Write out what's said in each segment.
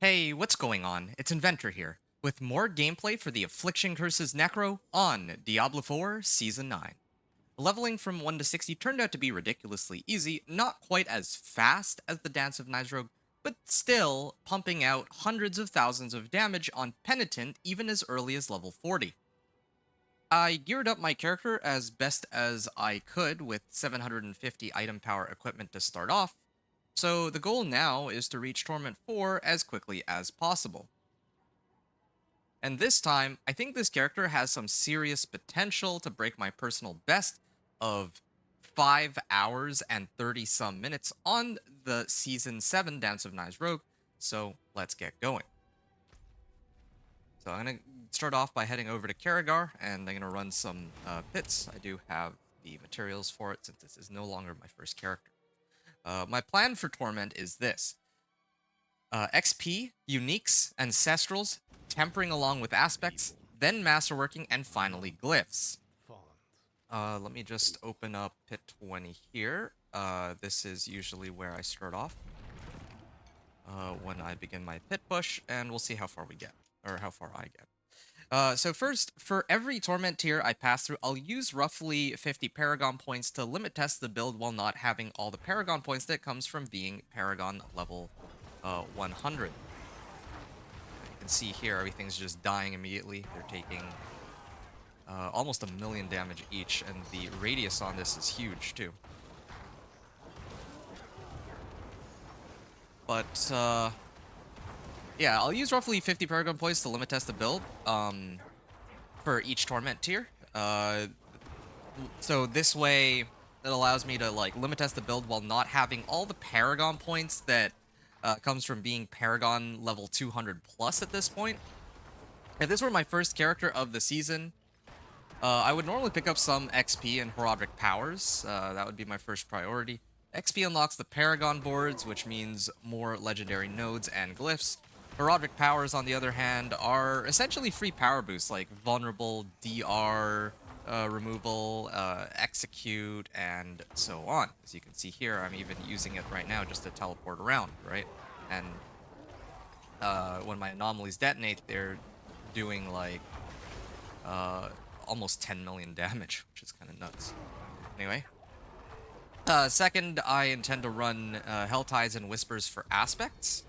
Hey, what's going on? It's Inventor here, with more gameplay for the Affliction Curses Necro on Diablo 4 Season 9. Leveling from 1 to 60 turned out to be ridiculously easy, not quite as fast as the Dance of Nightrogue, but still pumping out hundreds of thousands of damage on Penitent even as early as level 40. I geared up my character as best as I could with 750 item power equipment to start off, so the goal now is to reach Torment 4 as quickly as possible. And this time, I think this character has some serious potential to break my personal best of 5 hours and 30 some minutes on the Season 7 Dance of Nightrogue. Rogue, so let's get going. So I'm going to start off by heading over to Karagar, and I'm going to run some pits. I do have the materials for it since this is no longer my first character. My plan for Torment is this. XP, Uniques, Ancestrals, Tempering along with Aspects, then Masterworking, and finally Glyphs. Let me just open up Pit 20 here. This is usually where I start off when I begin my pit push, and we'll see how far we get, or how far I get. So first, for every Torment tier I pass through, I'll use roughly 50 Paragon points to limit test the build while not having all the Paragon points that comes from being Paragon level 100. You can see here everything's just dying immediately. They're taking almost 1,000,000 damage each, and the radius on this is huge too. But yeah, I'll use roughly 50 Paragon points to limit test the build for each Torment tier. So this way, it allows me to like limit test the build while not having all the Paragon points that comes from being Paragon level 200 plus at this point. If this were my first character of the season, I would normally pick up some XP and Herodic Powers. That would be my first priority. XP unlocks the Paragon boards, which means more legendary nodes and glyphs. Herodic Powers, on the other hand, are essentially free power boosts, like Vulnerable, DR, removal, execute, and so on. As you can see here, I'm even using it right now just to teleport around, right? And when my anomalies detonate, they're doing like almost 10,000,000 damage, which is kind of nuts. Anyway, second, I intend to run Helltides and Whispers for aspects.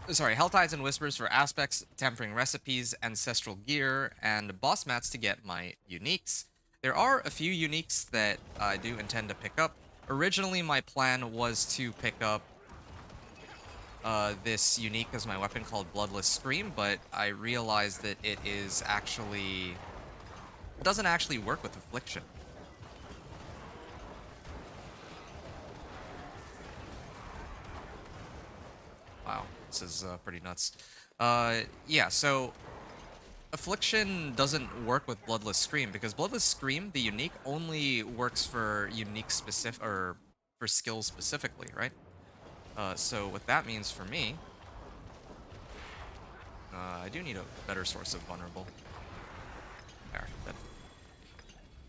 Helltides and Whispers for aspects, Tempering Recipes, Ancestral Gear, and Boss Mats to get my uniques. There are a few uniques that I do intend to pick up. Originally, my plan was to pick up this unique as my weapon called Bloodless Scream, but I realized that it doesn't actually work with Affliction. Wow, this is pretty nuts. Yeah, so Affliction doesn't work with Bloodless Scream because Bloodless Scream, the unique, only works for unique specific or for skills specifically, right? So what that means for me, I do need a better source of vulnerable. There, that,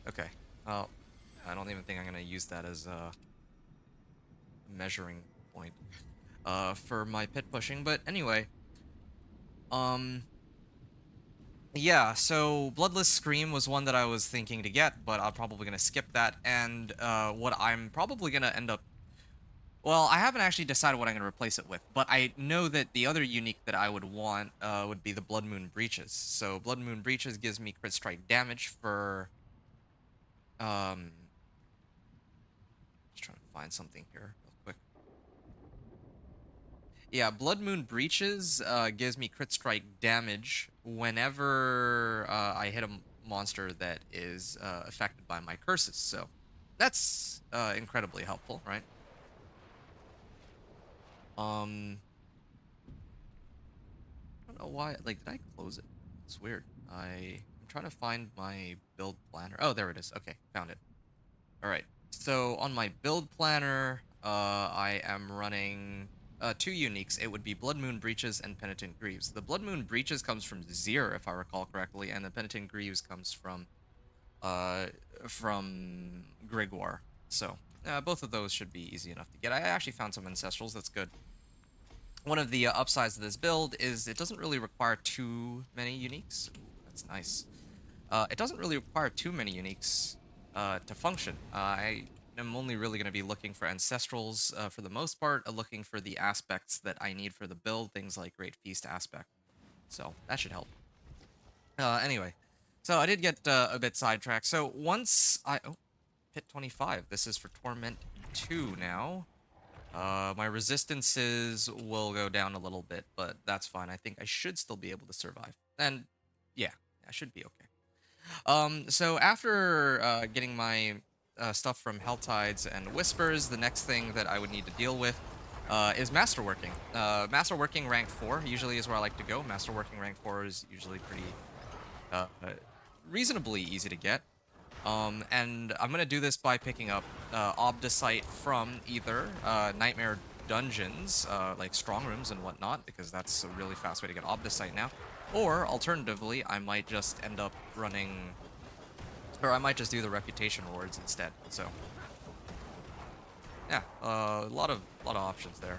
okay. Well, I don't even think I'm gonna use that as a measuring point for my pit pushing. But anyway, yeah. So Bloodless Scream was one that I was thinking to get, but I'm probably gonna skip that. And what I'm probably gonna end up. Well, I haven't actually decided what I'm going to replace it with, but I know that the other unique that I would want would be the Blood Moon Breaches. So Blood Moon Breaches gives me crit strike damage for just trying to find something here real quick. Yeah, Blood Moon Breaches gives me crit strike damage whenever I hit a monster that is affected by my curses. So that's incredibly helpful, right? I don't know why. Like, did I close it? It's weird. I'm trying to find my build planner. Oh, there it is. Okay, found it. All right. So on my build planner, I am running two uniques. It would be Blood Moon Breaches and Penitent Greaves. The Blood Moon Breaches comes from Zir, if I recall correctly, and the Penitent Greaves comes from Grigwar. So both of those should be easy enough to get. I actually found some Ancestrals. That's good. One of the upsides of this build is it doesn't really require too many uniques. Ooh, that's nice. It doesn't really require too many uniques to function. I am only really going to be looking for ancestrals for the most part, looking for the aspects that I need for the build, things like Great Feast aspect. So that should help. Anyway, so I did get a bit sidetracked. So once I... Oh, Pit 25. This is for Torment 2 now. My resistances will go down a little bit, but that's fine. I think I should still be able to survive. And yeah, I should be okay. So after getting my stuff from Helltides and Whispers, the next thing that I would need to deal with is Masterworking. Masterworking rank 4 usually is where I like to go. Masterworking rank 4 is usually pretty reasonably easy to get. And I'm gonna do this by picking up Obdicite from either Nightmare Dungeons, like strong rooms and whatnot, because that's a really fast way to get Obdicite now. Or alternatively, I might just end up running, or I might just do the reputation rewards instead. So yeah, a lot of options there.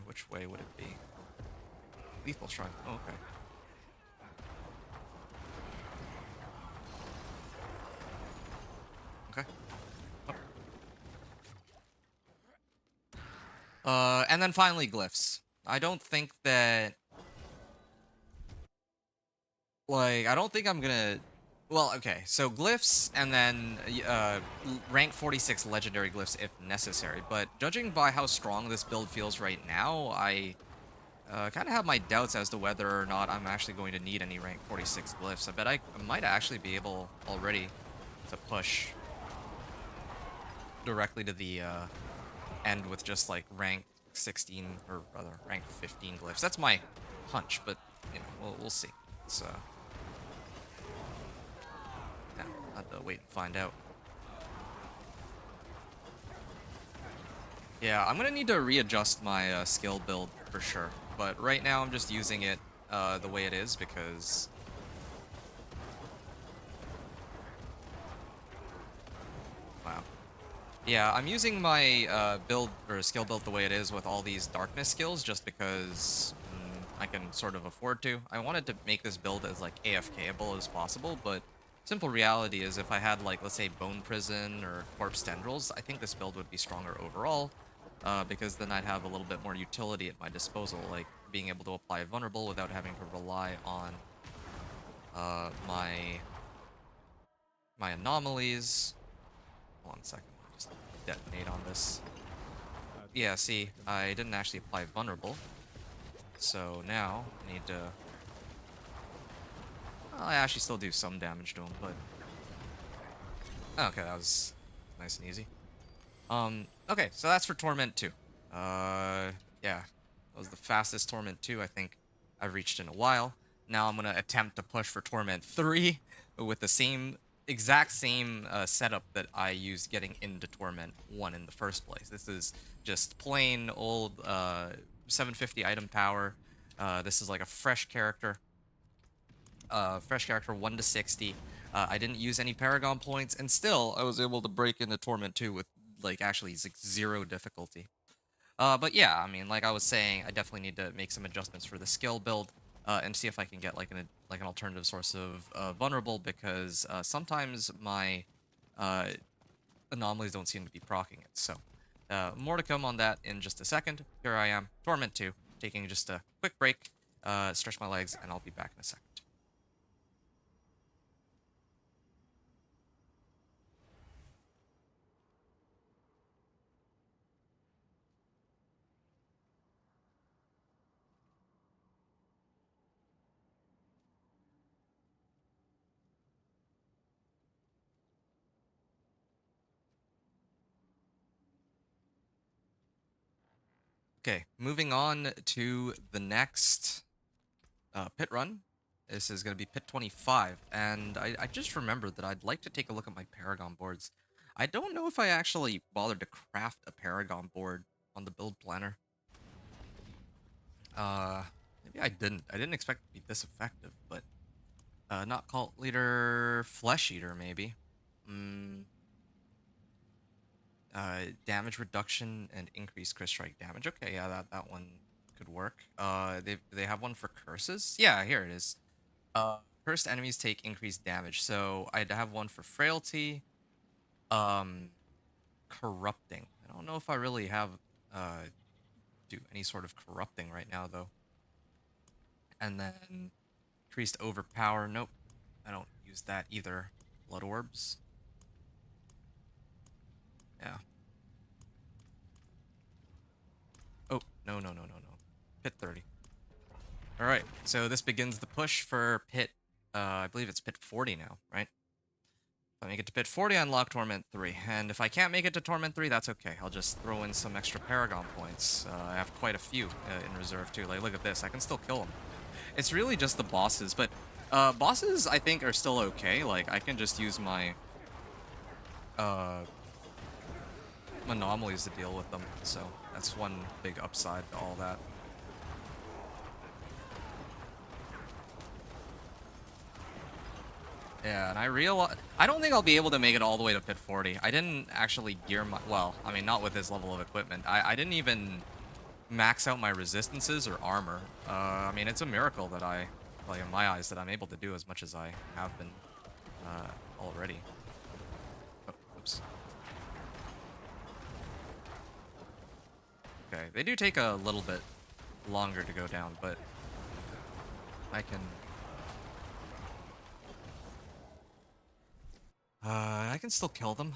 Which way would it be? Lethal Shrine. Oh, okay. Okay. And then finally glyphs. I don't think that, like, I don't think I'm gonna... Well, okay, so glyphs and then rank 46 legendary glyphs if necessary, but judging by how strong this build feels right now, I kind of have my doubts as to whether or not I'm actually going to need any rank 46 glyphs. I bet I might actually be able already to push directly to the end with just like rank 16, or rather rank 15 glyphs. That's my hunch, but you know, we'll see. It's yeah, I'll have to wait and find out. Yeah, I'm gonna need to readjust my skill build for sure, but right now I'm just using it the way it is because... Wow. Yeah, I'm using my build or skill build the way it is with all these darkness skills just because I can sort of afford to. I wanted to make this build as like AFKable as possible, but simple reality is if I had like, let's say, Bone Prison or Corpse Tendrils, I think this build would be stronger overall because then I'd have a little bit more utility at my disposal, like being able to apply Vulnerable without having to rely on my anomalies. Hold on a second. Just detonate on this. Yeah, see, I didn't actually apply Vulnerable. So now I need to... Well, I actually still do some damage to him, but... Okay, that was nice and easy. Okay, so that's for Torment 2. Yeah. That was the fastest Torment 2 I think I've reached in a while. Now I'm gonna attempt to push for Torment 3 with the exact same setup that I used getting into Torment 1 in the first place. This is just plain old 750 item power. This is like a fresh character. Fresh character 1 to 60. I didn't use any Paragon points, and still I was able to break into Torment 2 with like actually like 0 difficulty. But yeah, I mean, like I was saying, I definitely need to make some adjustments for the skill build and see if I can get like an alternative source of vulnerable, because sometimes my anomalies don't seem to be proccing it. So more to come on that in just a second. Here I am, Torment 2, taking just a quick break, stretch my legs, and I'll be back in a second. Okay, moving on to the next pit run. This is going to be pit 25, and I just remembered that I'd like to take a look at my Paragon boards. I don't know if I actually bothered to craft a Paragon board on the build planner. Maybe I didn't. I didn't expect it to be this effective, but Not cult leader, flesh eater maybe. Mm, damage reduction and increased crit strike damage. Okay, yeah, that one could work. They have one for curses. Yeah, here it is. Cursed enemies take increased damage. So I'd have one for frailty. Um, corrupting. I don't know if I really have do any sort of corrupting right now though. And then increased overpower. Nope, I don't use that either. Blood orbs. Yeah. Oh, no, no, no, no, no. Pit 30. All right, so this begins the push for pit. I believe it's pit 40 now, right? If I make it to pit 40, I unlock Torment 3. And if I can't make it to Torment 3, that's okay. I'll just throw in some extra Paragon points. I have quite a few in reserve, too. Like, look at this. I can still kill them. It's really just the bosses, but bosses, I think, are still okay. Like, I can just use my uh, anomalies to deal with them. So that's one big upside to all that. Yeah, and I don't think I'll be able to make it all the way to pit 40. I didn't actually gear my, well, I mean, not with this level of equipment. I didn't even max out my resistances or armor. I mean, it's a miracle that like in my eyes, that I'm able to do as much as I have been already. Oh, oops. Okay, they do take a little bit longer to go down, but I can... I can still kill them.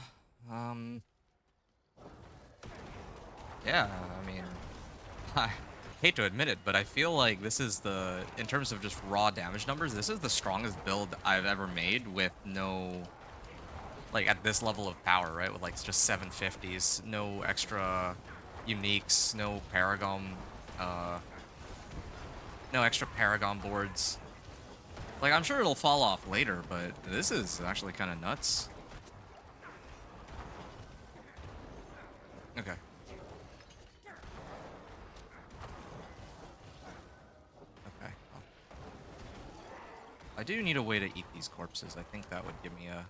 Yeah, I mean, I hate to admit it, but I feel like this is the, in terms of just raw damage numbers, this is the strongest build I've ever made with no, like at this level of power, right? With like just 750s, no extra uniques, no Paragon, uh, no extra Paragon boards. Like, I'm sure it'll fall off later, but this is actually kind of nuts. Okay. Okay. Well, I do need a way to eat these corpses. I think that would give me a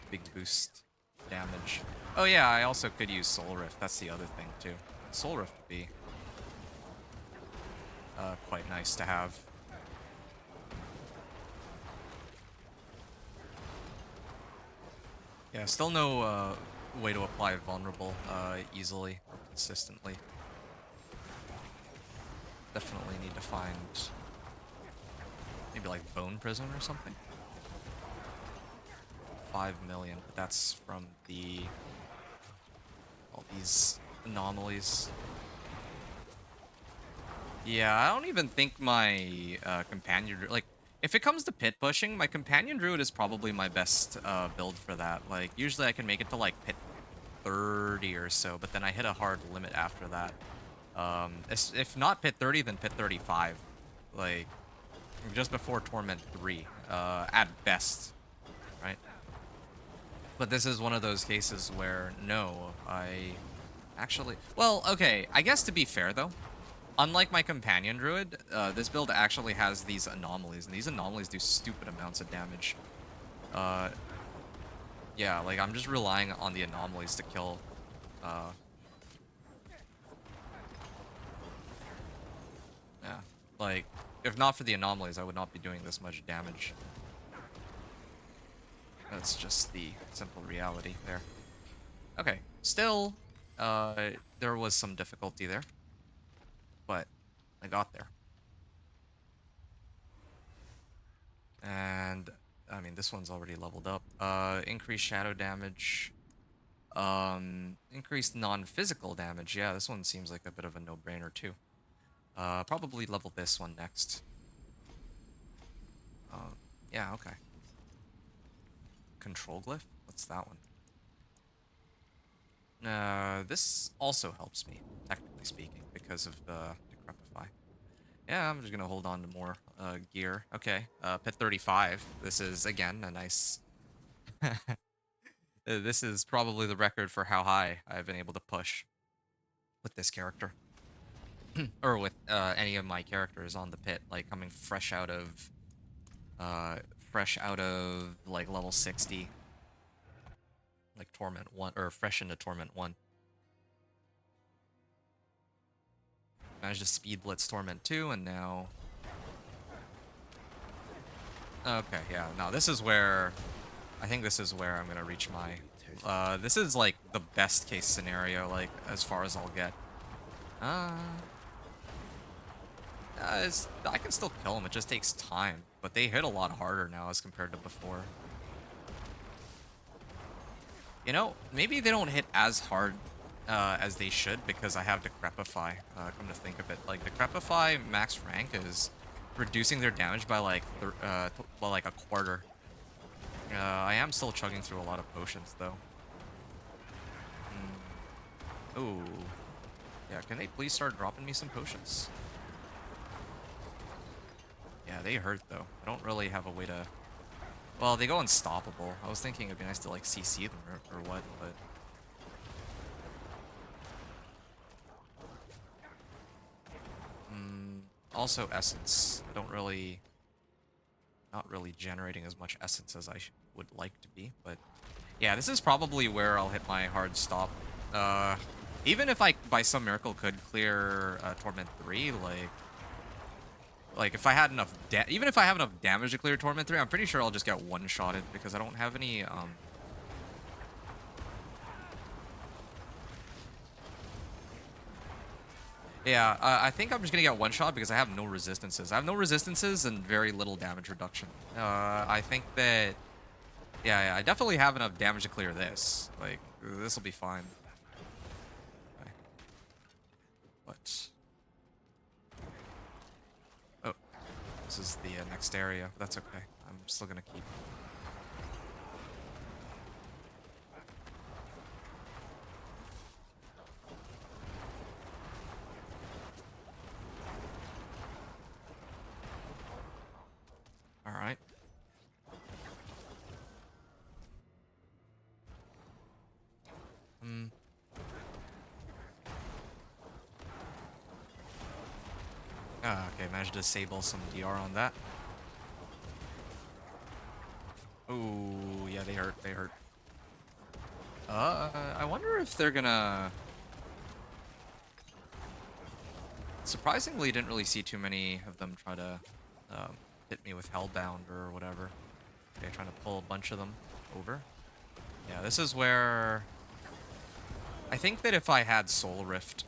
big boost damage. Oh yeah, I also could use Soul Rift. That's the other thing too. Soul Rift would be quite nice to have. Yeah, still no way to apply Vulnerable easily or consistently. Definitely need to find maybe like Bone Prison or something. 5 million, but that's from all these anomalies. Yeah, I don't even think my companion, like, if it comes to pit pushing, my companion druid is probably my best build for that. Like, usually I can make it to like pit 30 or so, but then I hit a hard limit after that. If not pit 30, then pit 35. Like, just before Torment 3, at best, right? But this is one of those cases where, no, I actually... Well, okay, I guess to be fair, though, unlike my companion druid, this build actually has these anomalies, and these anomalies do stupid amounts of damage. Yeah, like, I'm just relying on the anomalies to kill, yeah. Like, if not for the anomalies, I would not be doing this much damage. That's just the simple reality there. Okay, still, there was some difficulty there, but I got there. And, I mean, this one's already leveled up. Increased shadow damage. Increased non-physical damage. Yeah, this one seems like a bit of a no-brainer, too. Probably level this one next. Yeah, okay. Control glyph? What's that one? This also helps me, technically speaking, because of the Decrepify. Yeah, I'm just gonna hold on to more gear. Okay, pit 35. This is, again, a nice... This is probably the record for how high I've been able to push with this character. Or with any of my characters on the pit, like coming fresh out of fresh out of like level 60, like Torment 1 or fresh into Torment 1. Managed to speed blitz Torment 2 and now okay, yeah. No, this is where I think this is where I'm going to reach my this is like the best case scenario, like as far as I'll get. I can still kill them, it just takes time. But they hit a lot harder now as compared to before. You know, maybe they don't hit as hard as they should because I have Decrepify, come to think of it. Like, Decrepify max rank is reducing their damage by like, by like a quarter. I am still chugging through a lot of potions, though. Ooh. Yeah, can they please start dropping me some potions? Yeah, they hurt, though. I don't really have a way to... Well, they go unstoppable. I was thinking it'd be nice to, like, CC them or what, but... Also, Essence. I don't really... Not really generating as much Essence as I would like to be, but... Yeah, this is probably where I'll hit my hard stop. Even if I, by some miracle, could clear Torment 3, like if I had enough, even if I have enough damage to clear Torment 3, I'm pretty sure I'll just get one-shotted because I don't have any, Yeah, I think I'm just gonna get one-shot because I have no resistances. I have no resistances and very little damage reduction. I think that, yeah, I definitely have enough damage to clear this. Like, this will be fine. Okay. But... Oh, this is the next area. That's okay. I'm still gonna keep... Alright. Okay, managed to disable some DR on that. Ooh, yeah, they hurt, they hurt. I wonder if they're gonna... Surprisingly, didn't really see too many of them try to hit me with Hellbound or whatever. Okay, trying to pull a bunch of them over. Yeah, this is where... I think that if I had Soul Rift...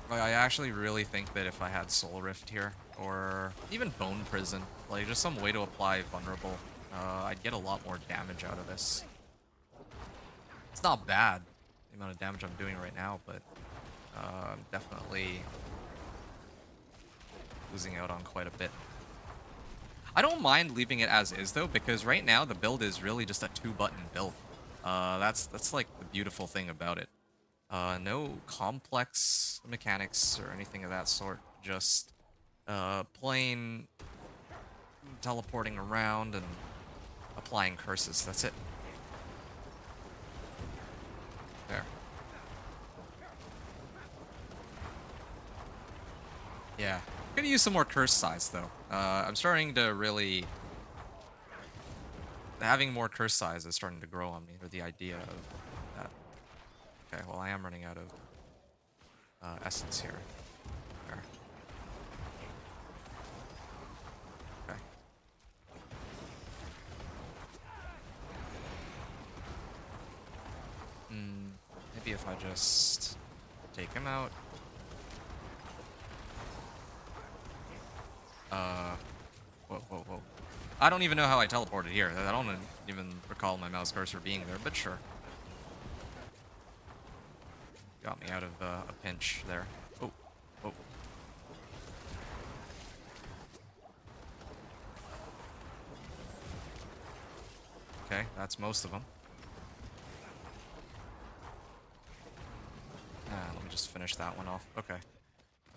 I actually really think that if I had Soul Rift here, or even Bone Prison, like just some way to apply Vulnerable, I'd get a lot more damage out of this. It's not bad, the amount of damage I'm doing right now, but I'm definitely losing out on quite a bit. I don't mind leaving it as is, though, because right now the build is really just a 2-button build. That's like the beautiful thing about it. No complex mechanics or anything of that sort. Just plain teleporting around and applying curses. That's it. There. Yeah. Could use some more curse size, though. I'm starting to really... Having more curse size is starting to grow on me, or the idea of that. Okay, well, I am running out of essence here. There. Okay. Maybe if I just take him out. Whoa. I don't even know how I teleported here. I don't even recall my mouse cursor being there, but sure. Got me out of a pinch there. Oh. Okay, that's most of them. Let me just finish that one off. Okay.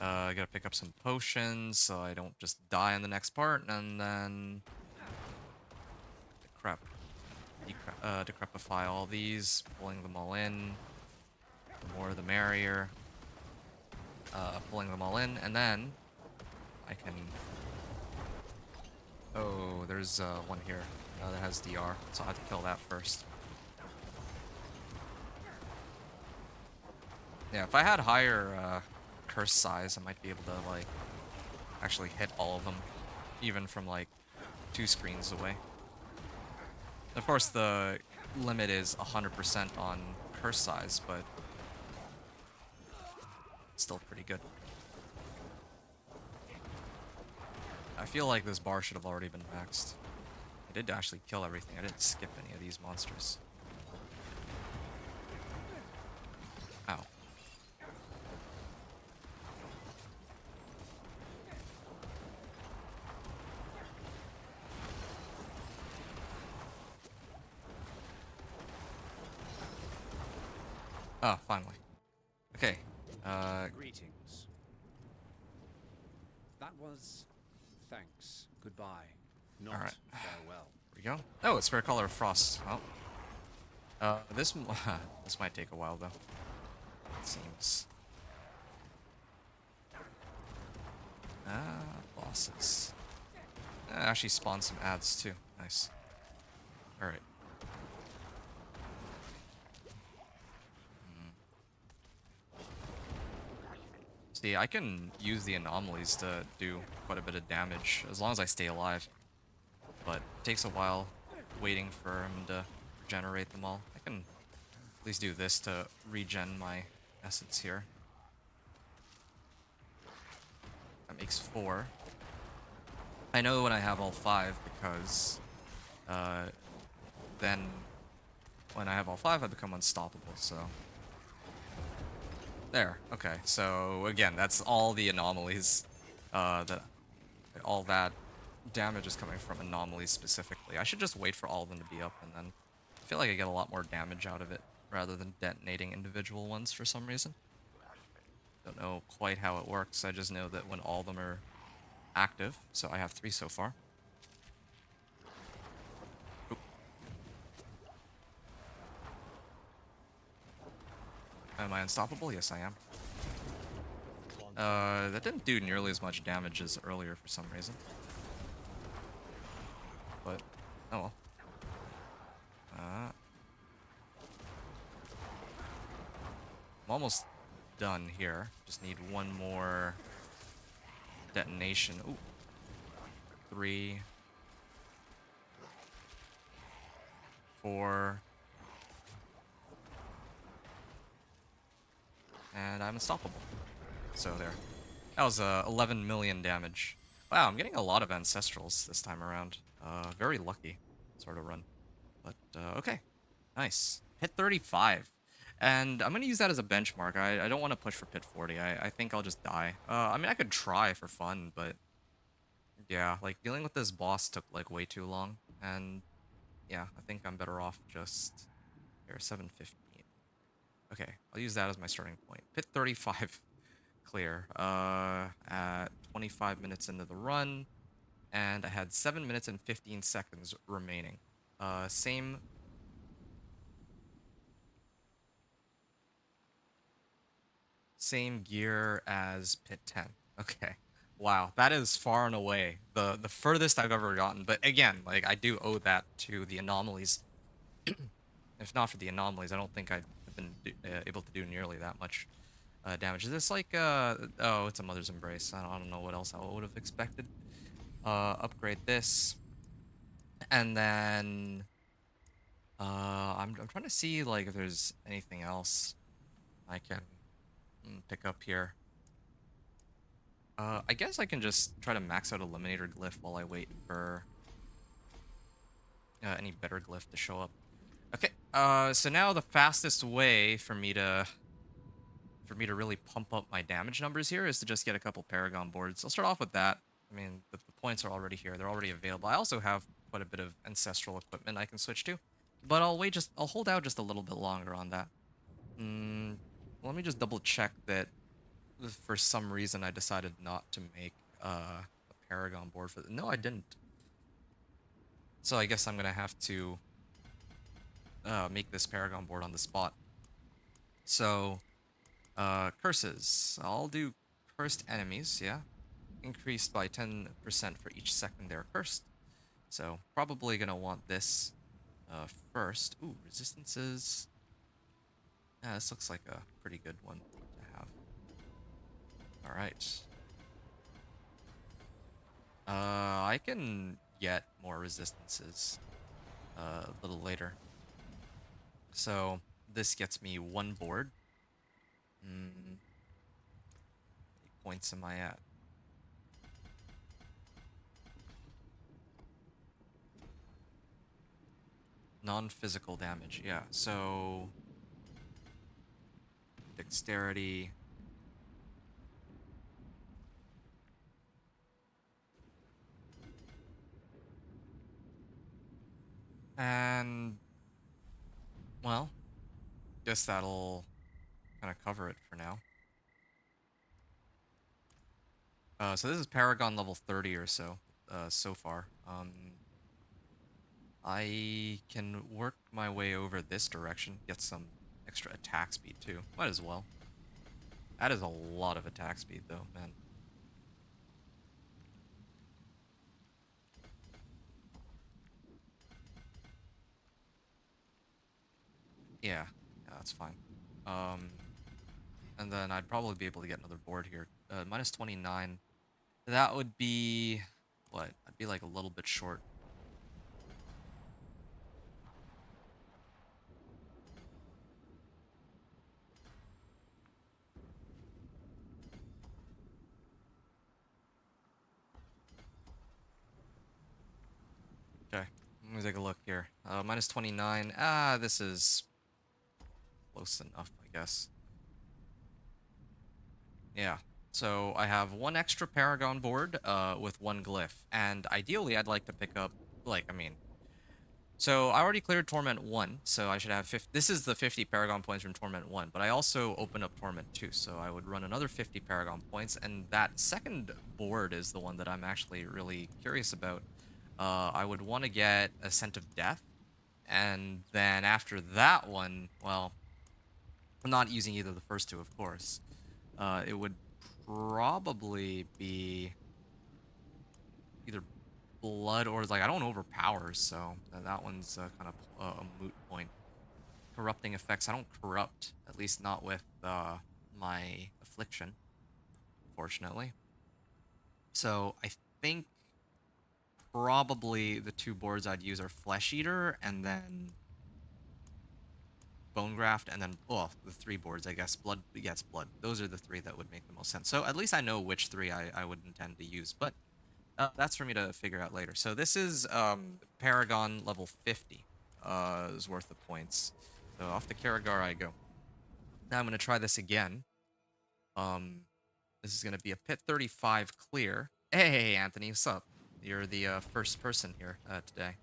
I gotta pick up some potions so I don't just die in the next part, and then... Decrepify all these, pulling them all in. The more the merrier. Pulling them all in, and then I can Oh, there's one here that has DR, so I have to kill that first. Yeah, if I had higher curse size, I might be able to like actually hit all of them, even from like 2 screens away. Of course, the limit is 100% on curse size, but still pretty good. I feel like this bar should have already been maxed. I did actually kill everything. I didn't skip any of these monsters. Ow. Oh, finally. Okay. Greetings. That was thanks. Goodbye. Not Alright. farewell. Here we go. Oh, it's Fair Color of Frost. Oh. This this might take a while though. It seems. Bosses. Actually spawned some ads too. Nice. Alright. See, I can use the anomalies to do quite a bit of damage as long as I stay alive. But it takes a while waiting for him to regenerate them all. I can at least do this to regen my essence here. That makes 4. I know when I have all 5 because then when I have all 5 I become unstoppable, so... There, okay, so again, that's all the anomalies, all that damage is coming from anomalies specifically. I should just wait for all of them to be up, and then I feel like I get a lot more damage out of it, rather than detonating individual ones for some reason. Don't know quite how it works, I just know that when all of them are active, so I have 3 so far. Oop. Am I unstoppable? Yes, I am. That didn't do nearly as much damage as earlier for some reason. But, oh well. I'm almost done here. Just need one more detonation. Ooh. 3, 4. And I'm unstoppable. So there. That was 11 million damage. Wow, I'm getting a lot of ancestrals this time around. Very lucky sort of run. But, okay. Nice. Hit 35. And I'm going to use that as a benchmark. I don't want to push for pit 40. I think I'll just die. I mean, I could try for fun, but... Yeah, like, dealing with this boss took, like, way too long. And, yeah, I think I'm better off just... Here, 715. Okay, I'll use that as my starting point. Pit 35 clear. At 25 minutes into the run, and I had 7 minutes and 15 seconds remaining. Same gear as Pit 10. Okay. Wow, that is far and away the furthest I've ever gotten. But again, like I do owe that to the anomalies. If not for the anomalies, I don't think I'd have been able to do nearly that much damage. Is this like oh, it's a Mother's Embrace. I don't know what else I would have expected. Upgrade this, and then I'm trying to see like if there's anything else I can pick up here. I guess I can just try to max out Eliminator Glyph while I wait for any better glyph to show up. Okay, so now the fastest way for me to really pump up my damage numbers here is to just get a couple Paragon boards. I'll start off with that. I mean, the points are already here. They're already available. I also have quite a bit of ancestral equipment I can switch to, but I'll hold out just a little bit longer on that. Let me just double check that for some reason I decided not to make a Paragon board for no, I didn't. So I guess I'm gonna have to make this Paragon board on the spot. So, curses. I'll do cursed enemies, yeah. Increased by 10% for each second they're cursed. So probably gonna want this first. Ooh, resistances. Yeah, this looks like a pretty good one to have. All right. I can get more resistances a little later. So this gets me one board. How many points am I at? Non-physical damage, yeah. So dexterity. And well, guess that'll kind of cover it for now. So this is Paragon level 30 or so, so far. I can work my way over this direction, get some extra attack speed too. Might as well. That is a lot of attack speed though, man. Yeah, yeah, that's fine. Um, and then I'd probably be able to get another board here. Minus 29. That would be what? I'd be like a little bit short. Okay, let me take a look here. Minus 29. Ah, this is close enough, I guess. Yeah. So I have one extra Paragon board with one glyph. And ideally, I'd like to pick up, like, I mean, so I already cleared Torment 1, so I should have 50. This is the 50 Paragon points from Torment 1, but I also opened up Torment 2, so I would run another 50 Paragon points, and that second board is the one that I'm actually really curious about. I would want to get Ascent of Death, and then after that one, well, I'm not using either of the first two, of course. It would probably be either Blood or like I don't overpower, so that one's kind of a moot point. Corrupting effects, I don't corrupt, at least not with my Affliction, unfortunately. So I think probably the two boards I'd use are Flesh Eater and then Bone Graft, and then, well, the three boards, I guess. Blood, yes, Blood. Those are the three that would make the most sense. So at least I know which three I would intend to use, but that's for me to figure out later. So this is Paragon level 50 is worth of points. So off to Karagar I go. Now I'm going to try this again. This is going to be a Pit 35 clear. Hey, Anthony, what's up? You're the first person here today.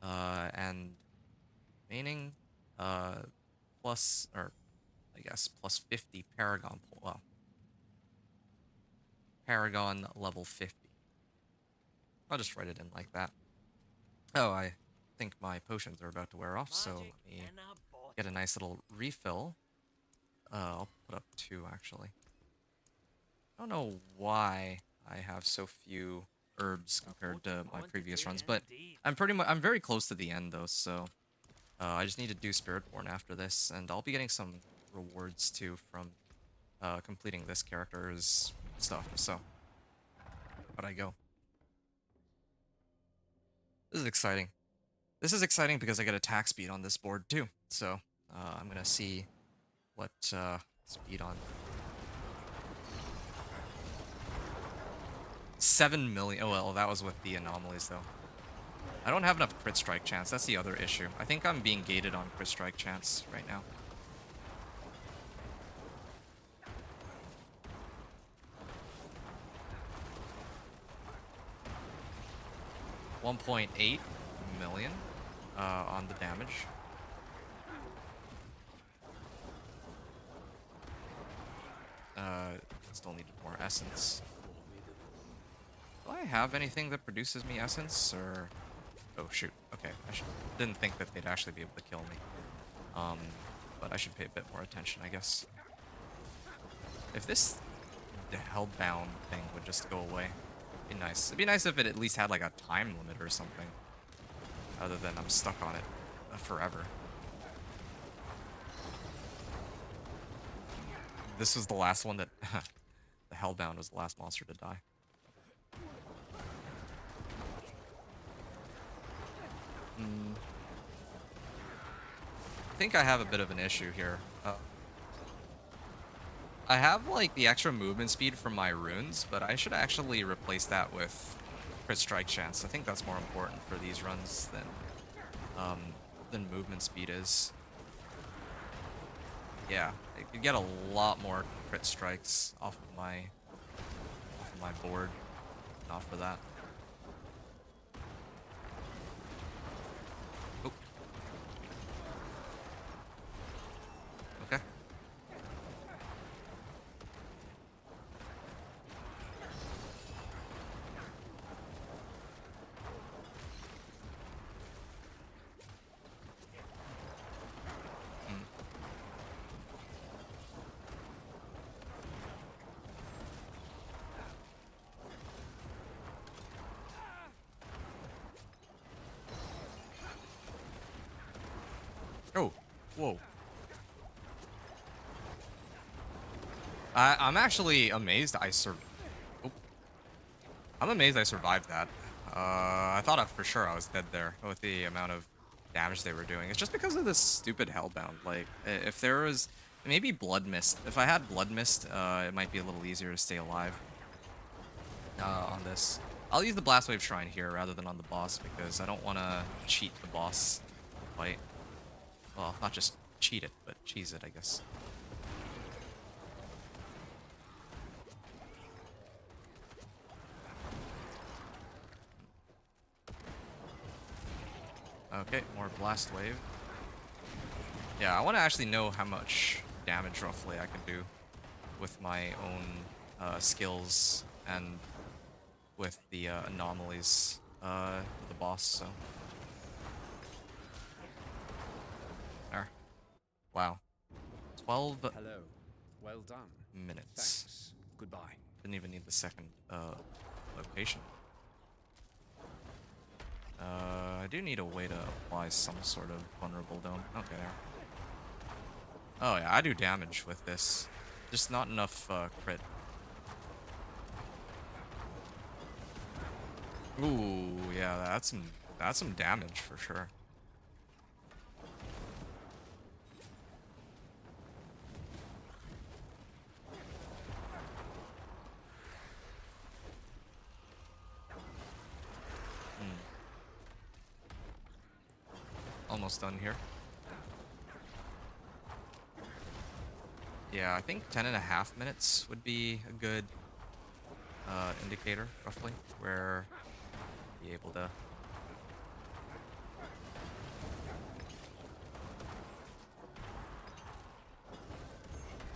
And remaining plus, or I guess, plus 50 Paragon. Well, Paragon level 50. I'll just write it in like that. Oh, I think my potions are about to wear off, so let me get a nice little refill. I'll put up 2, actually. I don't know why I have so few herbs compared to my previous runs, but I'm very close to the end, though, so I just need to do Spiritborn after this, and I'll be getting some rewards, too, from completing this character's stuff, so out I go. This is exciting. This is exciting because I get attack speed on this board, too, so I'm gonna see what speed on 7 million. Oh well, that was with the anomalies though. I don't have enough crit strike chance. That's the other issue. I think I'm being gated on crit strike chance right now. $1.8 million on the damage. Still needed more essence. Do I have anything that produces me essence, or... Oh, shoot. Okay, didn't think that they'd actually be able to kill me. But I should pay a bit more attention, I guess. If this... the Hellbound thing would just go away. Be nice. It'd be nice if it at least had like a time limit or something, other than I'm stuck on it forever. This was the last one that the Hellbound was the last monster to die. I think I have a bit of an issue here. I have like the extra movement speed from my runes, but I should actually replace that with crit strike chance. I think that's more important for these runs than movement speed is. Yeah, I could get a lot more crit strikes off of my board. Not for that. Oh, okay. Mm. Oh, whoa. I'm actually amazed oh, I'm amazed I survived that. I thought for sure I was dead there with the amount of damage they were doing. It's just because of this stupid Hellbound. Like, if there was maybe Blood Mist. If I had Blood Mist, it might be a little easier to stay alive on this. I'll use the Blast Wave Shrine here rather than on the boss because I don't want to cheat the boss fight. Well, not just cheat it, but cheese it, I guess. Okay, more Blast Wave. Yeah, I want to actually know how much damage roughly I can do with my own skills and with the anomalies with the boss, so. There. Wow. 12 Hello. Well done. minutes. Thanks. Goodbye. Didn't even need the second location. I do need a way to apply some sort of vulnerable dome. Okay, there. Oh yeah, I do damage with this. Just not enough crit. Ooh, yeah, that's some damage for sure. Hmm. Almost done here. Yeah, I think 10.5 minutes would be a good indicator, roughly, where be able to.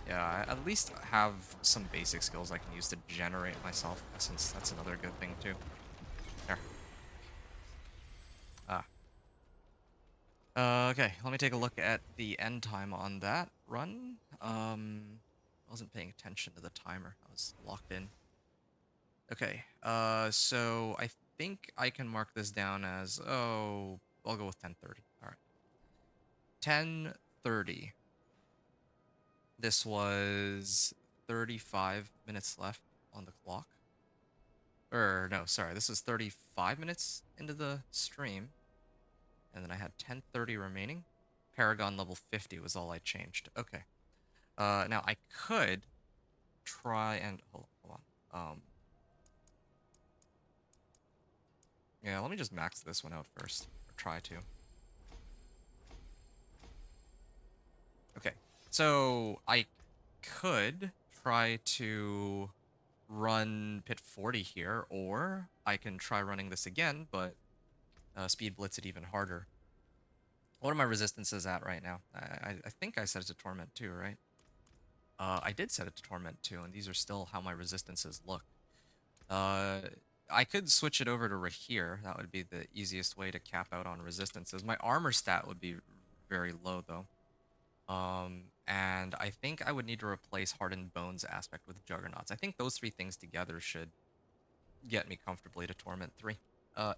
Yeah, I at least have some basic skills I can use to generate myself essence. That's another good thing too. There. Ah. Okay, let me take a look at the end time on that run. I wasn't paying attention to the timer. I was locked in. Okay, so I think I can mark this down as, oh, I'll go with 10:30. All right. 10:30. This was 35 minutes left on the clock. Or no, sorry, this was 35 minutes into the stream, and then I had 10:30 remaining. Paragon level 50 was all I changed. Okay. Now I could try and hold on. Yeah, let me just max this one out first, or try to. Okay, so I could try to run pit 40 here, or I can try running this again, but speed blitz it even harder. What are my resistances at right now? I think I set it to Torment 2, right? I did set it to Torment 2, and these are still how my resistances look. Uh, I could switch it over to Rahir. That would be the easiest way to cap out on resistances. My armor stat would be very low, though. And I think I would need to replace Hardened Bones aspect with Juggernauts. I think those three things together should get me comfortably to Torment 3.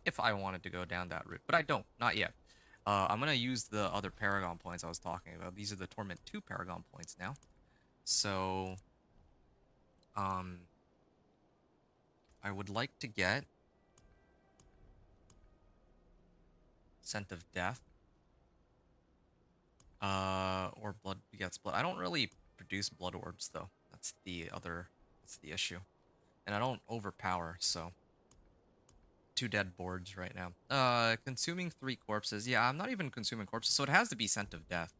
If I wanted to go down that route, but I don't, not yet. I'm gonna use the other Paragon points I was talking about. These are the Torment 2 Paragon points now. So, um, I would like to get Scent of Death, or Blood Begets Blood. I don't really produce Blood Orbs though. That's the issue. And I don't overpower, so 2 dead boards right now. Consuming 3 corpses. Yeah, I'm not even consuming corpses, so it has to be Scent of Death.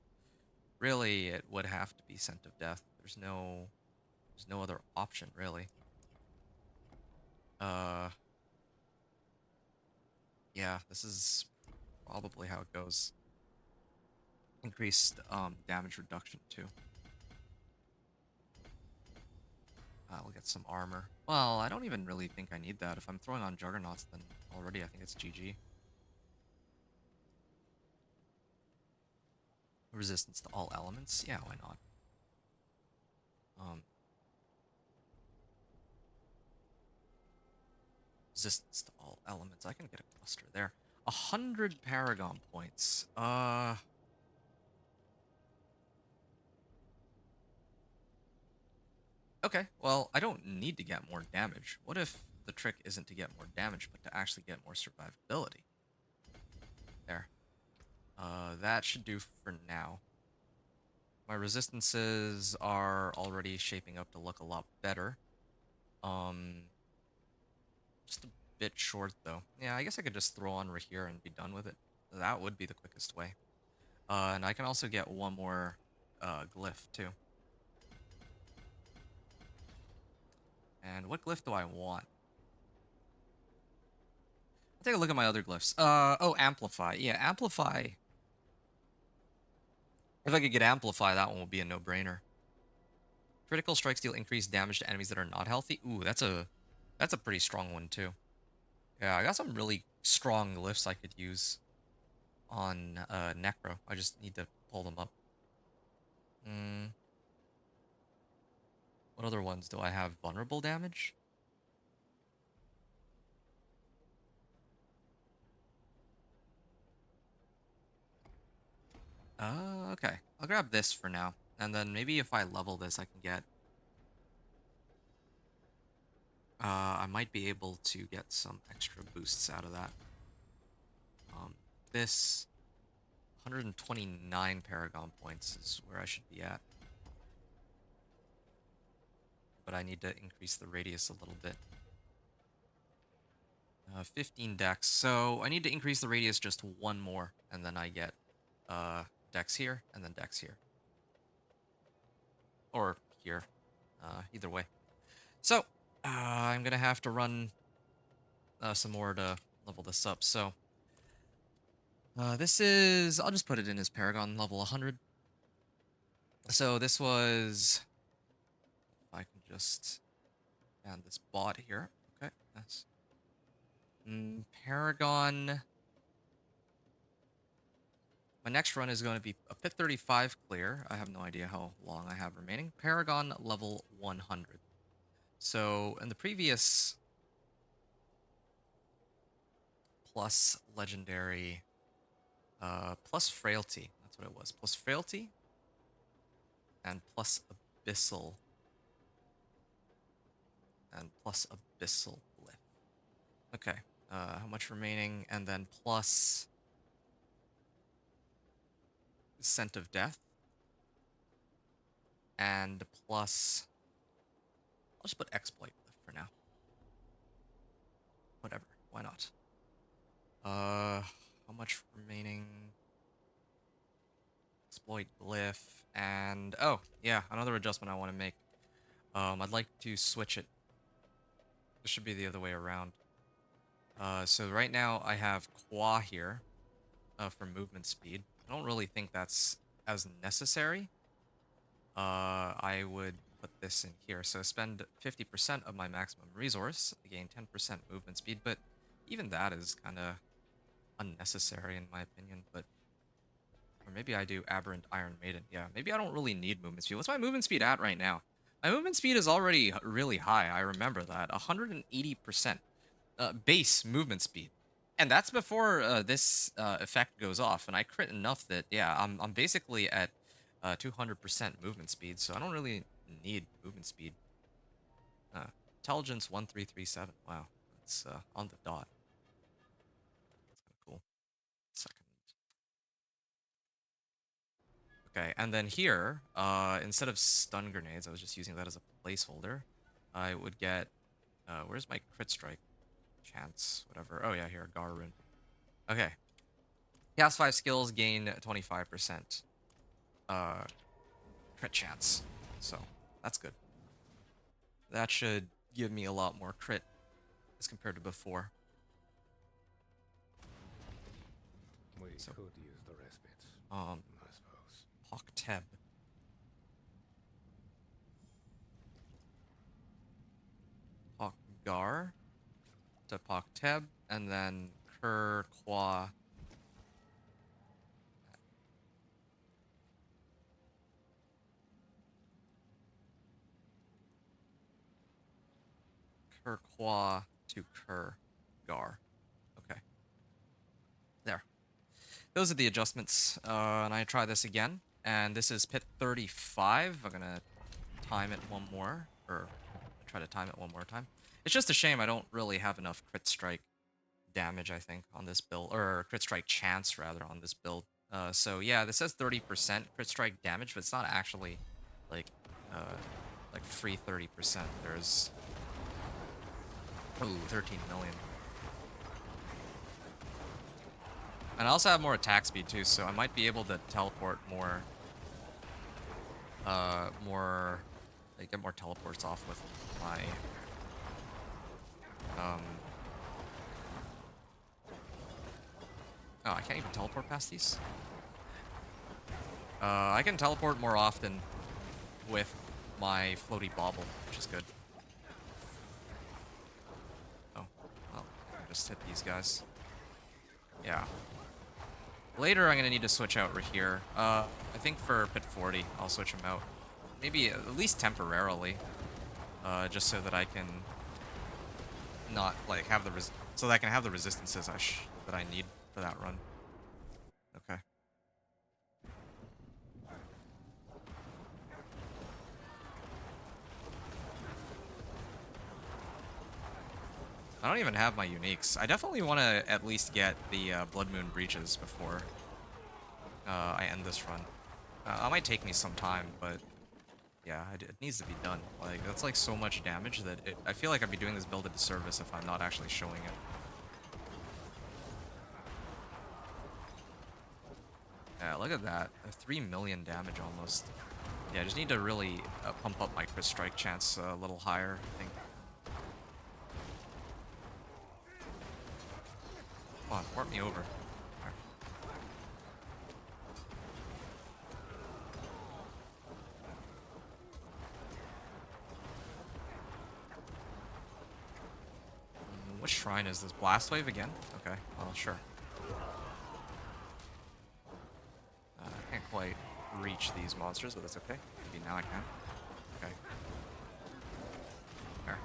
Really, it would have to be Scent of Death. There's no other option, really. Uh, yeah, this is probably how it goes. Increased damage reduction too. We'll get some armor. Well, I don't even really think I need that. If I'm throwing on Juggernauts, then already I think it's GG. Resistance to all elements? Yeah, why not? Um, resistance to all elements. I can get a cluster there. 100 Paragon points. Okay, well, I don't need to get more damage. What if the trick isn't to get more damage, but to actually get more survivability? There. That should do for now. My resistances are already shaping up to look a lot better. Just a bit short, though. Yeah, I guess I could just throw on Rahir and be done with it. That would be the quickest way. And I can also get one more glyph, too. And what glyph do I want? Take a look at my other glyphs. Oh, Amplify. Yeah, Amplify. If I could get Amplify, that one would be a no-brainer. Critical strikes deal increased damage to enemies that are not healthy. Ooh, that's a pretty strong one, too. Yeah, I got some really strong glyphs I could use on Necro. I just need to pull them up. What other ones do I have? Vulnerable damage? Okay. I'll grab this for now. And then maybe if I level this, I can get... I might be able to get some extra boosts out of that. This 129 Paragon points is where I should be at. But I need to increase the radius a little bit. 15 dex. So I need to increase the radius just one more. And then I get dex here and then dex here. Or here. Either way. So, I'm going to have to run some more to level this up. So, this is... I'll just put it in as Paragon level 100. So this was... If I can just add this bot here. Okay, that's... Paragon... My next run is going to be a Pit 35 clear. I have no idea how long I have remaining. Paragon level 100. So, in the previous... Plus legendary... plus frailty. That's what it was. Plus frailty. And plus abyssal. And plus abyssal glyph. Okay. How much remaining? And then plus Scent of Death. And plus... I'll just put Exploit glyph for now. Whatever. Why not? How much remaining? Exploit glyph. And... Oh, yeah. Another adjustment I want to make. I'd like to switch it. This should be the other way around. So right now I have Qua here for movement speed. I don't really think that's as necessary. I would put this in here. So spend 50% of my maximum resource to gain 10% movement speed, but even that is kind of unnecessary in my opinion. But or maybe I do Aberrant Iron Maiden. Yeah, maybe I don't really need movement speed. What's my movement speed at right now? My movement speed is already really high. I remember that. 180%. base movement speed, and that's before this effect goes off. And I crit enough that yeah, I'm basically at 200% movement speed, so I don't really need movement speed. Uh, Intelligence 1337. Wow, that's on the dot. That's kind of cool. Second. Okay, and then here, instead of stun grenades, I was just using that as a placeholder. I would get, where's my crit strike chance? Whatever. Oh yeah, here, Garrun. Okay, cast 5 skills, gain 25% uh, crit chance. So that's good. That should give me a lot more crit as compared to before. We So, could use the respite, um, I suppose. Pokteb. Pokgar to Pokteb, and then Ker Kwa. Ker Kwa to Ker Gar. Okay. There. Those are the adjustments. And I try this again. And this is pit 35. I'm going to time it one more. Or try to time it one more time. It's just a shame I don't really have enough crit strike damage, I think, on this build. Or crit strike chance, rather, on this build. So yeah, this says 30% crit strike damage, but it's not actually like free 30%. There's 13 million. And I also have more attack speed too, so I might be able to teleport more, like get more teleports off with my, oh, I can't even teleport past these? I can teleport more often with my floaty bauble, which is good. Oh, well, I can just hit these guys. Yeah. Later, I'm gonna need to switch out right here. I think for pit 40, I'll switch them out. Maybe at least temporarily. Just so that I can not like have the so that I can have the resistances that I need for that run. Okay. I don't even have my uniques. I definitely want to at least get the Blood Moon breaches before I end this run. That might take me some time, but yeah, it needs to be done. Like that's like so much damage that I feel like I'd be doing this build a disservice if I'm not actually showing it. Yeah, look at that. 3 million damage almost. Yeah, I just need to really pump up my crit strike chance a little higher, I think. Come on, warp me over. Alright. Which shrine is this? Blast Wave again? Okay, well, sure. I can't quite reach these monsters, but that's okay. Maybe now I can. Okay. There.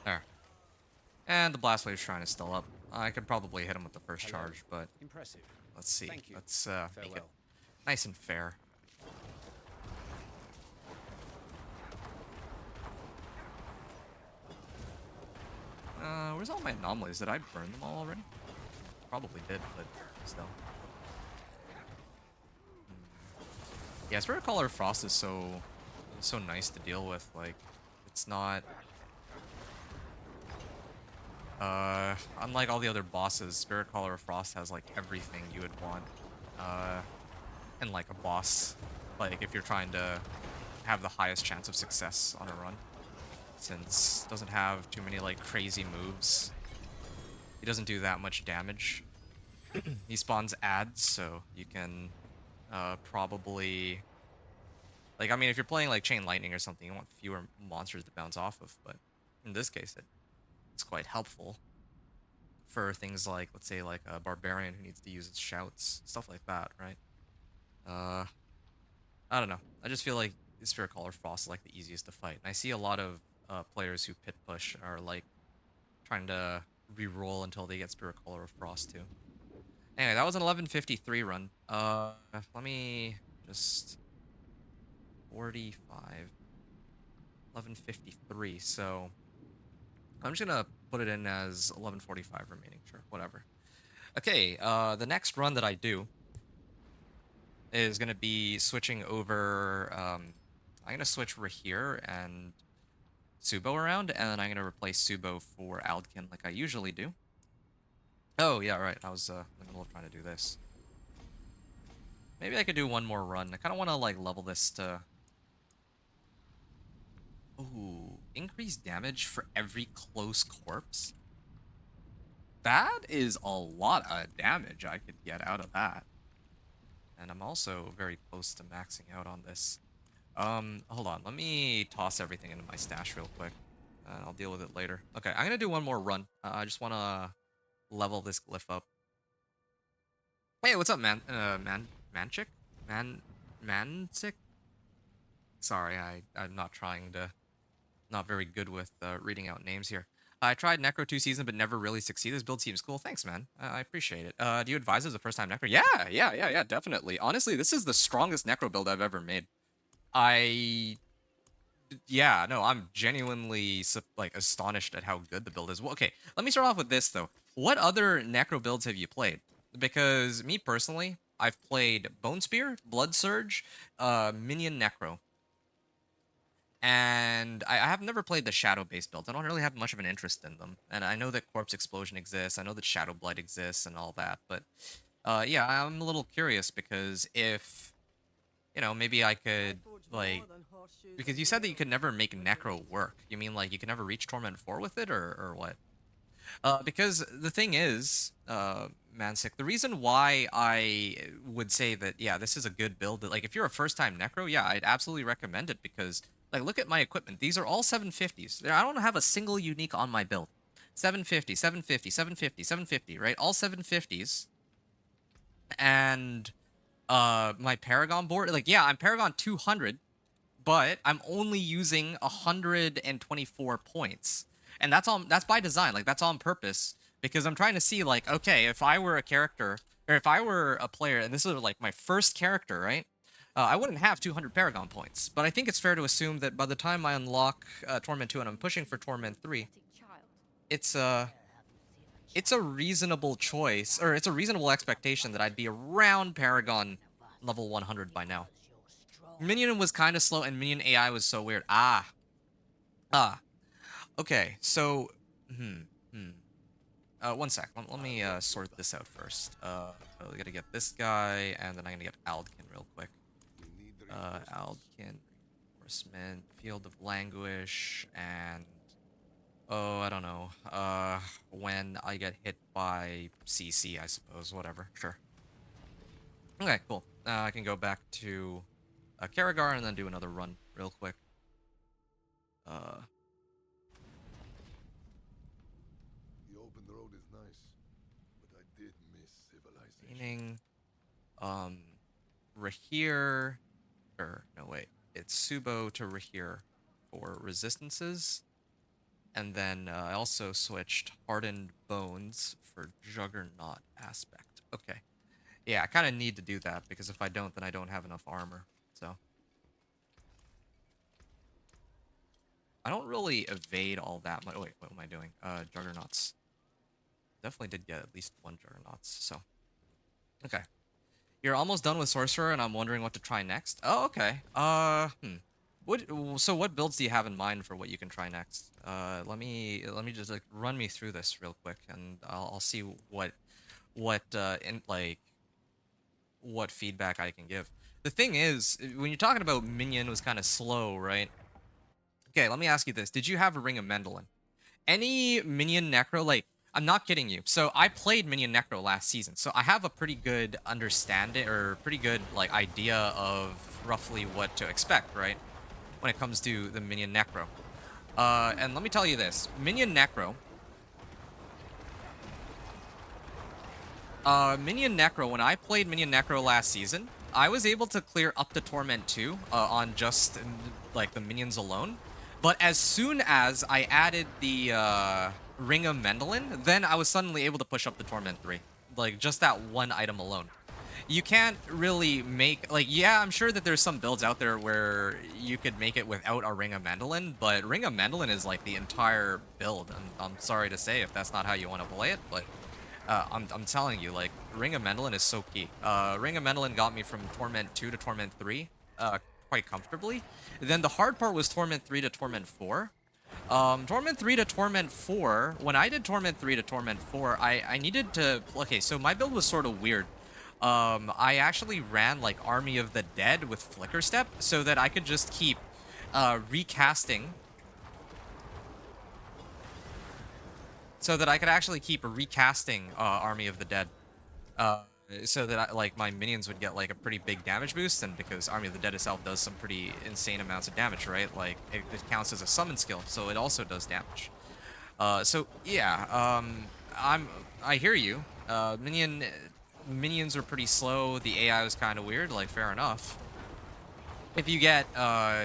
There. And the Blast Wave shrine is still up. I could probably hit him with the first Hello. charge, but Impressive. let's see. Thank you. Let's make it Farewell. nice and fair. Where's all my anomalies? Did I burn them all already? Probably did, but still. Yeah, Spirit Caller Frost is so nice to deal with. Like, it's not unlike all the other bosses, Spirit Caller Frost has like everything you would want uh in like a boss. Like if you're trying to have the highest chance of success on a run. Since it doesn't have too many like crazy moves. He doesn't do that much damage. He spawns ads, so you can probably like I mean if you're playing like Chain Lightning or something, you want fewer monsters to bounce off of, but in this case it's quite helpful. for things like, let's say, like a barbarian who needs to use its shouts, stuff like that, right? Uh, I don't know. I just feel like Spirit Caller Frost is like the easiest to fight. And I see a lot of players who pit push are like trying to re-roll until they get Spirit Caller of Frost too. Anyway, that was an 11:53 run. Let me just 45, 11:53. So I'm just gonna put it in as 11:45 remaining. Sure, whatever. Okay. The next run that I do is gonna be switching over. I'm gonna switch Rahir and Subo around, and then I'm gonna replace Subo for Aldkin like I usually do. Oh yeah, right. I was in the middle of trying to do this. Maybe I could do one more run. I kind of want to like level this to. Ooh, increase damage for every close corpse. That is a lot of damage I could get out of that. And I'm also very close to maxing out on this. Hold on. Let me toss everything into my stash real quick. And I'll deal with it later. Okay, I'm gonna do one more run. I just want to level this glyph up. Hey, what's up, man? Manchik? Mansick? Sorry, I'm not trying to, not very good with reading out names here. I tried Necro 2 season, but never really succeeded. This build seems cool. Thanks, man. I appreciate it. Do you advise as a first-time Necro? Yeah, definitely. Honestly, this is the strongest Necro build I've ever made. Yeah, no, I'm genuinely like astonished at how good the build is. Well, okay, let me start off with this though. What other Necro builds have you played? Because me personally, I've played Bone Spear, Blood Surge, Minion Necro, and I have never played the Shadow-based builds. I don't really have much of an interest in them, and I know that Corpse Explosion exists. I know that Shadow Blight exists and all that, but yeah, I'm a little curious because if maybe I could like because you said that you could never make Necro work. You mean like you could never reach Torment 4 with it, or what? Because the thing is, Mansick, the reason why I would say that, yeah, this is a good build, that, like, if you're a first-time Necro, yeah, I'd absolutely recommend it because, like, look at my equipment. These are all 750s. I don't have a single unique on my build. 750, 750, 750, 750, right? All 750s. And, my Paragon board, like, yeah, I'm Paragon 200, but I'm only using 124 points. And that's by design, like that's on purpose because I'm trying to see like, okay, if I were a character or if I were a player and this is like my first character, right? I wouldn't have 200 Paragon points, but I think it's fair to assume that by the time I unlock Torment 2 and I'm pushing for Torment 3, it's it's a reasonable choice, or it's a reasonable expectation that I'd be around Paragon level 100 by now. Minion was kind of slow, and Minion AI was so weird. Ah. Okay, so, one sec. Let me sort this out first. We gotta get this guy, and then I'm gonna get Aldkin real quick. Aldkin, Reinforcement, Field of Languish, and oh, I don't know. When I get hit by CC, I suppose. Whatever. Sure. Okay, cool. I can go back to Karagar and then do another run real quick. The open road is nice, but I did miss civilization. Meaning, Rahir, or no wait, it's Subo to Rahir for resistances, and then I also switched Hardened Bones for Juggernaut aspect. Okay, yeah, I kind of need to do that because if I don't, then I don't have enough armor. So I don't really evade all that much. Oh, wait, what am I doing? Juggernauts. Definitely did get at least one Juggernauts. So okay. You're almost done with Sorcerer, and I'm wondering what to try next. Oh, okay. So what builds do you have in mind for what you can try next? Let me just like run me through this real quick, and I'll see what what feedback I can give. The thing is, when you're talking about Minion was kind of slow, right? Okay, let me ask you this: did you have a Ring of Mendelin? Any Minion Necro, like, I'm not kidding you. So I played Minion Necro last season, so I have a pretty good understanding, or pretty good, like, idea of roughly what to expect, right? When it comes to the Minion Necro. And let me tell you this. Minion Necro Minion Necro, when I played Minion Necro last season, I was able to clear up to Torment 2 on just like the minions alone. But as soon as I added the Ring of Mendelin, then I was suddenly able to push up to Torment 3. Like just that one item alone. You can't really make, like, yeah, I'm sure that there's some builds out there where you could make it without a Ring of Mandolin, but Ring of Mandolin is like the entire build. I'm sorry to say if that's not how you want to play it, but I'm telling you, like, Ring of Mandolin is so key. Ring of Mandolin got me from Torment 2 to Torment 3 quite comfortably. Then the hard part was Torment 3 to Torment 4. Torment 3 to Torment 4, when I did Torment 3 to Torment 4, I needed to, okay, so my build was sort of weird. I actually ran like Army of the Dead with Flicker Step so that I could just keep recasting. So that I could actually keep recasting Army of the Dead. So that like my minions would get like a pretty big damage boost, and because Army of the Dead itself does some pretty insane amounts of damage, right? Like it counts as a summon skill, so it also does damage. So yeah, I hear you. Minions are pretty slow. The AI was kind of weird. Like fair enough. If you get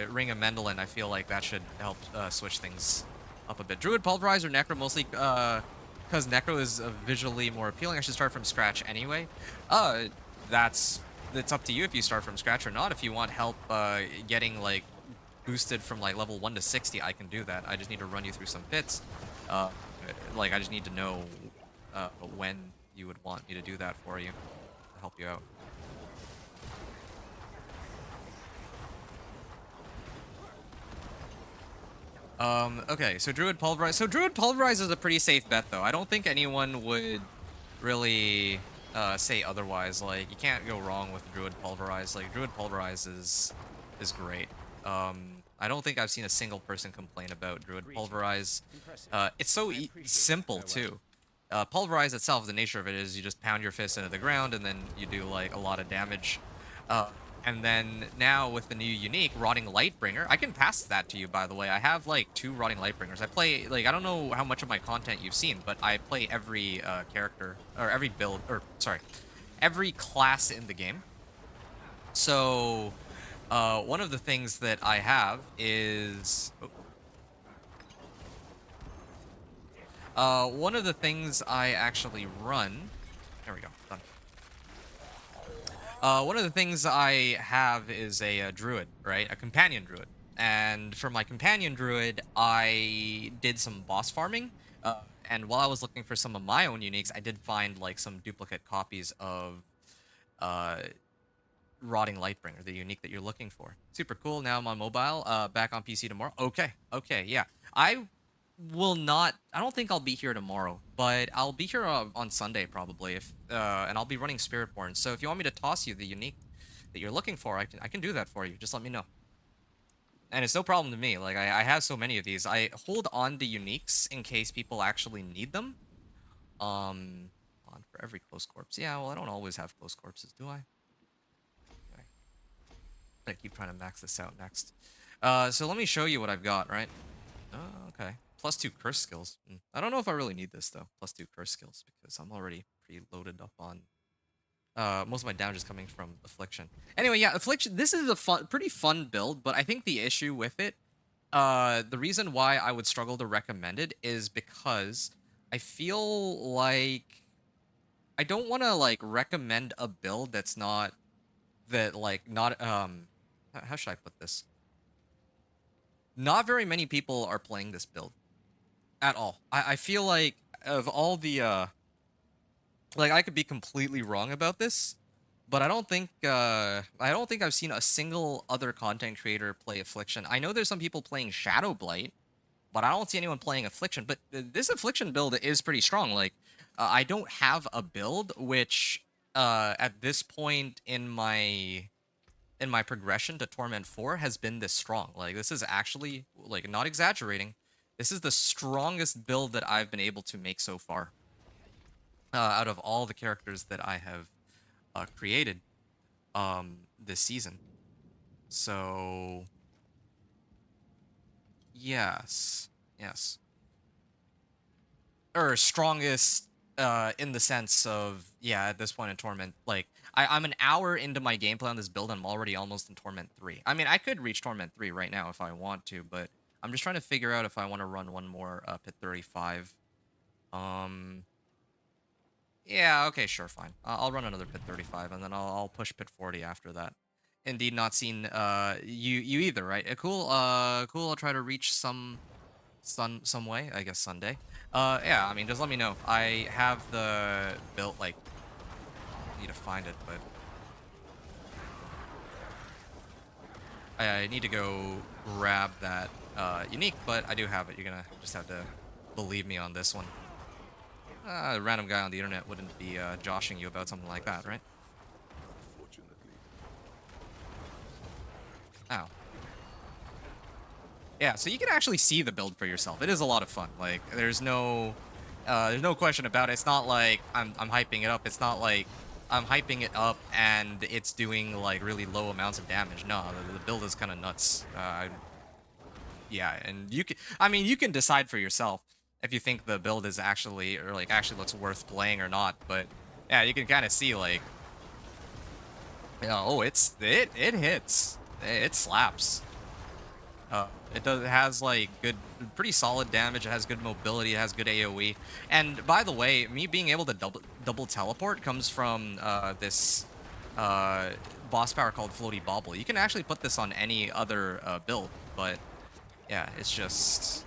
Ring of Mendelin, I feel like that should help switch things up a bit. Druid Pulverize or Necro mostly because Necro is visually more appealing. I should start from scratch anyway. It's up to you if you start from scratch or not. If you want help getting like boosted from like level 1 to 60, I can do that. I just need to run you through some pits. Like I just need to know when you would want me to do that for you to help you out. Okay, so Druid Pulverize. So Druid Pulverize is a pretty safe bet, though. I don't think anyone would really say otherwise. Like, you can't go wrong with Druid Pulverize. Like, Druid Pulverize is great. I don't think I've seen a single person complain about Druid Pulverize. It's so simple, too. Pulverize itself, the nature of it is you just pound your fist into the ground, and then you do, like, a lot of damage. And then now with the new unique, Rotting Lightbringer, I can pass that to you, by the way. I have like 2 Rotting Lightbringers. I play, like, I don't know how much of my content you've seen, but I play every character, or every build, or sorry, every class in the game. So, one of the things that I have is... one of the things I actually run... There we go, done. One of the things I have is a druid, right? A companion druid. And for my companion druid, I did some boss farming. And while I was looking for some of my own uniques, I did find like some duplicate copies of uh, Rotting Lightbringer, the unique that you're looking for. Super cool. Now I'm on mobile, back on PC tomorrow. Okay, yeah. I don't think I'll be here tomorrow, but I'll be here on Sunday probably, if and I'll be running Spiritborn. So if you want me to toss you the unique that you're looking for, I can do that for you. Just let me know. And it's no problem to me. Like I have so many of these. I hold on to uniques in case people actually need them. On for every close corpse. Yeah, well I don't always have close corpses, do I? Okay. I keep trying to max this out next. So let me show you what I've got, right? Okay. +2 curse skills. I don't know if I really need this, though. +2 curse skills, because I'm already pretty loaded up on... most of my damage is coming from Affliction. Anyway, yeah, Affliction, this is a pretty fun build, but I think the issue with it, the reason why I would struggle to recommend it is because I feel like I don't want to, like, recommend a build that's not... how should I put this? Not very many people are playing this build at all. I feel like of all the like I could be completely wrong about this, but I don't think I've seen a single other content creator play Affliction. I know there's some people playing Shadow Blight, but I don't see anyone playing Affliction. But this Affliction build is pretty strong. Like I don't have a build which at this point in my progression to Torment 4 has been this strong. Like, this is actually, like, not exaggerating, this is the strongest build that I've been able to make so far. Out of all the characters that I have created this season. So, yes. Or strongest In the sense of, yeah, at this point in Torment, like I'm an hour into my gameplay on this build and I'm already almost in Torment 3. I mean, I could reach Torment 3 right now if I want to, but I'm just trying to figure out if I want to run one more Pit 35. Um, yeah, okay, sure, fine. I'll run another Pit 35 and then I'll push Pit 40 after that. Indeed, not seen you either, right? Cool. Cool. I'll try to reach some way, I guess Sunday. Yeah, I mean, just let me know. I have the built, like, need to find it, but I need to go grab that unique, but I do have it. You're gonna just have to believe me on this one. A random guy on the internet wouldn't be joshing you about something like that, right? Unfortunately. Oh. Yeah, so you can actually see the build for yourself. It is a lot of fun. Like, there's no question about it. It's not like I'm hyping it up. It's not like I'm hyping it up and it's doing like really low amounts of damage. No, the build is kind of nuts. Yeah, and you can, I mean, you can decide for yourself if you think the build is actually, or like actually looks worth playing or not. But yeah, you can kind of see like, you know, oh, it hits, it slaps. It has like good, pretty solid damage. It has good mobility. It has good AOE. And by the way, me being able to double teleport comes from this boss power called Floaty Bobble. You can actually put this on any other build, but yeah, it's just,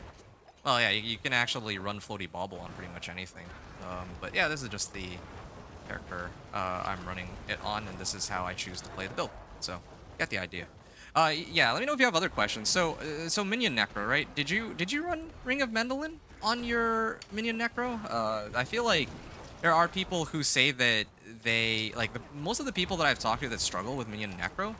well, yeah, you can actually run Floaty Bobble on pretty much anything. But yeah, this is just the character I'm running it on, and this is how I choose to play the build. So, get the idea. Yeah, let me know if you have other questions. So Minion Necro, right? Did you run Ring of Mendelin on your Minion Necro? I feel like there are people who say that they, like, most of the people that I've talked to that struggle with Minion Necro,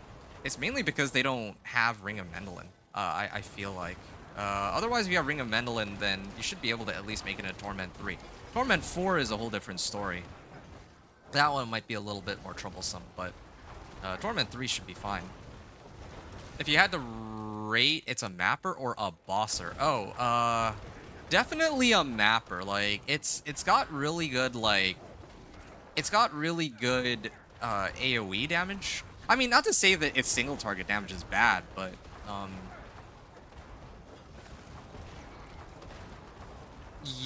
it's mainly because they don't have Ring of Mendelin. I feel like. Otherwise, if you have Ring of Mendelin, then you should be able to at least make it a Torment 3. Torment 4 is a whole different story. That one might be a little bit more troublesome, but Torment 3 should be fine. If you had to rate, it's a mapper or a bosser? Oh, definitely a mapper. Like, it's got really good, like, it's got really good AoE damage. I mean, not to say that its single target damage is bad, but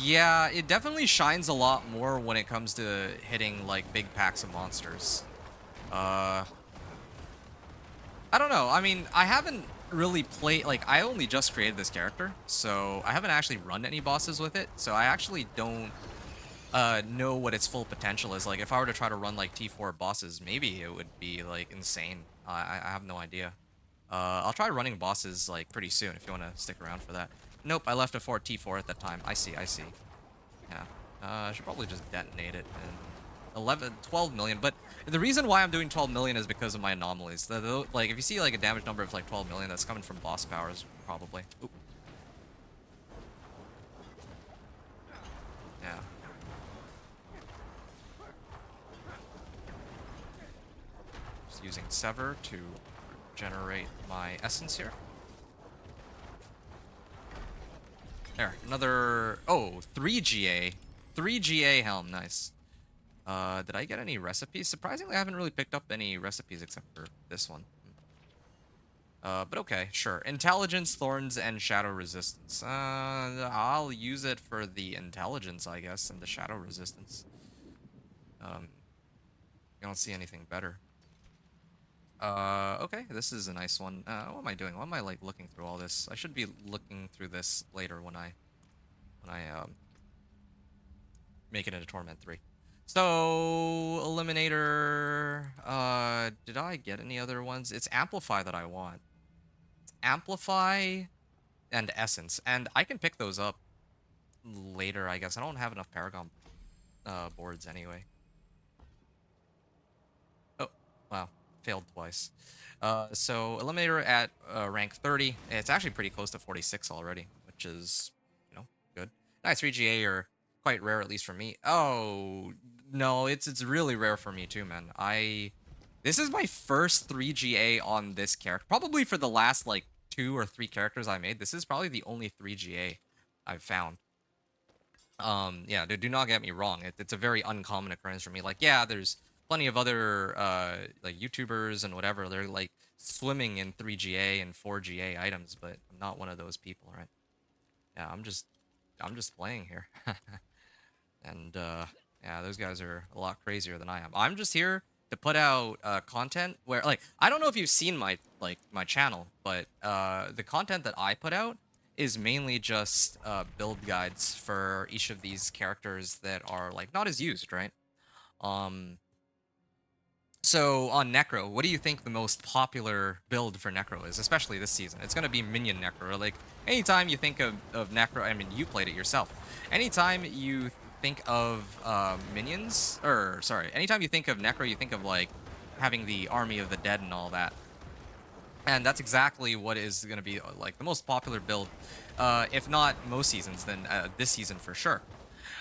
yeah, it definitely shines a lot more when it comes to hitting like big packs of monsters. Uh, I don't know. I mean, I haven't really played, like, I only just created this character, so I haven't actually run any bosses with it, so I actually don't know what its full potential is. Like, if I were to try to run like T4 bosses, maybe it would be like insane. I have no idea. I'll try running bosses like pretty soon if you want to stick around for that. Nope, I left it for T4 at that time. I see, I see. Yeah. I should probably just detonate it and 12 million. But the reason why I'm doing 12 million is because of my anomalies. Like, if you see like a damage number of like 12 million, that's coming from boss powers, probably. Oop. Yeah. Just using Sever to generate my essence here. There, another, oh, 3GA. 3GA helm, nice. Did I get any recipes? Surprisingly, I haven't really picked up any recipes except for this one. But okay, sure. Intelligence, Thorns, and Shadow Resistance. I'll use it for the Intelligence, I guess, and the Shadow Resistance. I don't see anything better. Okay, this is a nice one. What am I doing? Why am I, like, looking through all this? I should be looking through this later when I make it into Torment 3. So, Eliminator, did I get any other ones? It's Amplify that I want. Amplify and Essence, and I can pick those up later, I guess. I don't have enough Paragon boards anyway. Oh, wow. Failed twice. So, Eliminator at rank 30. It's actually pretty close to 46 already, which is, you know, good. Nice 3GA are quite rare, at least for me. Oh, no, it's really rare for me too, man. This is my first 3GA on this character. Probably for the last, like, 2 or 3 characters I made. This is probably the only 3GA I've found. Yeah, do not get me wrong. It's a very uncommon occurrence for me. Like, yeah, there's plenty of other like YouTubers and whatever. They're like swimming in 3GA and 4GA items, but I'm not one of those people, right? Yeah, I'm just playing here. And yeah, those guys are a lot crazier than I am. I'm just here to put out content where, like, I don't know if you've seen my channel, but the content that I put out is mainly just build guides for each of these characters that are like not as used, right? Um, so on Necro, what do you think the most popular build for Necro is, especially this season? It's gonna be Minion Necro. Like anytime you think of Necro, I mean you played it yourself. Anytime you think of minions, or sorry, anytime you think of Necro, you think of like having the army of the dead and all that. And that's exactly what is gonna be like the most popular build, if not most seasons, then this season for sure.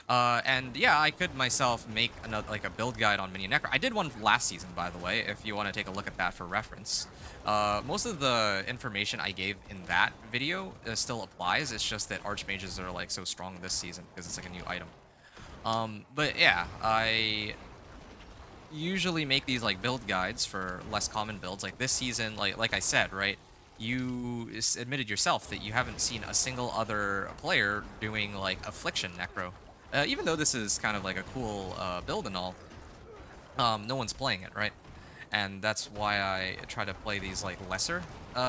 And yeah, I could myself make another like a build guide on Minion Necro. I did one last season, by the way, if you want to take a look at that for reference. Most of the information I gave in that video still applies. It's just that Archmages are like so strong this season because it's like a new item. But yeah, I usually make these like build guides for less common builds. Like this season, like I said, right? You admitted yourself that you haven't seen a single other player doing like Affliction Necro. Even though this is kind of like a cool build and all, no one's playing it, right? And that's why I try to play these like lesser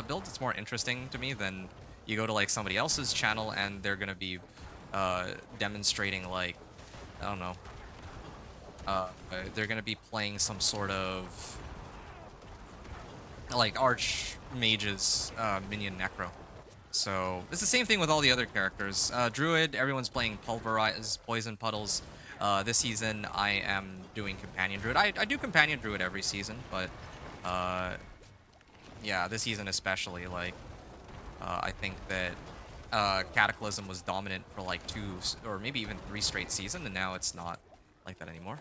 builds. It's more interesting to me than you go to like somebody else's channel and they're gonna be demonstrating like, I don't know, they're gonna be playing some sort of like Archmage's minion Necro. So it's the same thing with all the other characters. Druid, everyone's playing Pulverize, Poison Puddles. This season, I am doing Companion Druid. I do Companion Druid every season, but yeah, this season especially, like, I think that Cataclysm was dominant for like 2 or maybe even 3 straight seasons, and now it's not like that anymore.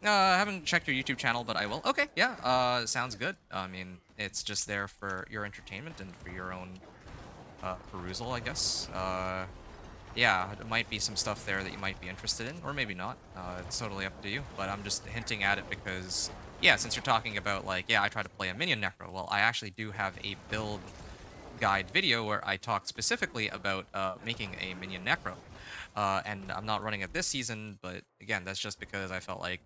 I haven't checked your YouTube channel, but I will. Okay, yeah, sounds good. I mean, it's just there for your entertainment and for your own perusal, I guess. Yeah, there might be some stuff there that you might be interested in, or maybe not. It's totally up to you, but I'm just hinting at it because, yeah, since you're talking about, like, yeah, I try to play a minion necro, well, I actually do have a build guide video where I talk specifically about making a minion necro. And I'm not running it this season, but again, that's just because I felt like,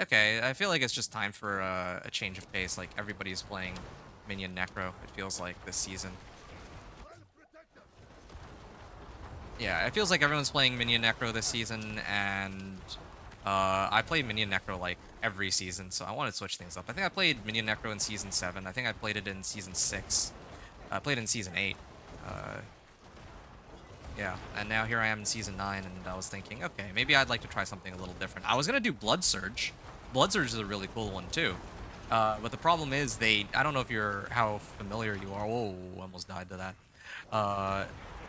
okay, I feel like it's just time for a change of pace. Like, everybody's playing minion necro, it feels like, this season. Yeah, it feels like everyone's playing Minion Necro this season, and I play Minion Necro like every season, so I want to switch things up. I think I played Minion Necro in Season 7. I think I played it in Season 6. I played it in Season 8. Yeah, and now here I am in Season 9, and I was thinking, okay, maybe I'd like to try something a little different. I was going to do Blood Surge. Blood Surge is a really cool one, too. But the problem is I don't know if how familiar you are. Whoa, almost died to that.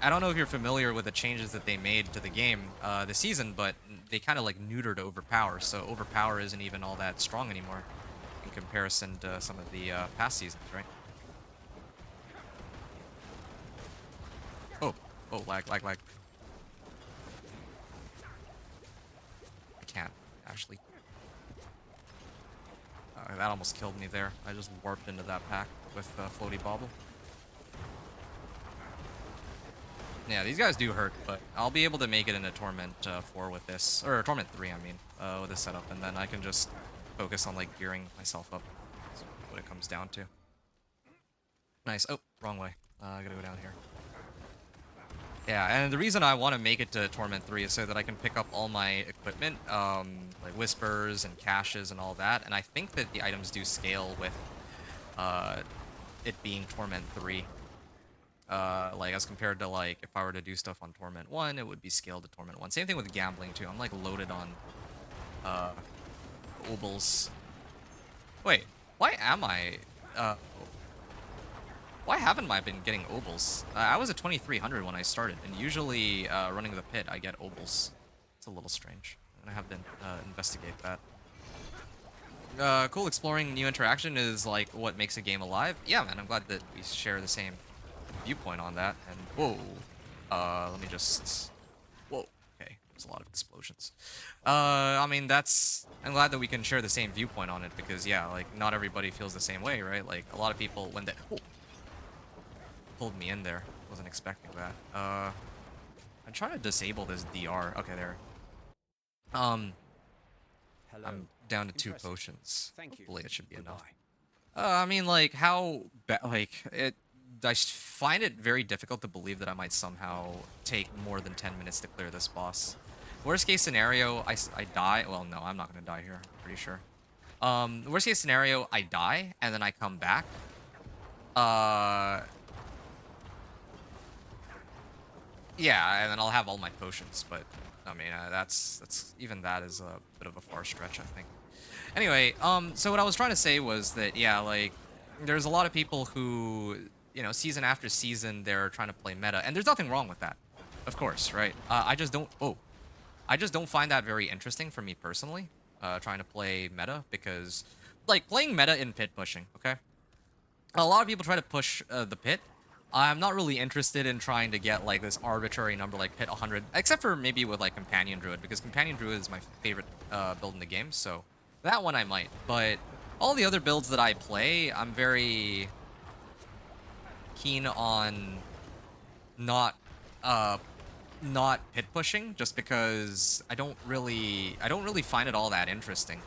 I don't know if you're familiar with the changes that they made to the game this season, but they kind of like neutered Overpower, so Overpower isn't even all that strong anymore in comparison to some of the past seasons, right? Oh, lag. I can't, actually. That almost killed me there. I just warped into that pack with Floaty Bobble. Yeah, these guys do hurt, but I'll be able to make it into Torment 4 with this, or Torment 3, I mean, with this setup, and then I can just focus on, like, gearing myself up. That's what it comes down to. Nice. Oh, wrong way. I gotta go down here. Yeah, and the reason I want to make it to Torment 3 is so that I can pick up all my equipment, like Whispers and Caches and all that, and I think that the items do scale with it being Torment 3. Like, as compared to, like, if I were to do stuff on Torment 1, it would be scaled to Torment 1. Same thing with gambling, too. I'm, like, loaded on, Obols. Wait, why am I, why haven't I been getting Obols? I was at 2300 when I started, and usually, running the pit, I get Obols. It's a little strange. I'm gonna have to, investigate that. Cool, exploring new interaction is, like, what makes a game alive. Yeah, man, I'm glad that we share the same viewpoint on that. And whoa, let me just, whoa, okay, There's a lot of explosions. I mean, I'm glad that we can share the same viewpoint on it because, yeah, like, not everybody feels the same way, right? Like, a lot of people, when they... Oh, pulled me in there. Wasn't expecting that. I'm trying to disable this DR. Okay, there. Hello. I'm down to 2 Impressive. potions. Thank you. Hopefully it should be Goodbye. enough. I mean, like, find it very difficult to believe that I might somehow take more than 10 minutes to clear this boss. Worst case scenario, I die. Well, no, I'm not gonna die here. I'm pretty sure. Worst case scenario, I die and then I come back. Yeah, and then I'll have all my potions. But I mean, that's even that is a bit of a far stretch, I think. Anyway, so what I was trying to say was that, yeah, like, there's a lot of people who, season after season, they're trying to play meta, and there's nothing wrong with that, of course, right? I just don't find that very interesting for me personally, trying to play meta, because, like, playing meta in pit pushing, okay? A lot of people try to push the pit. I'm not really interested in trying to get, like, this arbitrary number like pit 100, except for maybe with, like, Companion Druid, because Companion Druid is my favorite build in the game, so that one I might. But all the other builds that I play, I'm very keen on not uh not pit pushing, just because I don't really find it all that interesting.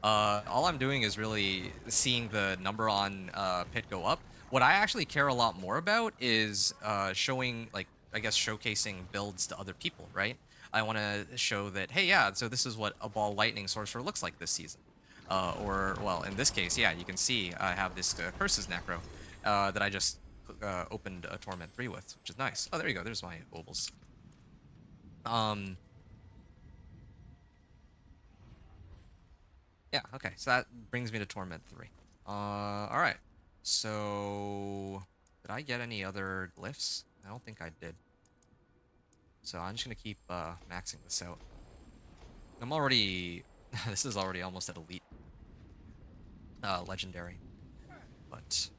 All I'm doing is really seeing the number on pit go up. What I actually care a lot more about is showing, like, I guess, showcasing builds to other people, right? I want to show that, hey, yeah, so this is what a ball lightning sorcerer looks like this season. Or, well, in this case, yeah, you can see I have this Curses Necro that I just opened a Torment 3 with, which is nice. Oh, there you go. There's my obols. Yeah, okay. So that brings me to Torment 3. Alright. So, did I get any other glyphs? I don't think I did. So I'm just gonna keep maxing this out. I'm already... this is already almost at Elite. Legendary. But,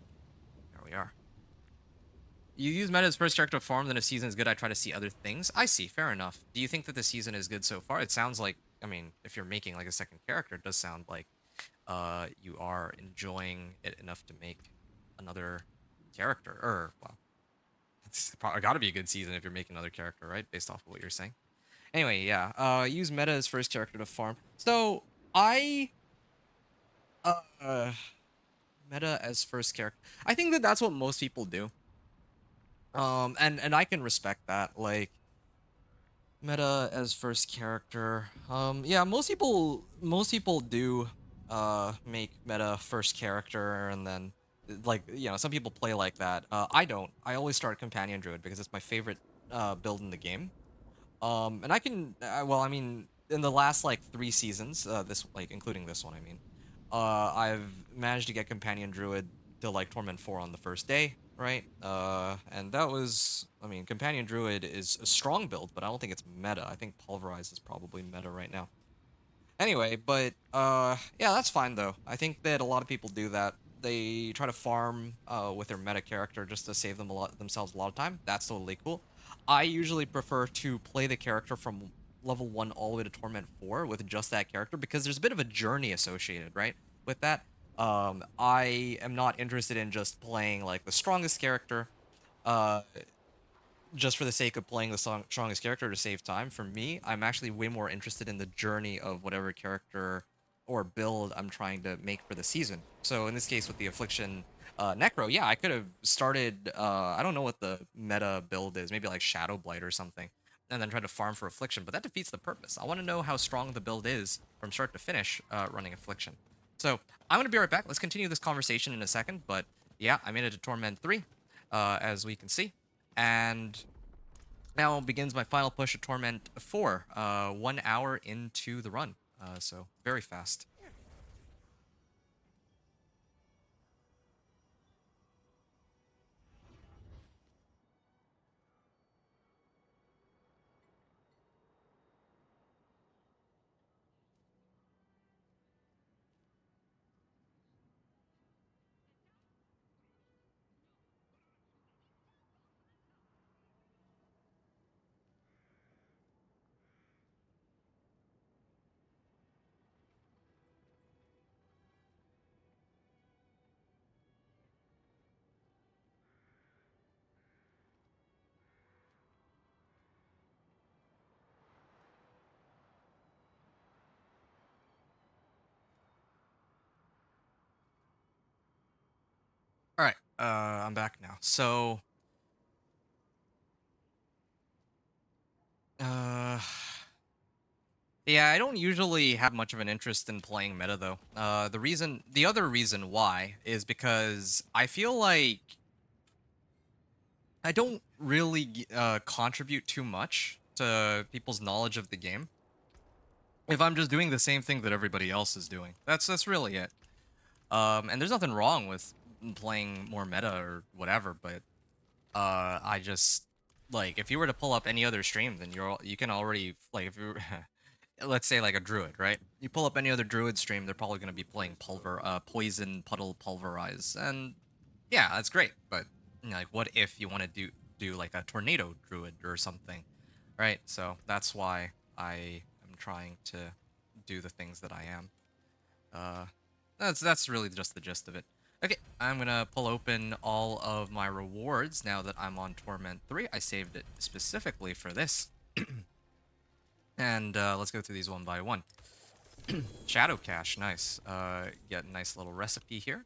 there we are. You use meta as first character form, then if season is good, I try to see other things. I see, fair enough. Do you think that the season is good so far? It sounds like, I mean, if you're making, like, a second character, it does sound like you are enjoying it enough to make another character. Or, well, it's probably got to be a good season if you're making another character, right? Based off of what you're saying. Anyway, yeah. Use meta as first character to farm. So I uh meta as first character. I think that that's what most people do. And I can respect that. Like, meta as first character. Yeah, most people do make meta first character, and then, like, some people play like that. I don't. I always start Companion Druid because it's my favorite build in the game. And I can, well, I mean, in the last, like, 3 seasons, this, like, including this one, I mean, I've managed to get Companion Druid to, like, Torment 4 on the first day, right? And that was, I mean, Companion Druid is a strong build, but I don't think it's meta. I think Pulverize is probably meta right now. Anyway, but yeah, that's fine though. I think that a lot of people do that. They try to farm with their meta character just to save themselves a lot of time. That's totally cool. I usually prefer to play the character from level 1 all the way to Torment 4 with just that character, because there's a bit of a journey associated, right, with that. I am not interested in just playing, like, the strongest character. Uh, just for the sake of playing the strongest character to save time. For me, I'm actually way more interested in the journey of whatever character or build I'm trying to make for the season. So in this case, with the Affliction Necro, yeah, I could have started, I don't know what the meta build is, maybe like Shadow Blight or something, and then try to farm for Affliction, but that defeats the purpose. I want to know how strong the build is from start to finish running Affliction. So I'm going to be right back. Let's continue this conversation in a second, but yeah, I made it to Torment 3, as we can see. And now begins my final push of Torment 4, 1 hour into the run. So very fast. I'm back now. So, uh, yeah, I don't usually have much of an interest in playing meta though. The other reason why is because I feel like I don't really contribute too much to people's knowledge of the game if I'm just doing the same thing that everybody else is doing. That's really it. And there's nothing wrong with playing more meta or whatever, but I just like if you were to pull up any other stream, then you can already like if you let's say like a druid, right? You pull up any other druid stream, they're probably going to be playing poison puddle pulverize, and yeah, that's great. But you know, like, what if you want to do like a tornado druid or something, right? So that's why I am trying to do the things that I am. Uh, that's really just the gist of it. Okay, I'm gonna pull open all of my rewards now that I'm on Torment 3. I saved it specifically for this. And let's go through these one by one. Shadow Cache, nice. Get a nice little recipe here.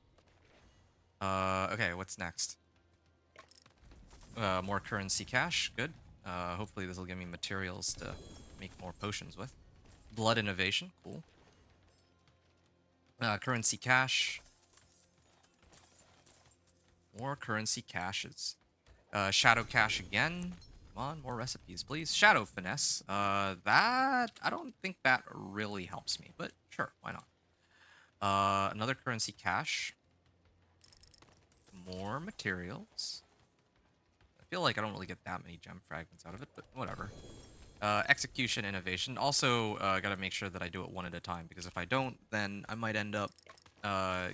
Okay, what's next? More currency cache, good. Hopefully this will give me materials to make more potions with. Blood innovation, cool. Currency cache. More currency caches. Shadow cache again. Come on, more recipes, please. Shadow finesse. That I don't think that really helps me, but sure, why not? Another currency cache. More materials. I feel like I don't really get that many gem fragments out of it, but whatever. Execution innovation. Also, gotta make sure that I do it one at a time, because if I don't, then I might end up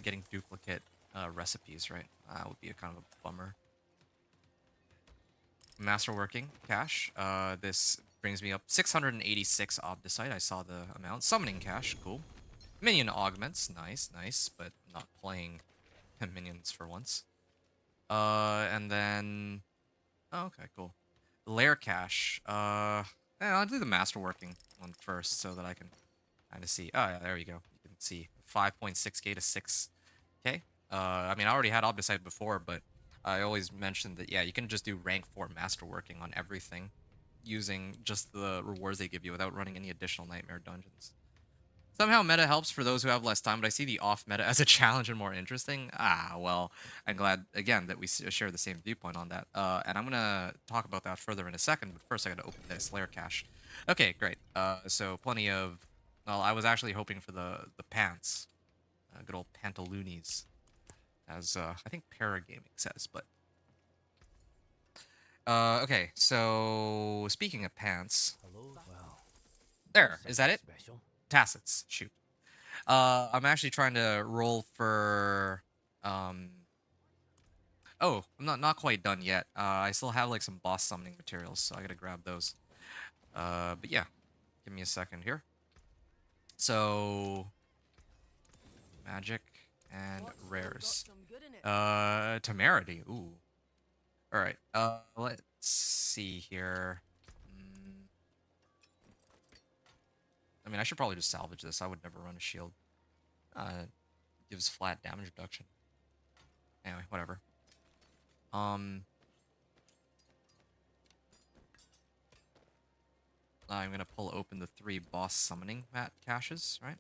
getting duplicate recipes, right? That would be a kind of a bummer. Masterworking cache. This brings me up 686 Obdicite. I saw the amount. Summoning cache, cool. Minion augments, nice, nice, but not playing minions for once. And then, oh, okay, cool. Lair cache. Yeah, I'll do the masterworking one first so that I can kind of see. Oh yeah, there we go. You can see 5.6k to 6k. I mean, I already had Obdicite before, but I always mentioned that, yeah, you can just do rank 4 masterworking on everything using just the rewards they give you without running any additional nightmare dungeons. Somehow meta helps for those who have less time, but I see the off meta as a challenge and more interesting. Ah, well, I'm glad, again, that we share the same viewpoint on that. And I'm going to talk about that further in a second, but first I got to open this Lair cache. Okay, great. So plenty of... Well, I was actually hoping for the pants. Good old pantaloonies, as I think Paragaming says, but... okay, so speaking of pants... There, is that it? Tacits, shoot. I'm actually trying to roll for, oh, I'm not quite done yet. I still have like some boss summoning materials, so I gotta grab those. But yeah, give me a second here. So, magic and rares. Temerity, ooh. Alright, let's see here. I mean, I should probably just salvage this. I would never run a shield. Gives flat damage reduction. Anyway, whatever. I'm gonna pull open the 3 boss summoning mat caches, right?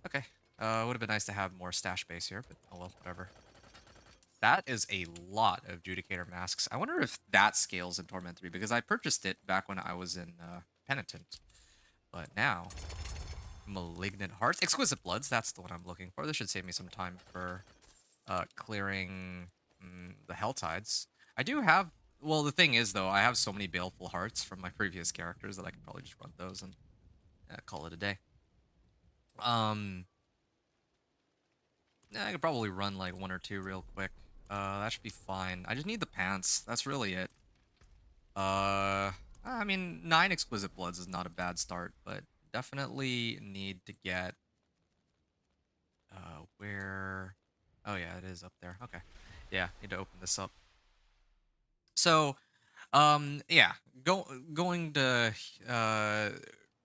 Okay. Would have been nice to have more stash base here, but oh well, whatever. That is a lot of Judicator masks. I wonder if that scales in Torment 3, because I purchased it back when I was in Penitent. But now, Malignant Hearts. Exquisite Bloods, that's the one I'm looking for. This should save me some time for clearing the Hell Tides. I do have... Well, the thing is, though, I have so many Baleful Hearts from my previous characters that I could probably just run those and call it a day. Yeah, I could probably run like 1 or 2 real quick. That should be fine. I just need the pants. That's really it. I mean, 9 Exquisite Bloods is not a bad start, but definitely need to get... where... Oh yeah, it is up there. Okay. Yeah, need to open this up. So, yeah, going to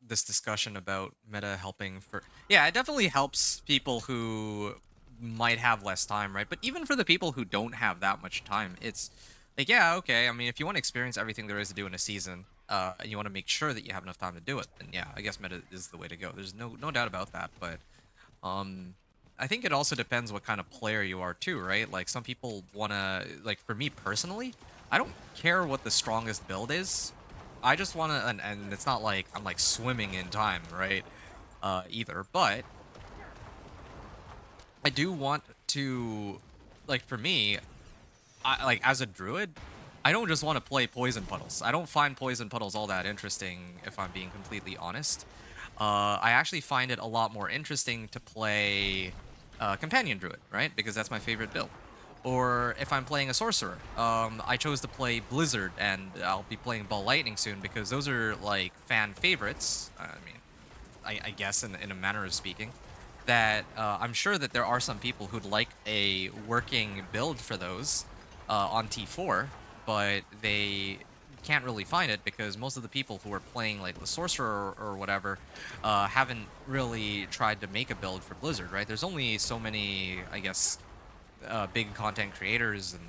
this discussion about meta helping for... Yeah, it definitely helps people who might have less time, right? But even for the people who don't have that much time, it's like, yeah, okay. I mean, if you want to experience everything there is to do in a season, and you want to make sure that you have enough time to do it, then yeah, I guess meta is the way to go. There's no doubt about that. But I think it also depends what kind of player you are too, right? Like some people wanna, like for me personally, I don't care what the strongest build is. I just wanna, and it's not like I'm like swimming in time, right? Either, but I do want to, like for me, I like as a druid, I don't just want to play poison puddles. I don't find poison puddles all that interesting, if I'm being completely honest. I actually find it a lot more interesting to play companion druid, right? Because that's my favorite build. Or if I'm playing a sorcerer, I chose to play Blizzard, and I'll be playing Ball Lightning soon because those are like fan favorites. I mean, I guess in a manner of speaking, that I'm sure that there are some people who'd like a working build for those on T4, but they can't really find it because most of the people who are playing like the sorcerer or whatever haven't really tried to make a build for Blizzard, right? There's only so many, I guess, big content creators, and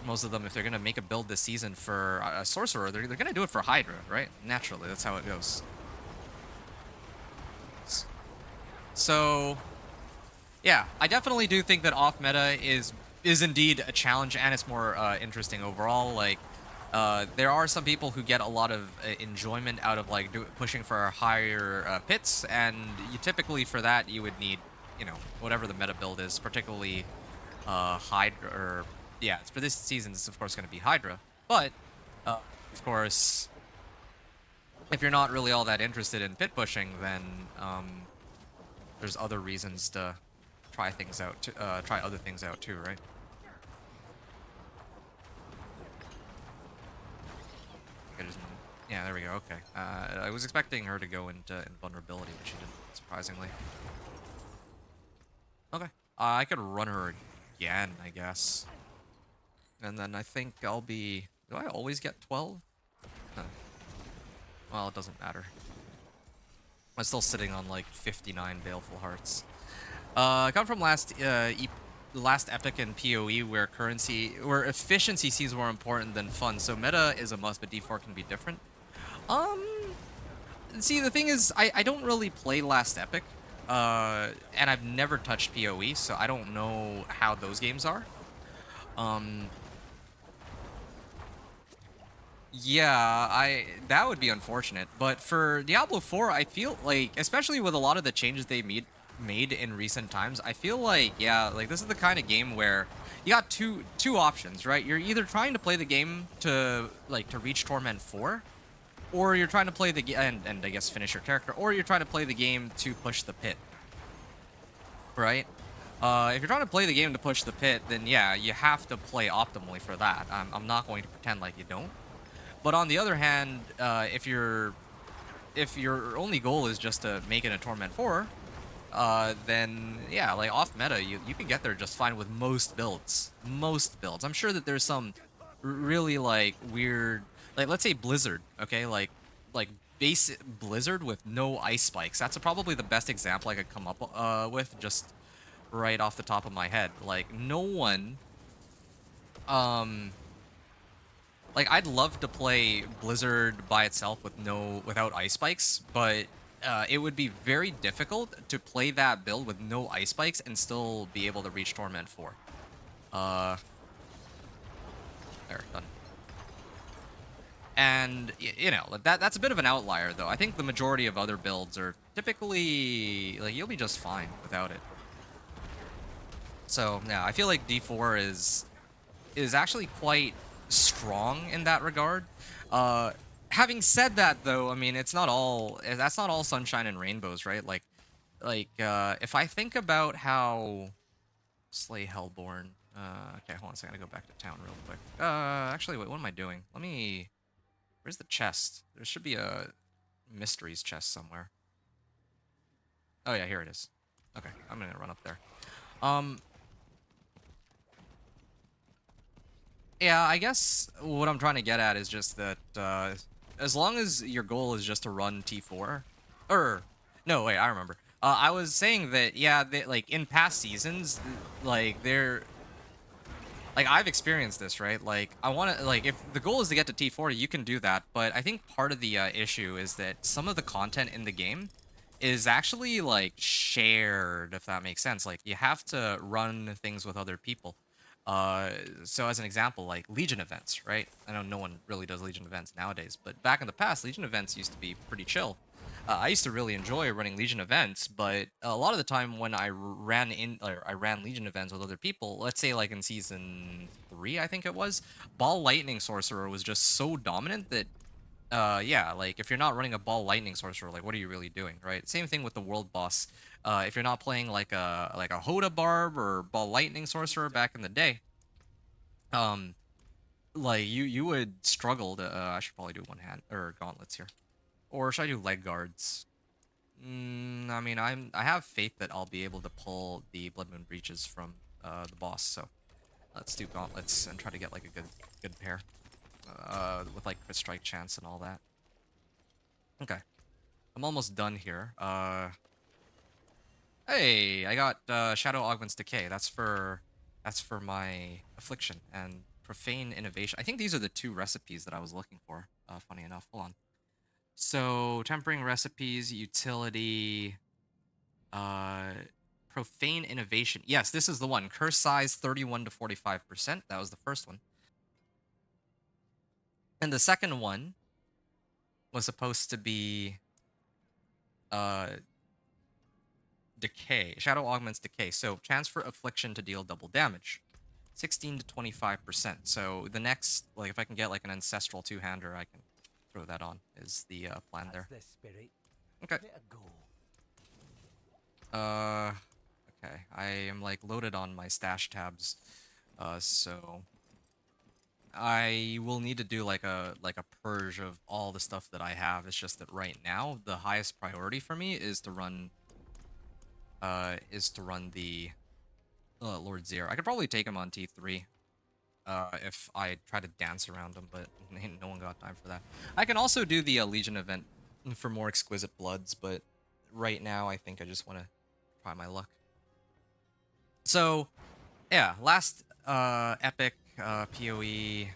most of them, if they're gonna make a build this season for a sorcerer, they're gonna do it for Hydra, right? Naturally, that's how it goes. So yeah, I definitely do think that off meta is indeed a challenge, and it's more interesting overall. Like, there are some people who get a lot of enjoyment out of like pushing for higher pits, and you typically for that you would need, you know, whatever the meta build is, particularly Hydra. Or yeah, for this season, it's of course going to be Hydra, but of course, if you're not really all that interested in pit pushing, then there's other reasons to try things out, try other things out too, right? Yeah, there we go. Okay. I was expecting her to go into invulnerability, but she didn't, surprisingly. Okay. I could run her again, I guess. And then I think I'll be... Do I always get 12? Huh. Well, it doesn't matter. I'm still sitting on like 59 Baleful Hearts. I come from last epic in PoE where efficiency seems more important than fun. So meta is a must, but D4 can be different. Um, see, the thing is, I don't really play last epic, and I've never touched PoE, so I don't know how those games are. Yeah, that would be unfortunate. But for Diablo 4, I feel like, especially with a lot of the changes they made in recent times, I feel like, yeah, like this is the kind of game where you got two options, right? You're either trying to play the game to reach Torment 4, or you're trying to play the game and I guess finish your character, or you're trying to play the game to push the pit, right? If you're trying to play the game to push the pit, then yeah, you have to play optimally for that. I'm not going to pretend like you don't. But on the other hand, if your only goal is just to make it a Torment 4, then yeah, like off meta, you can get there just fine with most builds. Most builds. I'm sure that there's some really like weird, like let's say Blizzard, okay, like base Blizzard with no ice spikes. That's probably the best example I could come up with just right off the top of my head. Like no one, like I'd love to play Blizzard by itself without ice spikes, but it would be very difficult to play that build with no ice spikes and still be able to reach Torment 4. There, done. And you know, that's a bit of an outlier though. I think the majority of other builds are typically like you'll be just fine without it. So yeah, I feel like D4 is actually quite strong in that regard. Having said that, though, I mean that's not all sunshine and rainbows, right? If I think about how Slay Hellborn. Okay, hold on a second. I gotta go back to town real quick. Actually, wait, what am I doing? Where's the chest? There should be a mysteries chest somewhere. Oh yeah, here it is. Okay, I'm gonna run up there. Yeah, I guess what I'm trying to get at is just that as long as your goal is just to run T4, or no, wait, I remember. I was saying that, yeah, like in past seasons, like they're like I've experienced this, right? Like I want to like if the goal is to get to T40, you can do that, but I think part of the issue is that some of the content in the game is actually like shared, if that makes sense. Like you have to run things with other people. Uh, so as an example, like Legion events, right? I know no one really does Legion events nowadays, but back in the past, Legion events used to be pretty chill. I used to really enjoy running Legion events, but a lot of the time when I ran Legion events with other people, let's say like in season 3, I think it was, Ball Lightning Sorcerer was just so dominant that yeah, like if you're not running a Ball Lightning Sorcerer, like what are you really doing, right? Same thing with the world boss. If you're not playing like a Hoda Barb or Ball Lightning Sorcerer back in the day, um like you would struggle to I should probably do one hand or gauntlets here. Or should I do leg guards? I mean, I have faith that I'll be able to pull the Blood Moon Breaches from the boss. So let's do gauntlets and try to get like a good pair with like crit strike chance and all that. Okay, I'm almost done here. Hey, I got Shadow Augment's Decay. That's for my Affliction and Profane Innovation. I think these are the two recipes that I was looking for. Funny enough, hold on. So tempering recipes, utility. Uh, Profane Innovation. Yes, this is the one. Curse size 31 to 45%. That was the first one. And the second one was supposed to be uh Decay. Shadow Augments Decay. So chance for Affliction to deal double damage. 16 to 25%. So the next, like if I can get like an Ancestral two-hander, I can throw that on, is the plan there. That's the spirit. Okay. Give it a go. Okay. I am like loaded on my stash tabs. So I will need to do like a purge of all the stuff that I have. It's just that right now the highest priority for me is to run the Lord Zir. I could probably take him on T3 if I try to dance around him, but no one got time for that. I can also do the Legion event for more exquisite bloods, but right now I think I just want to try my luck. So yeah, last epic PoE.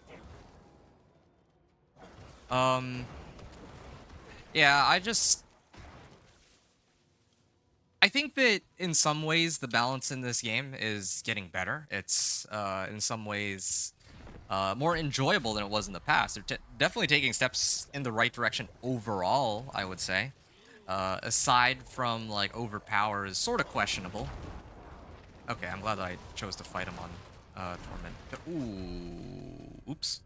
Yeah, I think that in some ways the balance in this game is getting better. It's in some ways more enjoyable than it was in the past. They're definitely taking steps in the right direction overall, I would say. Aside from like overpower is sort of questionable. Okay, I'm glad that I chose to fight him on Torment. Ooh, oops.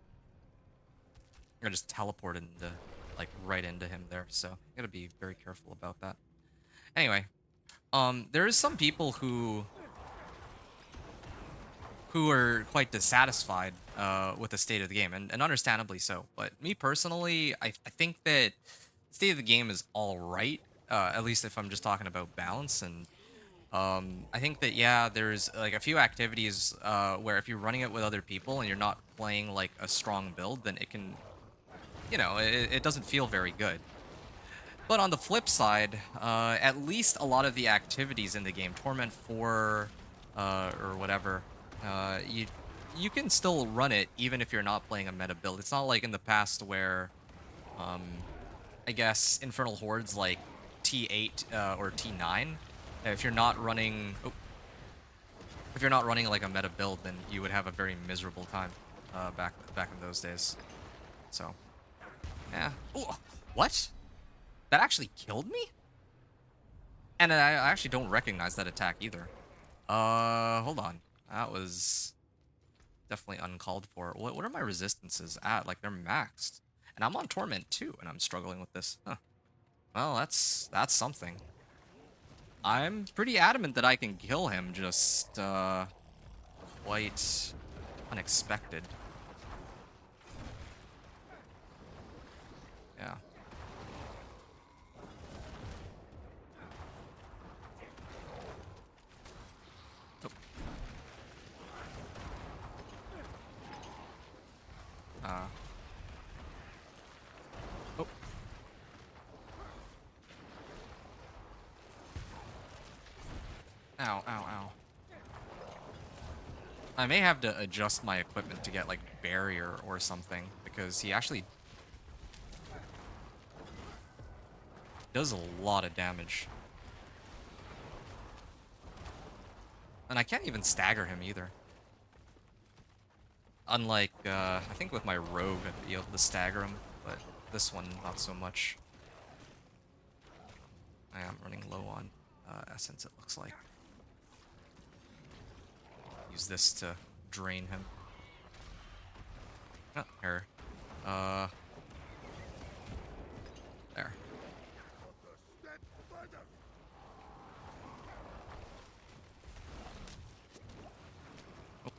I just teleported into like right into him there, so gotta be very careful about that. Anyway, there is some people who are quite dissatisfied with the state of the game, and understandably so. But me personally, I think that the state of the game is all right, at least if I'm just talking about balance. And I think that, yeah, there's like a few activities where if you're running it with other people and you're not playing like a strong build, then it can, it doesn't feel very good. But on the flip side, at least a lot of the activities in the game, Torment 4 or whatever, you can still run it even if you're not playing a meta build. It's not like in the past where, um, I guess, Infernal Horde's like T8 or T9. If you're not running, if you're not running like a meta build, then you would have a very miserable time back in those days. So, yeah. Ooh, what? That actually killed me? And I actually don't recognize that attack either. Hold on. That was definitely uncalled for. What are my resistances at? Like, they're maxed. And I'm on Torment too, and I'm struggling with this. Huh. Well, that's something. I'm pretty adamant that I can kill him, just, quite unexpected. Yeah. Oh. Oh. Ow, ow, ow. I may have to adjust my equipment to get, like, barrier or something, because he actually does a lot of damage. And I can't even stagger him either. Unlike, I think with my rogue, I'd be able to stagger him, but this one, not so much. I am running low on essence, it looks like. Use this to drain him. Oh, here. There. Oh.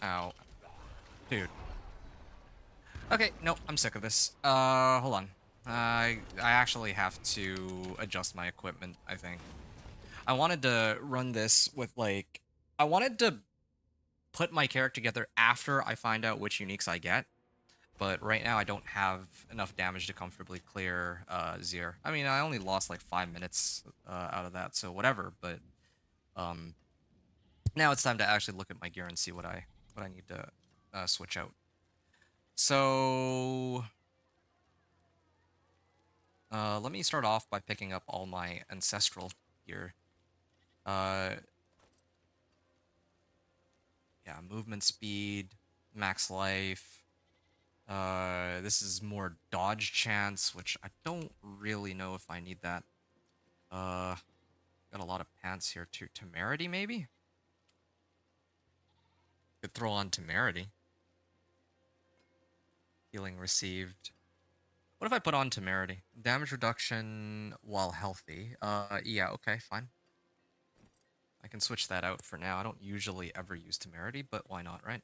Ow. Dude. Okay, no, I'm sick of this. Hold on. I actually have to adjust my equipment, I think. I wanted to run this with, like... I wanted to put my character together after I find out which uniques I get. But right now I don't have enough damage to comfortably clear Zir. I mean, I only lost like 5 minutes out of that, so whatever, but um, now it's time to actually look at my gear and see what I need to switch out. So let me start off by picking up all my ancestral gear. Yeah, movement speed, max life. This is more dodge chance, which I don't really know if I need that. Got a lot of pants here too. Temerity, maybe? Could throw on Temerity. Healing received. What if I put on Temerity? Damage reduction while healthy. Yeah, okay, fine. I can switch that out for now. I don't usually ever use Temerity, but why not, right?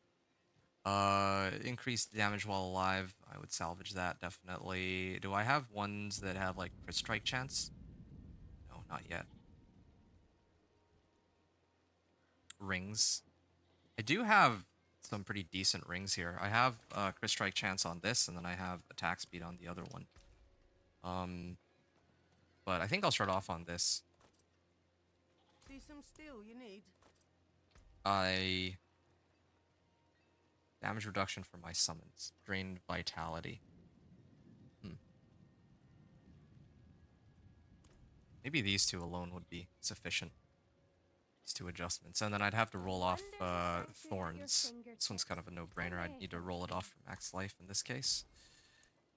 Increased damage while alive. I would salvage that, definitely. Do I have ones that have, like, crit strike chance? No, not yet. Rings. I do have some pretty decent rings here. I have crit strike chance on this, and then I have attack speed on the other one. But I think I'll start off on this. See some steel you need? Damage reduction for my summons. Drained vitality. Maybe these two alone would be sufficient. These two adjustments. And then I'd have to roll off Thorns. This one's kind of a no-brainer. I'd need to roll it off for max life in this case.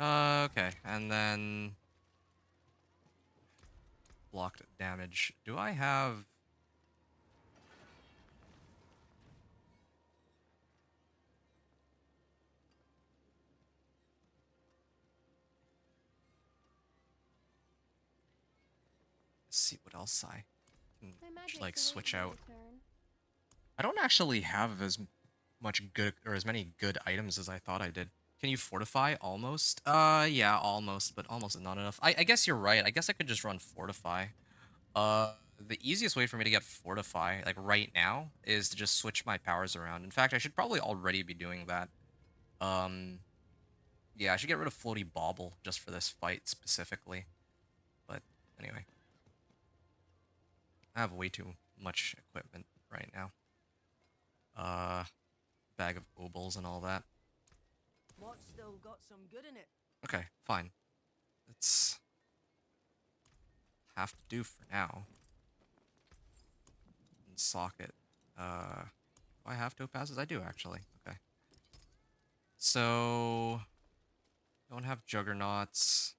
Okay. And then... blocked damage. Do I have... Let's see what else I can like switch out. I don't actually have as much good or as many good items as I thought I did. Can you fortify? Almost. Yeah, almost, but almost not enough. I guess you're right. I guess I could just run fortify. The easiest way for me to get fortify, like right now, is to just switch my powers around. In fact, I should probably already be doing that. Yeah, I should get rid of floaty bauble just for this fight specifically. But anyway. I have way too much equipment right now. Bag of obols and all that. What's still got some good in it? Okay, fine. It's have to do for now. And socket. Do I have topazes? I do actually. Okay. So don't have juggernauts.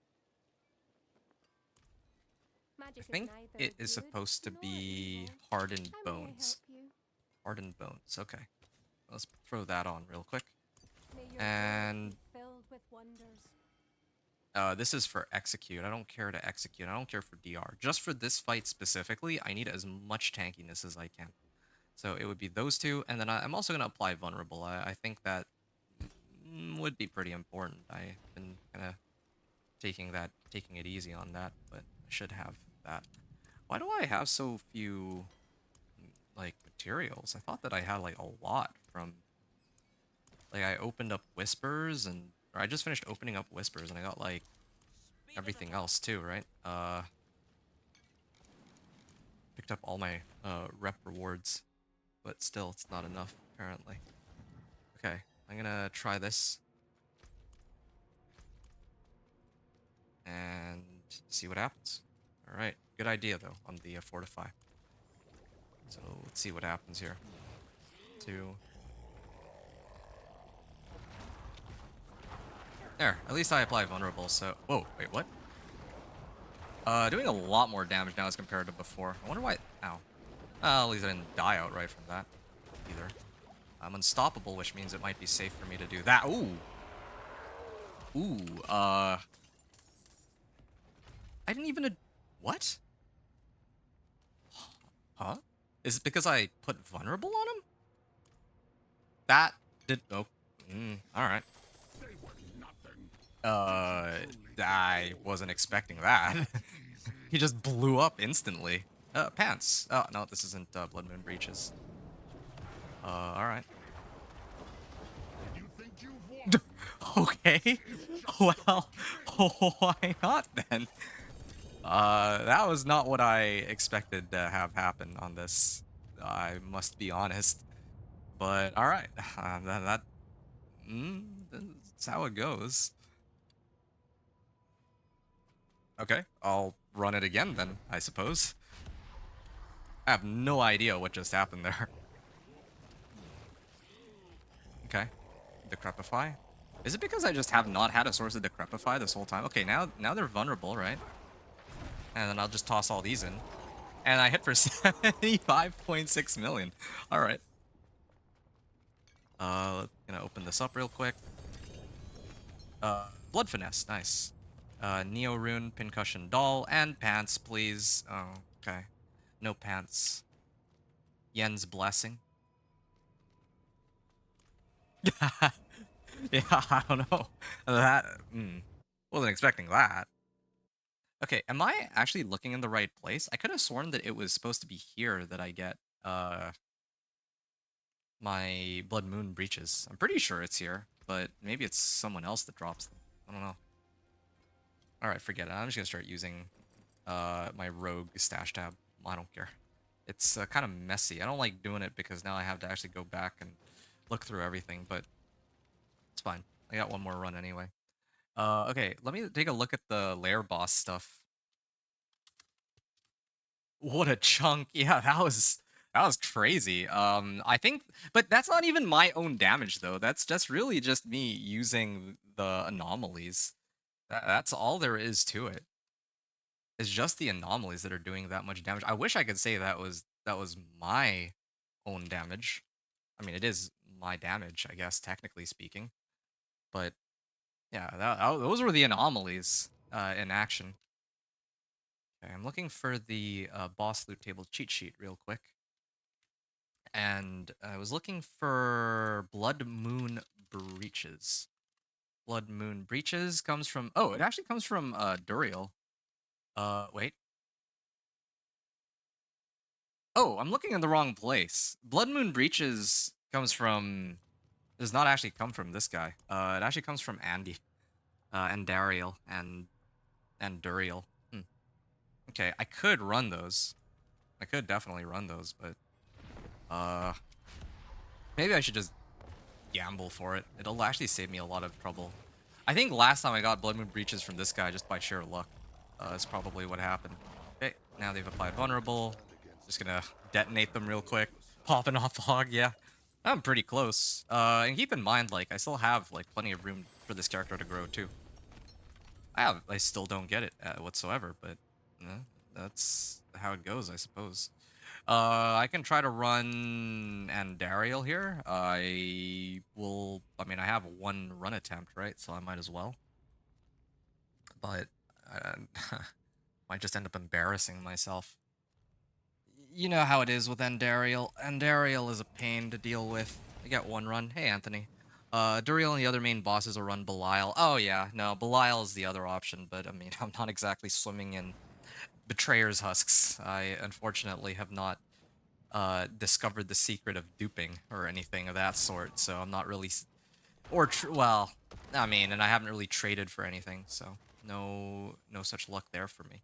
I think it is supposed to be hardened bones. Hardened bones. Okay. Let's throw that on real quick. And this is for execute. I don't care to execute. I don't care for DR. Just for this fight specifically, I need as much tankiness as I can. So it would be those two, and then I'm also going to apply vulnerable. I think that would be pretty important. I've been kind of taking it easy on that, but I should have that. Why do I have so few like materials? I thought that I had like a lot from like I opened up Whispers or I just finished opening up Whispers and I got like everything else too, right? picked up all my rep rewards, but still, it's not enough, apparently. Okay, I'm gonna try this. And see what happens. Alright, good idea, though, on the Fortify. So, let's see what happens here. 2. There, at least I apply Vulnerable, so... Whoa, wait, what? Doing a lot more damage now as compared to before. I wonder why... Ow. At least I didn't die outright from that, either. I'm unstoppable, which means it might be safe for me to do that. Ooh! Ooh, I didn't even... What? Huh? Is it because I put Vulnerable on him? That did... Oh. Alright. I wasn't expecting that. He just blew up instantly. Pants. Oh, no, this isn't Blood Moon Breaches. Alright. Okay. Well, why not then? That was not what I expected to have happen on this. I must be honest. But, alright. That's how it goes. Okay, I'll run it again then, I suppose. I have no idea what just happened there. Okay. Decrepify. Is it because I just have not had a source of Decrepify this whole time? Okay, now they're vulnerable, right? And then I'll just toss all these in. And I hit for 75.6 million. Alright. Gonna open this up real quick. Blood Finesse, nice. Neo Rune, Pincushion Doll, and Pants, please. Oh, okay. No Pants. Yen's Blessing. Yeah, I don't know. That, wasn't expecting that. Okay, am I actually looking in the right place? I could have sworn that it was supposed to be here that I get, my Blood Moon Breaches. I'm pretty sure it's here, but maybe it's someone else that drops them. I don't know. Alright, forget it. I'm just gonna start using, my Rogue Stash tab. I don't care. It's kind of messy. I don't like doing it because now I have to actually go back and look through everything, but it's fine. I got one more run anyway. Okay, let me take a look at the lair boss stuff. What a chunk. Yeah, that was crazy. I think, but that's not even my own damage though. That's just really just me using the anomalies. That's all there is to it. It's just the anomalies that are doing that much damage. I wish I could say that was my own damage. I mean, it is my damage, I guess, technically speaking. But yeah, those were the anomalies in action. Okay, I'm looking for the boss loot table cheat sheet real quick. And I was looking for Blood Moon Breaches. Blood Moon Breaches comes from... Oh, it actually comes from Duriel. Wait. Oh, I'm looking in the wrong place. Blood Moon Breaches comes from... Does not actually come from this guy. It actually comes from Andy. And Dariel. And Duriel. Okay, I could run those. I could definitely run those, but... Maybe I should just gamble for it. It'll actually save me a lot of trouble. I think last time I got Blood Moon Breaches from this guy just by sheer luck. Is probably what happened. Okay, now they've applied Vulnerable. Just gonna detonate them real quick. Popping off the hog, yeah. I'm pretty close. And keep in mind, like, I still have, like, plenty of room for this character to grow, too. I still don't get it whatsoever, but that's how it goes, I suppose. I can try to run Andariel here. I mean, I have one run attempt, right? So I might as well. But might just end up embarrassing myself. You know how it is with Andariel. Andariel is a pain to deal with. I get one run. Hey, Anthony. Duriel and the other main bosses will run Belial. Oh, yeah. No, Belial is the other option, but, I mean, I'm not exactly swimming in Betrayer's husks. I, unfortunately, have not discovered the secret of duping or anything of that sort, so I'm not really... well, I mean, and I haven't really traded for anything, so no such luck there for me.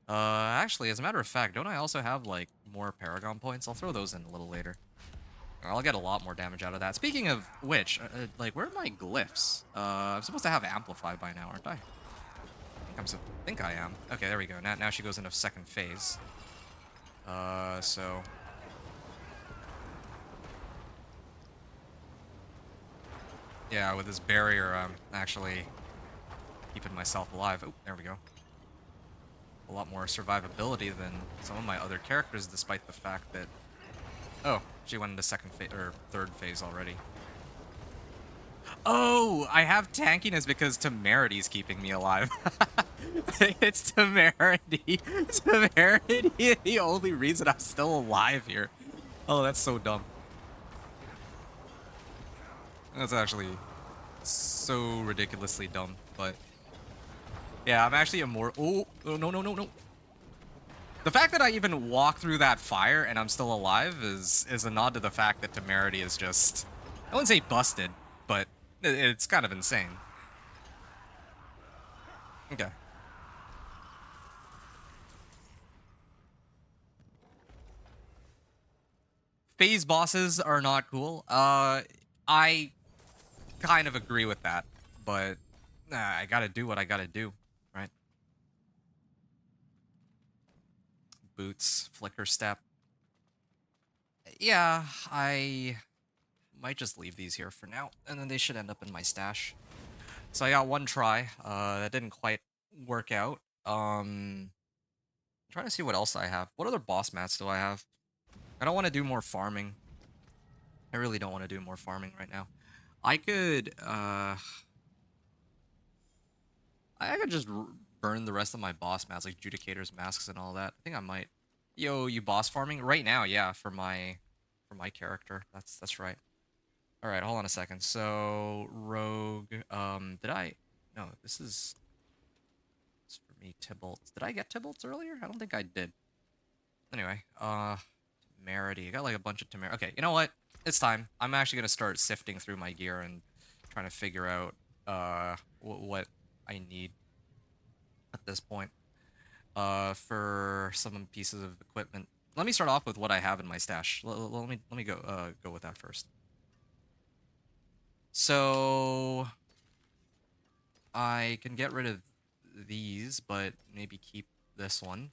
Actually, as a matter of fact, don't I also have, like, more Paragon points? I'll throw those in a little later. I'll get a lot more damage out of that. Speaking of which, like, where are my glyphs? I'm supposed to have Amplify by now, aren't I? Think I am. Okay, there we go. Now she goes into second phase. So... yeah, with this barrier, I'm actually keeping myself alive. Oh, there we go. A lot more survivability than some of my other characters, despite the fact that... oh, she went into second phase, or third phase already. Oh, I have tankiness because Temerity's keeping me alive. It's Temerity. Temerity is the only reason I'm still alive here. Oh, that's so dumb. That's actually so ridiculously dumb, but... yeah, I'm actually immortal. Oh, no, no, no, no. The fact that I even walk through that fire and I'm still alive is a nod to the fact that Temerity is just... I wouldn't say busted, but it's kind of insane. Okay. Phase bosses are not cool. I kind of agree with that, but I gotta do what I gotta do, right? Boots, flicker step. Yeah, I might just leave these here for now, and then they should end up in my stash. So I got one try. That didn't quite work out. I'm trying to see what else I have. What other boss mats do I have? I don't want to do more farming. I really don't want to do more farming right now. I could just burn the rest of my boss mats, like Judicator's masks and all that. I think I might. Yo, you boss farming right now? Yeah, for my character. That's right. All right, hold on a second. So rogue. Did I? No, this is for me. Tybalt's. Did I get Tybalt's earlier? I don't think I did. Anyway, Temerity. I got like a bunch of Temerity. Okay, you know what? It's time. I'm actually gonna start sifting through my gear and trying to figure out what I need at this point. For some pieces of equipment. Let me start off with what I have in my stash. Let me go with that first. So I can get rid of these, but maybe keep this one.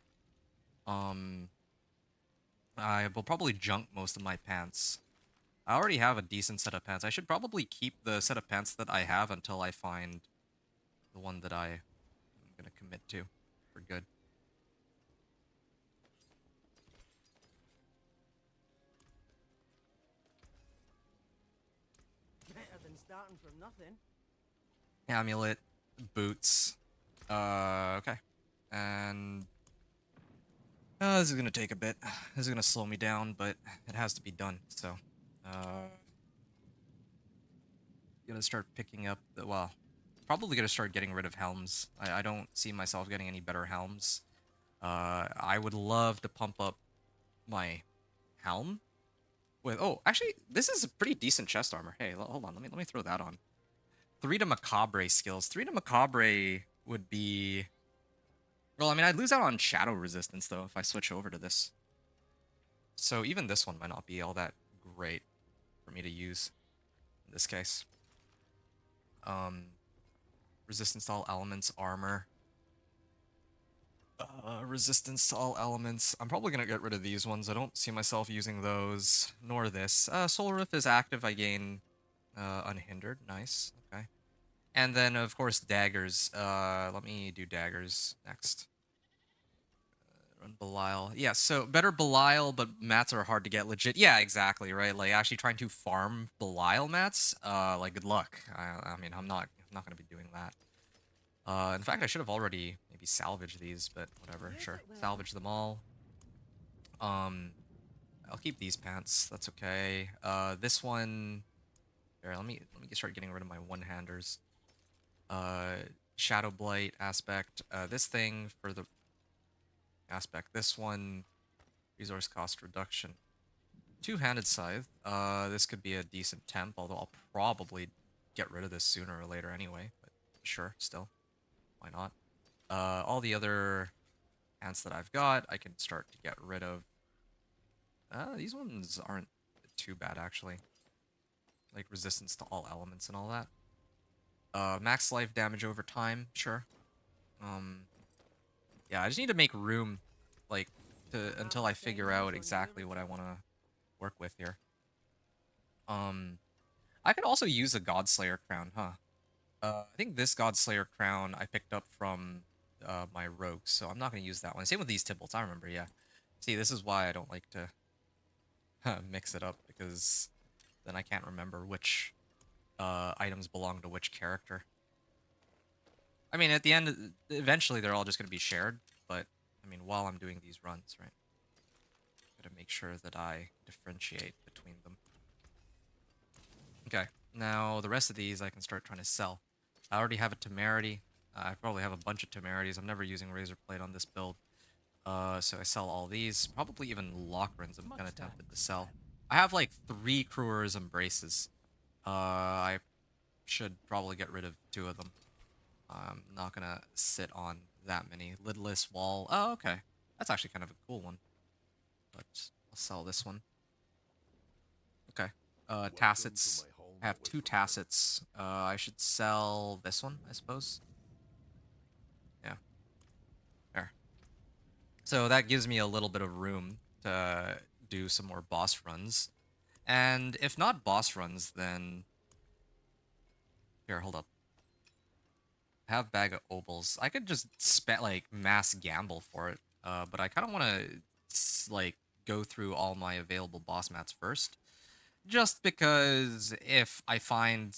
I will probably junk most of my pants. I already have a decent set of pants. I should probably keep the set of pants that I have until I find the one that I'm gonna commit to for good. Better than starting from nothing. Amulet, boots. Okay. And this is gonna take a bit. This is gonna slow me down, but it has to be done. So, gonna start picking up the, well, probably gonna start getting rid of helms. I don't see myself getting any better helms. I would love to pump up my helm with, oh, actually, this is a pretty decent chest armor. Hey, hold on, let me throw that on. 3 to Macabre skills. 3 to Macabre would be... well, I mean, I'd lose out on shadow resistance, though, if I switch over to this. So even this one might not be all that great for me to use in this case. Resistance to all elements, armor. Resistance to all elements. I'm probably going to get rid of these ones. I don't see myself using those, nor this. Soul Rift is active. I gain unhindered. Nice. Okay. And then, of course, daggers. Let me do daggers next. Run Belial. Yeah, so better Belial, but mats are hard to get legit. Yeah, exactly, right? Like, actually trying to farm Belial mats, like, good luck. I mean, I'm not going to be doing that. In fact, I should have already maybe salvaged these, but whatever, sure. Salvage them all. I'll keep these pants. That's okay. This one... here, let me start getting rid of my one-handers. Shadow Blight aspect. This thing for the aspect. This one, resource cost reduction. Two-handed scythe. This could be a decent temp, although I'll probably get rid of this sooner or later anyway. But sure, still, why not? All the other ants that I've got, I can start to get rid of. These ones aren't too bad, actually. Like resistance to all elements and all that. Max life damage over time, sure. Yeah, I just need to make room, like, until I figure out exactly what I want to work with here. I could also use a Godslayer crown, huh? I think this Godslayer crown I picked up from my rogues, so I'm not going to use that one. Same with these Tibalts, I remember, yeah. See, this is why I don't like to mix it up, because then I can't remember which items belong to which character. I mean, at the end, eventually they're all just going to be shared, but, I mean, while I'm doing these runs, right? Gotta make sure that I differentiate between them. Okay, now the rest of these I can start trying to sell. I already have a Temerity. I probably have a bunch of Temerities. I'm never using Razor Blade on this build. So I sell all these. Probably even Lockrins I'm kind of tempted to sell. I have like 3 Crewer's Embraces. I should probably get rid of 2 of them. I'm not gonna sit on that many. Lidless Wall. Oh, okay. That's actually kind of a cool one. But I'll sell this one. Okay. Tacits. I have 2 Tacits. I should sell this one, I suppose. Yeah. There. So that gives me a little bit of room to do some more boss runs. And if not boss runs, then... Here, hold up. I have Bag of Obols. I could just spend, like, mass gamble for it. But I kind of want to, like, go through all my available boss mats first. Just because if I find,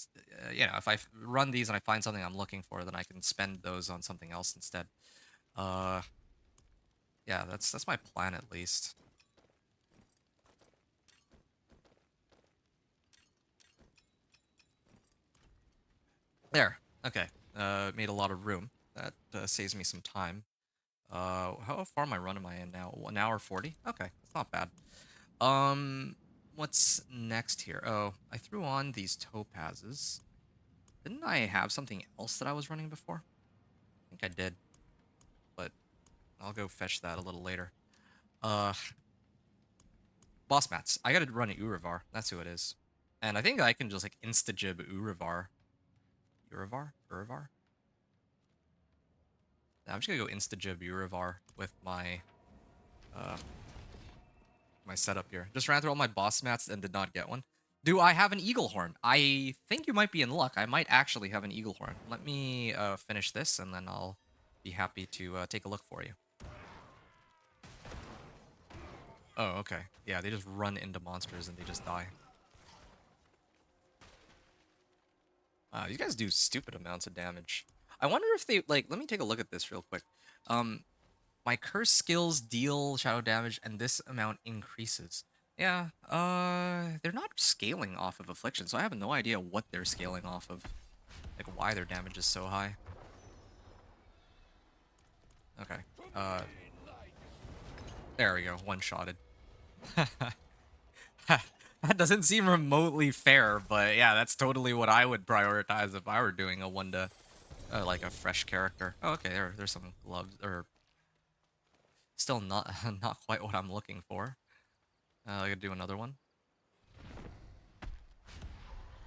if I run these and I find something I'm looking for, then I can spend those on something else instead. Yeah, that's my plan at least. There. Okay. Made a lot of room. That saves me some time. How far am I running? Am I in now? 1 hour 40? Okay, that's not bad. What's next here? Oh, I threw on these topazes. Didn't I have something else that I was running before? I think I did. But I'll go fetch that a little later. Boss mats. I gotta run Urivar. That's who it is. And I think I can just, like, insta-jib Urivar. Urivar? I'm just gonna go insta-jib Urivar with my, my setup here. Just ran through all my boss mats and did not get one. Do I have an eagle horn? I think you might be in luck. I might actually have an eagle horn. Let me finish this, and then I'll be happy to take a look for you. Oh, okay. Yeah, they just run into monsters and they just die. These guys do stupid amounts of damage. I wonder if they, like, let me take a look at this real quick. My curse skills deal shadow damage, and this amount increases. Yeah, they're not scaling off of Affliction, so I have no idea what they're scaling off of. Like, why their damage is so high. Okay, there we go, one-shotted. That doesn't seem remotely fair, but yeah, that's totally what I would prioritize if I were doing a one-to, like a fresh character. Oh, okay, there's some gloves, or still not not quite what I'm looking for. I could do another one.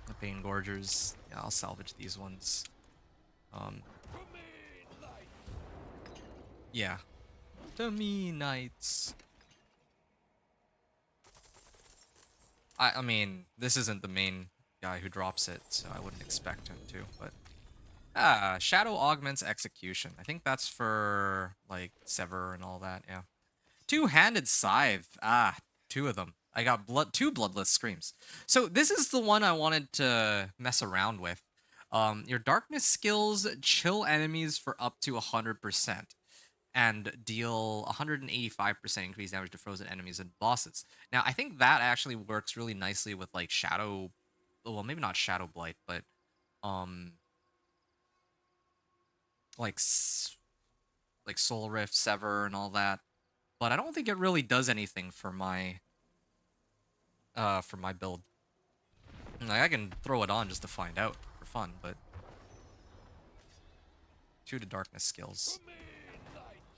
The Pain Gorgers. Yeah, I'll salvage these ones. Yeah. To me, knights. I mean, this isn't the main guy who drops it, so I wouldn't expect him to, but... Shadow Augments Execution. I think that's for, like, Sever and all that, yeah. Two-handed Scythe. 2 of them. I got 2 Bloodless Screams. So this is the one I wanted to mess around with. Your Darkness skills chill enemies for up to 100%. And deal 185% increased damage to frozen enemies and bosses. Now, I think that actually works really nicely with, like, Shadow... Well, maybe not Shadow Blight, but... like Soul Rift, Sever, and all that. But I don't think it really does anything for my build. Like, I can throw it on just to find out for fun, but 2 to Darkness skills.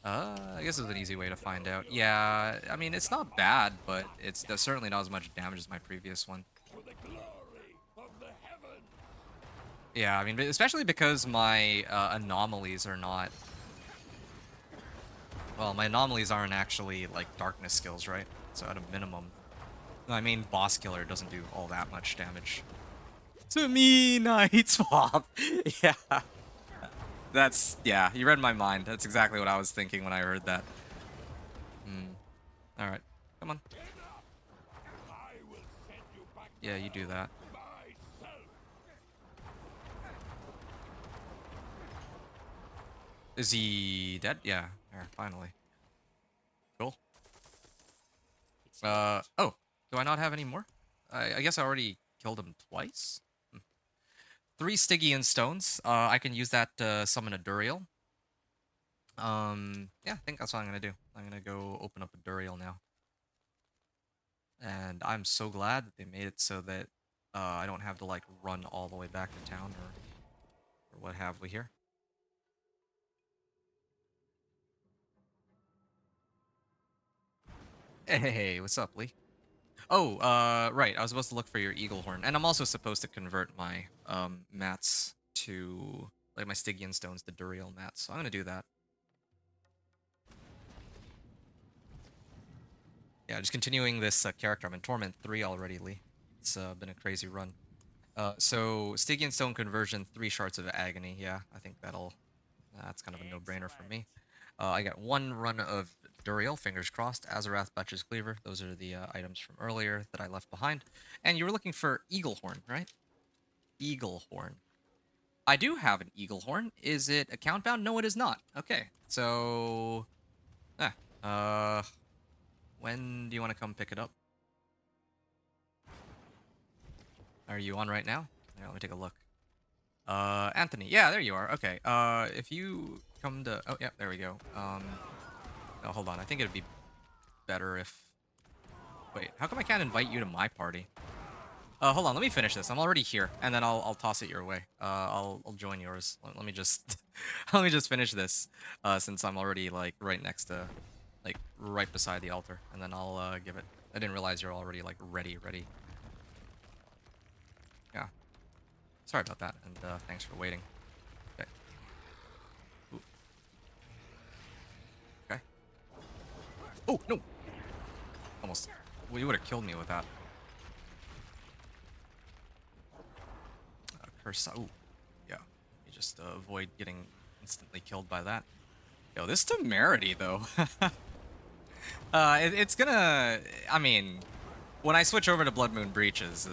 I guess it's an easy way to find out. Yeah, I mean, it's not bad, but it's certainly not as much damage as my previous one. Yeah, I mean, especially because my anomalies are not... Well, my anomalies aren't actually, like, darkness skills, right? So at a minimum, my main boss killer doesn't do all that much damage. To me, night swap! Yeah. Yeah, you read my mind. That's exactly what I was thinking when I heard that. Alright, come on. Yeah, you do that. Is he dead? Yeah, there, finally. Cool. Oh, do I not have any more? I guess I already killed him twice? 3 Stygian stones. I can use that to summon a Duriel. Yeah, I think that's what I'm gonna do. I'm gonna go open up a Duriel now. And I'm so glad that they made it so that I don't have to, like, run all the way back to town or what have we here. Hey, what's up, Lee? Oh, right. I was supposed to look for your eagle horn, and I'm also supposed to convert my mats to, like, my Stygian stones to Duriel mats. So I'm gonna do that. Yeah, just continuing this character. I'm in Torment 3 already, Lee. It's been a crazy run. So Stygian stone conversion, 3 shards of agony. Yeah, I think that's kind of a no-brainer for me. I got 1 run of Duriel, fingers crossed. Azarath, Butcher's Cleaver. Those are the items from earlier that I left behind. And you were looking for Eagle Horn, right? Eagle Horn. I do have an Eagle Horn. Is it account bound? No, it is not. Okay, so... when do you want to come pick it up? Are you on right now? Yeah, let me take a look. Anthony. Yeah, there you are. Okay. If you come to... Oh, yeah, there we go. Oh, hold on. I think it'd be better if... Wait, how come I can't invite you to my party? Hold on. Let me finish this. I'm already here, and then I'll toss it your way. I'll join yours. Let me just... let me just finish this, since I'm already, like, right next to... Like, right beside the altar, and then I'll, give it... I didn't realize you're already, like, ready. Yeah. Sorry about that, and, thanks for waiting. Okay. Ooh. Okay. Oh, no! Almost. Well, you would have killed me with that. Curse. Ooh. Yeah. You just avoid getting instantly killed by that. Yo, this temerity, though. It's gonna... I mean, when I switch over to Blood Moon Breaches,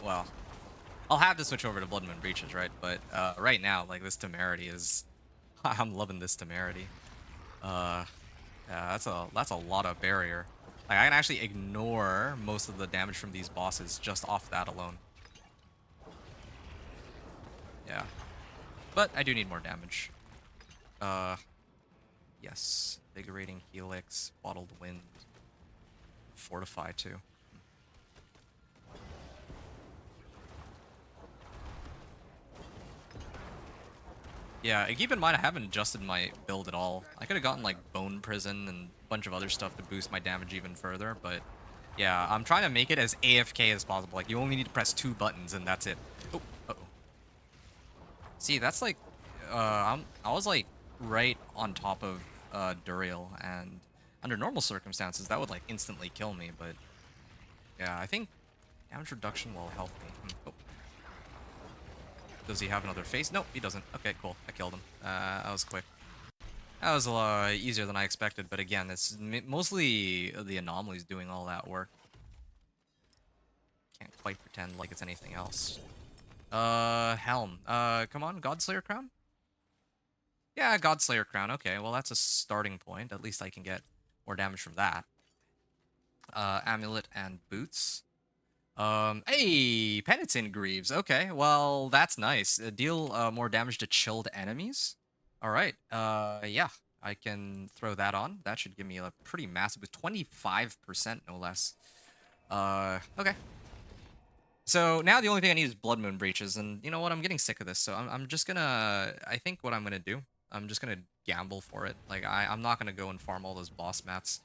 well, I'll have to switch over to Blood Moon Breaches, right? But right now, like, this temerity is... I'm loving this temerity. Yeah, that's a lot of barrier. Like, I can actually ignore most of the damage from these bosses just off that alone. Yeah. But I do need more damage. Yes. Invigorating Helix, Bottled Wind, Fortify too. Yeah, and keep in mind I haven't adjusted my build at all. I could have gotten, like, Bone Prison and a bunch of other stuff to boost my damage even further, but yeah, I'm trying to make it as AFK as possible. Like, you only need to press 2 buttons and that's it. Oh, uh-oh. See, that's like, I was, like, right on top of Duriel, and under normal circumstances that would, like, instantly kill me, but yeah, I think damage reduction will help me. Oh. Does he have another face? Nope, he doesn't. Okay, cool. I killed him. That was quick. That was a lot easier than I expected, but again, it's mostly the anomalies doing all that work. Can't quite pretend like it's anything else. Helm. Come on, Godslayer Crown? Yeah, Godslayer Crown. Okay, well, that's a starting point. At least I can get more damage from that. Amulet and Boots. Hey, Penitent Greaves. Okay, well, that's nice. Deal more damage to chilled enemies. All right. Yeah, I can throw that on. That should give me a pretty massive, 25% no less. Okay. So now the only thing I need is Blood Moon Breaches, and you know what? I'm getting sick of this, so I'm just gonna... I think what I'm gonna do, I'm just gonna gamble for it. Like I'm not gonna go and farm all those boss mats.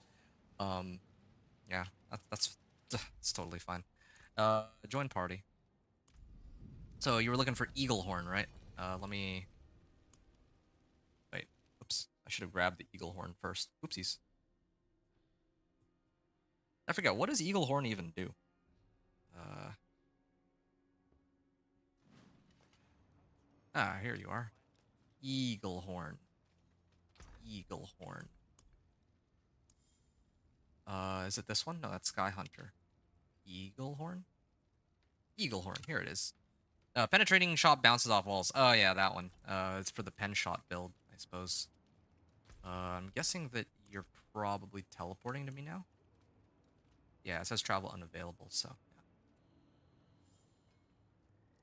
Yeah, that's totally fine. Join party. So you were looking for Eagle Horn, right? Let me wait. Oops, I should have grabbed the Eagle Horn first. Oopsies. I forget, what does Eagle Horn even do? Here you are. Eagle Horn. Eagle Horn. Is it this one? No, that's Sky Hunter. Eagle Horn? Eagle Horn, here it is. Penetrating shot bounces off walls. Oh yeah, that one. It's for the pen shot build, I suppose. I'm guessing that you're probably teleporting to me now? Yeah, it says travel unavailable, so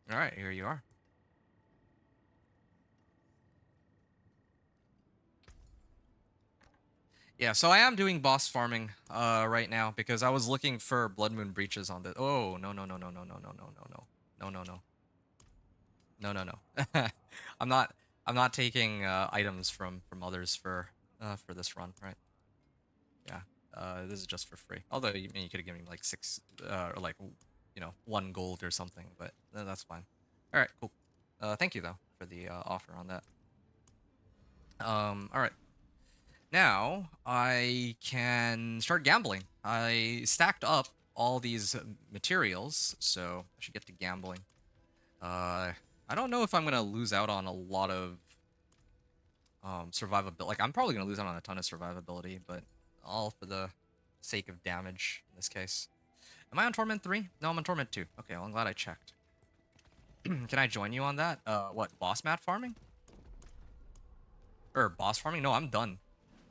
yeah. Alright, here you are. Yeah, so I am doing boss farming right now because I was looking for Blood Moon Breaches on the— oh, no, no, no, no, no, no, no, no, no, no. No, no, no. No, no, no. I'm not I'm not taking items from others for this run, right? Yeah. This is just for free. Although you could have given me like 6 or like 1 gold or something, but that's fine. All right, cool. Thank you though for the offer on that. All right. Now I can start gambling. I stacked up all these materials, so I should get to gambling. I don't know if I'm gonna lose out on a lot of survivability. Like I'm probably gonna lose out on a ton of survivability, but all for the sake of damage in this case. Am I on Torment 3? No, I'm on Torment 2. Okay, well I'm glad I checked. Can I join you on that? What, boss mat farming? Or boss farming? No, I'm done.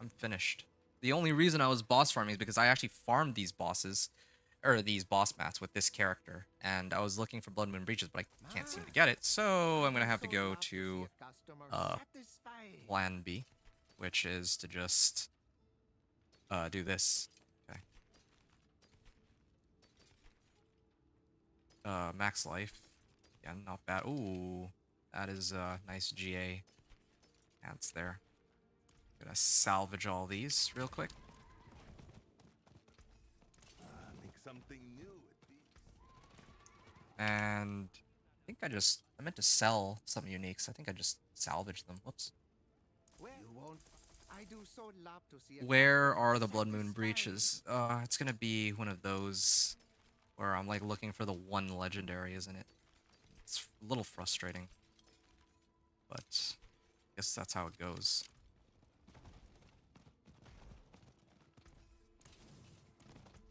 I'm finished. The only reason I was boss farming is because I actually farmed these bosses, or these boss mats with this character, and I was looking for Blood Moon Breaches, but I can't seem to get it, so I'm gonna have to go to plan B, which is to just do this. Okay. Max life. Yeah, not bad. Ooh, that is nice GA pants there. Gonna salvage all these real quick. Make something new at least. And I think I meant to sell some uniques. I think I just salvaged them. Whoops. You won't. I do so love to see Where are the Blood Moon Breaches? It's gonna be one of those where I'm like looking for the one legendary, isn't it? It's a little frustrating, but I guess that's how it goes.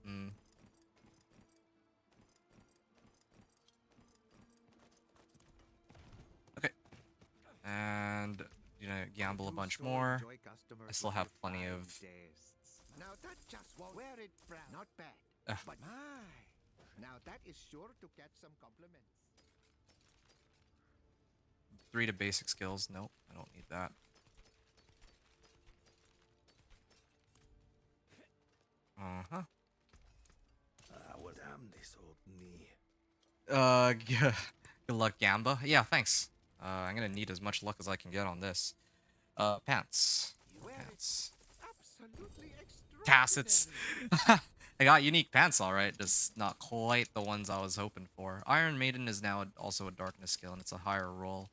Hmm. Okay. And gamble a bunch more. I still have plenty of. Now that just won't wear it proud. Not bad. But my, now that is sure to catch some compliments. 3 to basic skills. Nope, I don't need that. Uh-huh. Well, damn this old knee. Good luck, Gamba. Yeah, thanks. I'm gonna need as much luck as I can get on this. Pants. Pants. Absolutely Tassets. extraordinary. I got unique pants, alright, just not quite the ones I was hoping for. Iron Maiden is now also a darkness skill, and it's a higher roll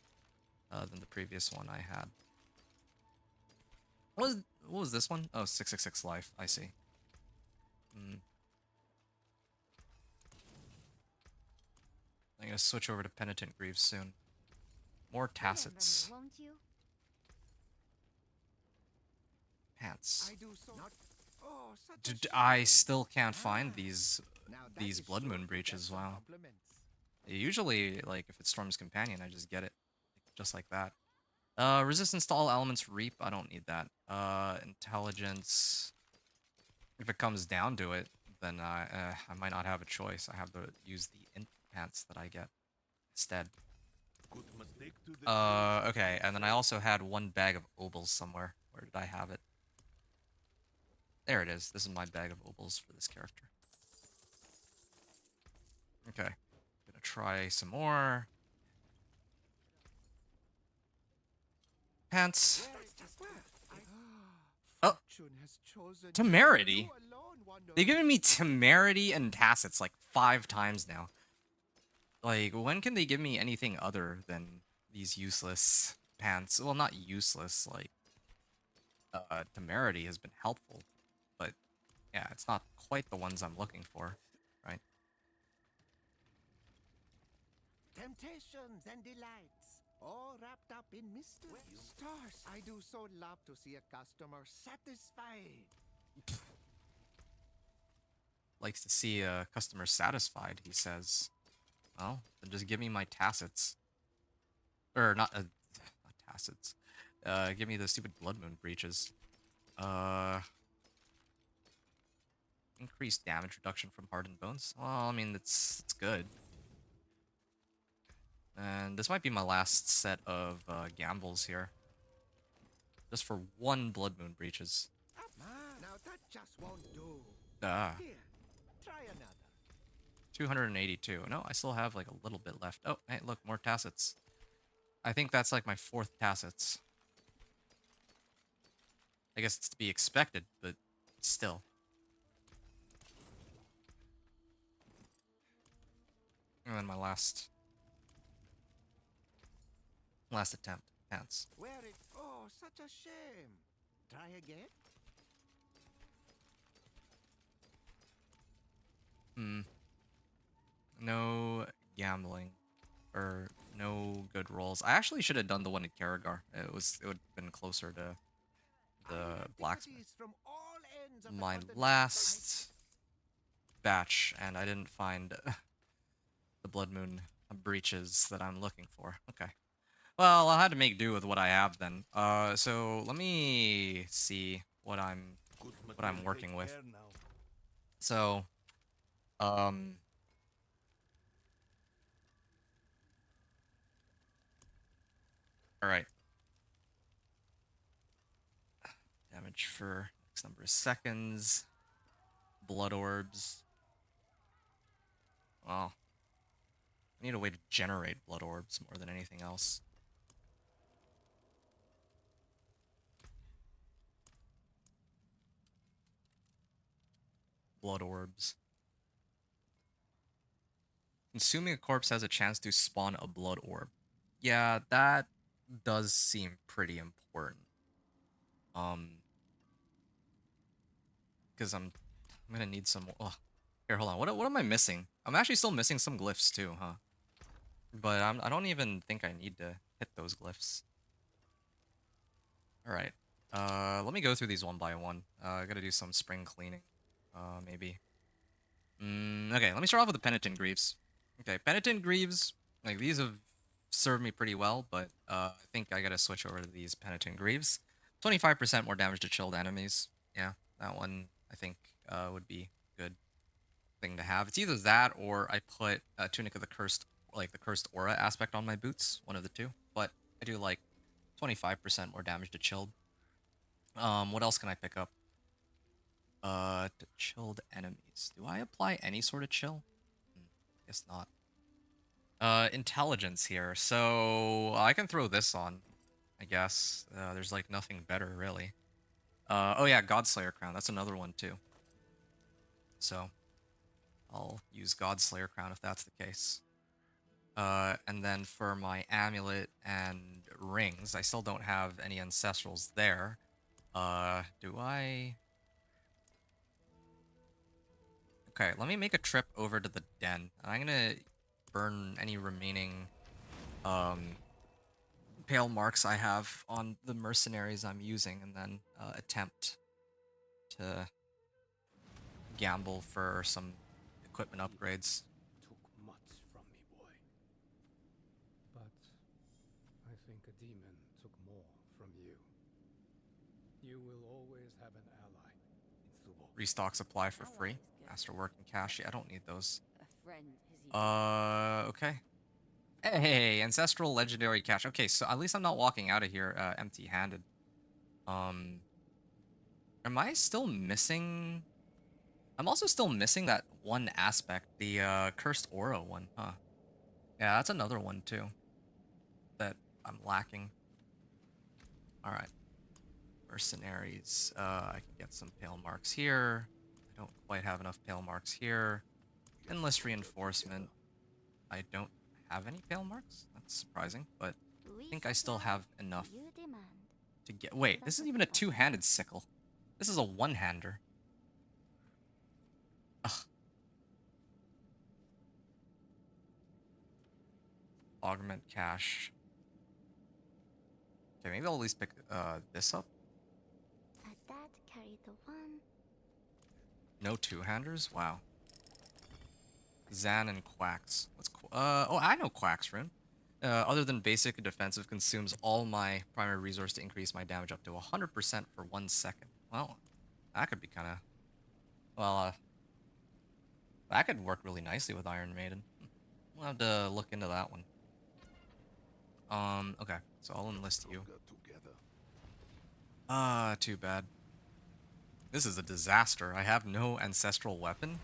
than the previous one I had. What was this one? Oh, 666 life. I see. I'm gonna switch over to Penitent Greaves soon. More tassets. Won't you? Pants. I do so not. Oh, such a Dude, shame. I still can't find these Now that is Blood sure Moon to Breaches. catch some Wow. compliments. Usually, like, if it's Storm's Companion, I just get it. Just like that. Resistance to all elements reap. I don't need that. Intelligence. If it comes down to it, then I might not have a choice. I have to use the int pants that I get instead. Good mistake to the Okay, and then I also had 1 bag of obols somewhere. Where did I have it? There it is. This is my bag of obols for this character. Okay. Gonna try some more. Pants. Where is just where? Oh, Fortune has chosen temerity. you alone, Wanderer. They've given me temerity and tacits like 5 times now. Like, when can they give me anything other than these useless pants? Well, not useless, like, temerity has been helpful, but yeah, it's not quite the ones I'm looking for, right? Temptations and delights, all wrapped up in mystery. Stars, I do so love to see a customer satisfied. Likes to see a customer satisfied, he says. Well, then just give me my tacits. Or not tacits. Give me the stupid blood moon breaches. Increased damage reduction from hardened bones. Well, I mean, it's good. And this might be my last set of gambles here. Just for 1 blood moon breaches. Now that just won't do. Ah, Here, try another. 282. No, I still have like a little bit left. Oh, hey, look, more tacits. I think that's like my 4th tacits. I guess it's to be expected, but still. And then my last attempt. Pants. Wear it. Oh, such a shame. Try again. No gambling. Or no good rolls. I actually should have done the one at Karagar. It would have been closer to the blacksmith. Antipathies from all ends of the My continent. last batch, and I didn't find the blood moon breaches that I'm looking for. Okay. Well, I had to make do with what I have then. So let me see what I'm working with. So, all right. Damage for X number of seconds. Blood orbs. Well, I need a way to generate blood orbs more than anything else. Blood orbs. Consuming a corpse has a chance to spawn a blood orb. Yeah, that does seem pretty important. Because I'm gonna need some. Oh, here, hold on. What am I missing? I'm actually still missing some glyphs too, huh? But I don't even think I need to hit those glyphs. All right. Let me go through these one by one. I gotta do some spring cleaning. Maybe. Okay, let me start off with the Penitent Greaves. Okay, Penitent Greaves, like, these have served me pretty well, but I think I gotta switch over to these Penitent Greaves. 25% more damage to chilled enemies. Yeah, that one, I think, would be a good thing to have. It's either that or I put Tunic of the Cursed, like the Cursed Aura aspect on my boots, one of the two. But I do like 25% more damage to chilled. What else can I pick up? To chilled enemies. Do I apply any sort of chill? Guess not. Intelligence here. So I can throw this on, I guess. There's like nothing better really. Oh yeah, Godslayer Crown. That's another one too. So I'll use Godslayer Crown if that's the case. And then for my amulet and rings, I still don't have any ancestrals there. Do I? Okay, let me make a trip over to the den. I'm gonna burn any remaining pale marks I have on the mercenaries I'm using, and then attempt to gamble for some equipment upgrades. Took much from me, boy. But I think a demon took more from you. You will always have an ally in Thubol. Restock supply for free. Masterwork and cash. Yeah, I don't need those. A friend, has he Okay. Hey, ancestral legendary cash. Okay, so at least I'm not walking out of here empty-handed. Am I still missing? I'm also still missing that one aspect, the cursed aura one, huh? Yeah, that's another one too that I'm lacking. All right. Mercenaries. I can get some pale marks here. I don't quite have enough pale marks here. Endless reinforcement. I don't have any pale marks. That's surprising, but I think I still have enough to get. Wait, this isn't even a two-handed sickle. This is a one-hander. Ugh. Augment cache. Okay, maybe I'll at least pick this up. No two-handers? Wow. Zan and Quacks. What's oh, I know Quacks rune. Other than basic and defensive, consumes all my primary resource to increase my damage up to 100% for 1 second. Well, that could be kind of... Well, that could work really nicely with Iron Maiden. We'll have to look into that one. Okay, so I'll enlist you. Too bad. This is a disaster. I have no ancestral weapon.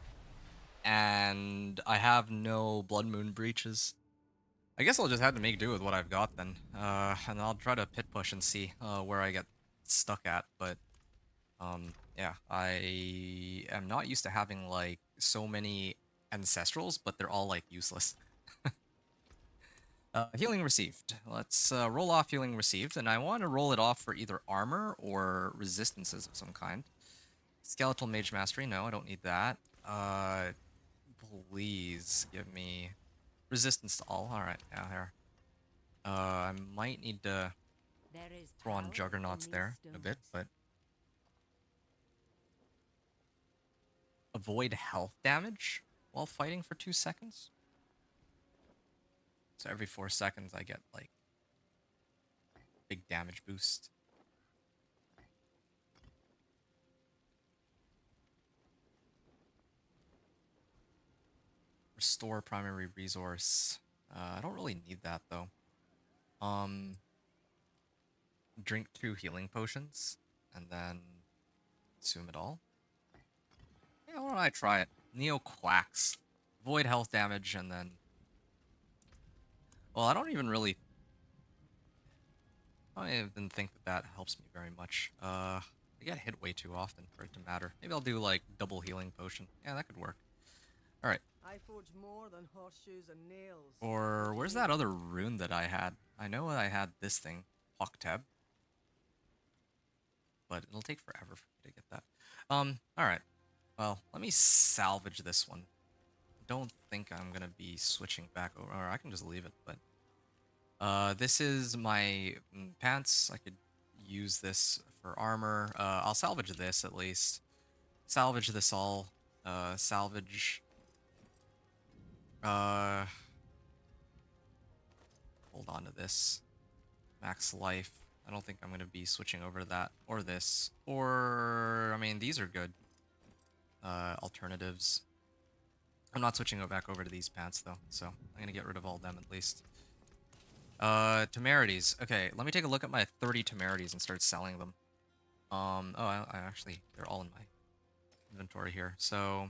And I have no Blood Moon breaches. I guess I'll just have to make do with what I've got then. And I'll try to pit push and see where I get stuck at. But yeah, I am not used to having like so many ancestrals, but they're all like useless. Healing received. Let's roll off healing received, and I want to roll it off for either armor or resistances of some kind. Skeletal Mage Mastery. No, I don't need that. Please give me resistance to all. Alright, yeah, here. I might need to throw on Juggernauts there in a bit, but... Avoid health damage while fighting for 2 seconds? So every 4 seconds I get, like, big damage boost. Restore primary resource. I don't really need that though. Drink 2 healing potions and then consume it all. Yeah, why don't I try it? Neo Quacks. Void health damage and then... Well, I don't even think that helps me very much. I get hit way too often for it to matter. Maybe I'll do like double healing potion. Yeah, that could work. Alright. I forge more than horseshoes and nails. Or where's that other rune that I had? I know I had this thing, Hawkteb. But it'll take forever for me to get that. Alright. Well, let me salvage this one. Don't think I'm gonna be switching back over, or I can just leave it, but this is my pants. I could use this for armor. I'll salvage this at least. Salvage this all. Salvage. Hold on to this. Max life. I don't think I'm gonna be switching over to that or this, or I mean these are good alternatives. I'm not switching back over to these pants though, so I'm gonna get rid of all of them at least. Temerities. Okay, let me take a look at my 30 temerities and start selling them. Oh, I actually, they're all in my inventory here, so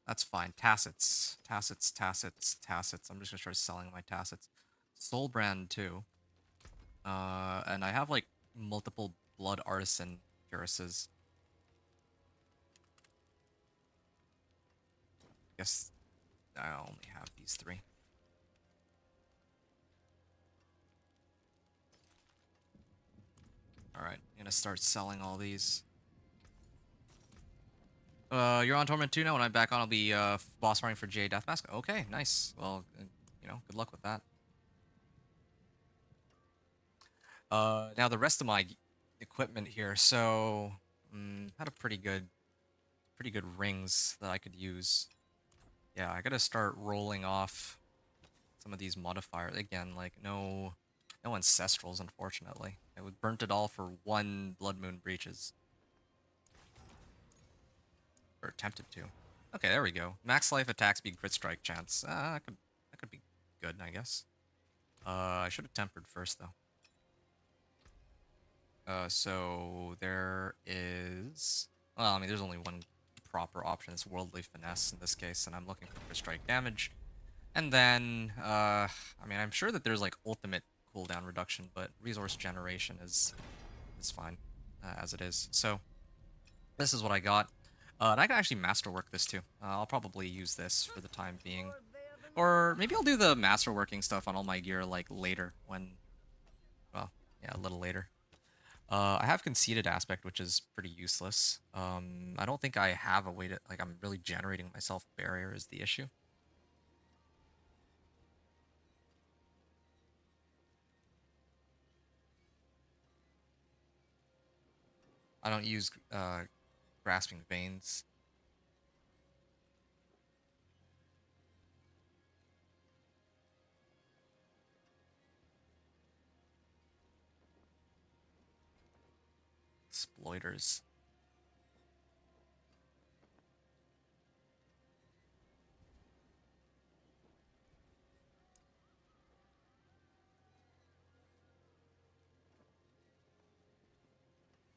that's fine. Tacits. I'm just gonna start selling my tacits. Soulbrand too. And I have like multiple Blood Artisan cuirasses. Guess I only have these 3. Alright, I'm gonna start selling all these. You're on Torment 2 now. When I'm back on, I'll be boss fighting for J Deathmask. Okay, nice. Well, you know, good luck with that. Now the rest of my equipment here. So, had a pretty good rings that I could use. Yeah, I gotta start rolling off some of these modifiers again. Like no ancestrals, unfortunately. I would burnt it all for 1 Blood Moon breaches. Or attempted to. Okay, there we go. Max life, attack speed, crit strike chance. That could be good, I guess. I should have tempered first though. So there is... Well, I mean, there's only one proper option. It's Worldly Finesse in this case, and I'm looking for crit strike damage. And then, I mean, I'm sure that there's like ultimate cooldown reduction, but resource generation is fine. as it is. So this is what I got. And I can actually masterwork this too. I'll probably use this for the time being. Or maybe I'll do the masterworking stuff on all my gear like later when, well, yeah, a little later. I have conceited aspect, which is pretty useless. I don't think I have a way to, like, I'm really generating myself barrier is the issue. I don't use grasping veins. Exploiters.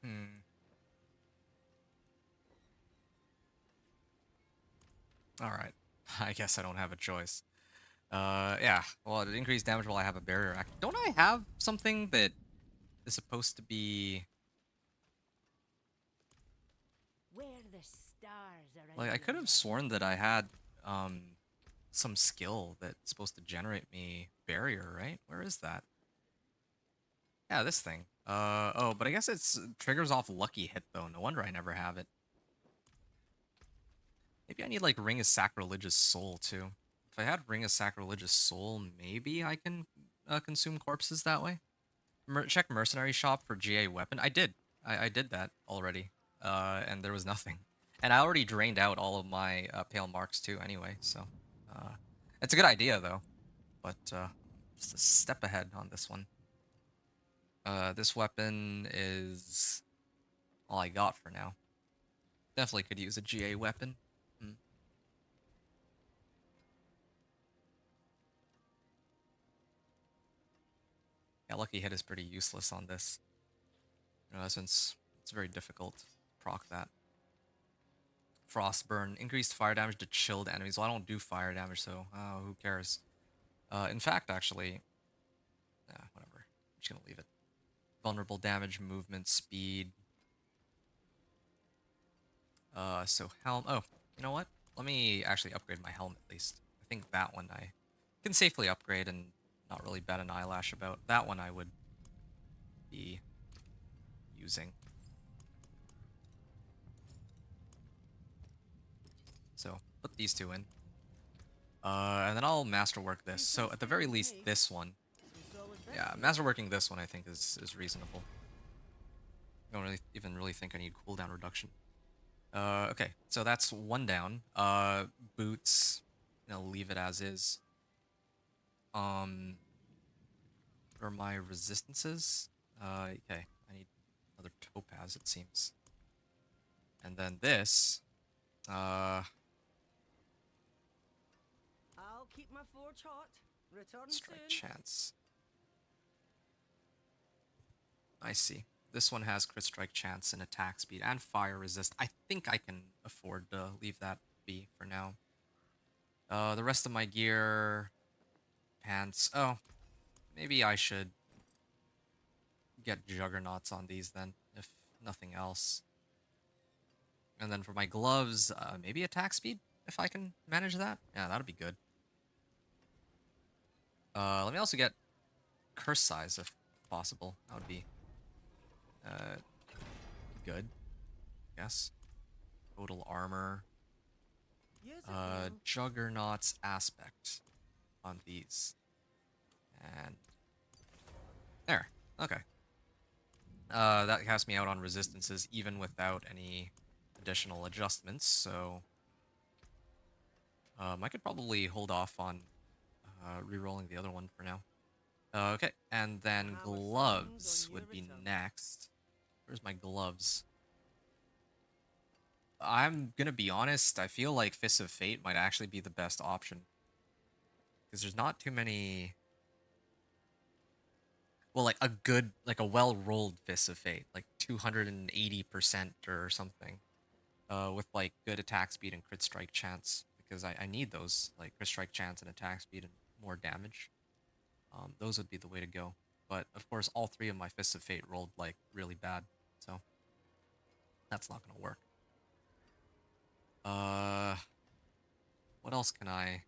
Hmm. All right. I guess I don't have a choice. Yeah. Well, it increased damage while I have a barrier act. Don't I have something that is supposed to be Where the stars are like? I could have sworn that I had some skill that's supposed to generate me barrier, right? Where is that? Yeah, this thing. Oh, but I guess it's triggers off lucky hit though. No wonder I never have it. Maybe I need like Ring of Sacrilegious Soul too. If I had Ring of Sacrilegious Soul, maybe I can consume corpses that way. Check Mercenary Shop for GA weapon. I did. I did that already. And there was nothing. And I already drained out all of my pale marks too anyway, so it's a good idea though. But just a step ahead on this one. This weapon is all I got for now. Definitely could use a GA weapon. Hmm. Yeah, Lucky Hit is pretty useless on this. Since it's very difficult to proc that. Frostburn, increased fire damage to chilled enemies. Well, I don't do fire damage, so who cares? In fact, actually, whatever. I'm just gonna leave it. Vulnerable damage, movement, speed. So helm. Oh, you know what? Let me actually upgrade my helm at least. I think that one I can safely upgrade and not really bat an eyelash about. That one I would be using. So put these two in. And then I'll masterwork this. So at the very least, this one. Yeah, masterworking this one I think is reasonable. I don't really think I need cooldown reduction. Okay, so that's one down. Boots, leave it as is. What are my resistances? Okay, I need another topaz, it seems. And then this, I'll keep my forge hot. Return strike soon. chance. I see. This one has crit strike chance and attack speed and fire resist. I think I can afford to leave that be for now. The rest of my gear, pants. Oh, maybe I should get juggernauts on these then, if nothing else. And then for my gloves, maybe attack speed, if I can manage that. Yeah, that'd be good. Let me also get curse size if possible. That would be good, I guess. Total armor. Use it now. Juggernaut's aspect on these. And there. Okay. That casts me out on resistances even without any additional adjustments, so I could probably hold off on re-rolling the other one for now. Okay, and then gloves would be next. Where's my gloves? I'm gonna be honest, I feel like Fists of Fate might actually be the best option. Because there's not too many... Well, like a well-rolled Fists of Fate, like 280% or something. With like good attack speed and crit strike chance. Because I need those, like crit strike chance and attack speed and more damage. Those would be the way to go. But of course, all three of my Fists of Fate rolled like really bad. So That's not gonna work. What else can I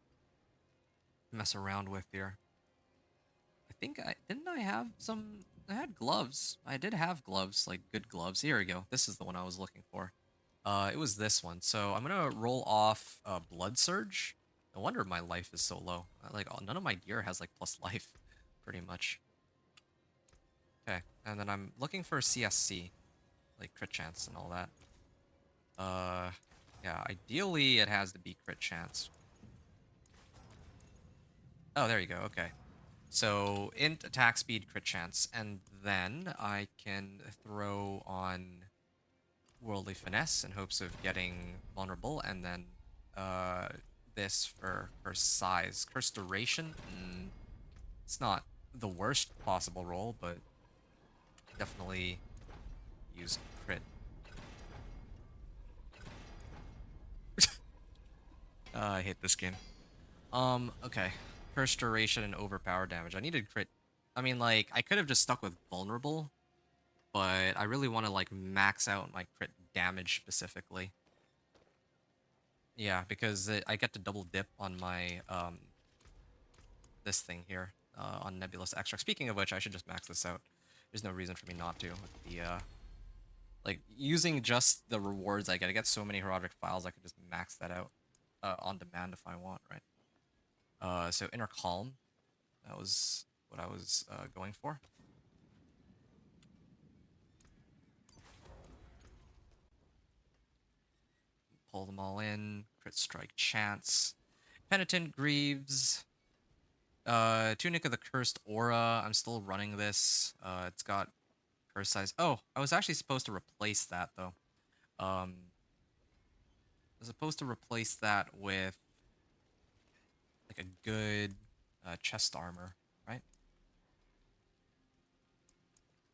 mess around with here? I think I have some. I had gloves. I did have gloves, like good gloves. Here we go. This is the one I was looking for. It was this one. So I'm gonna roll off Blood Surge. No wonder my life is so low. Like none of my gear has like plus life, pretty much. Okay, and then I'm looking for CSC, like crit chance and all that. Yeah, ideally it has to be crit chance. Oh, there you go. Okay. So int attack speed, crit chance, and then I can throw on worldly finesse in hopes of getting vulnerable, and then this for curse size. Curse duration, it's not the worst possible roll, but definitely use crit. I hate this game. Okay. Curse duration and overpower damage. I needed crit. I mean, like, I could have just stuck with vulnerable, but I really want to, like, max out my crit damage specifically. Yeah, because I get to double dip on my, this thing here, on Nebulous Extract. Speaking of which, I should just max this out. There's no reason for me not to. With the, like, using just the rewards I get. I get so many Herodic Files, I could just max that out, on demand if I want, right? So Inner Calm. That was what I was going for. Pull them all in. Crit Strike Chance. Penitent Greaves. Tunic of the Cursed Aura. I'm still running this. It's got curse size. Oh, I was actually supposed to replace that though. I was supposed to replace that with like a good chest armor, right?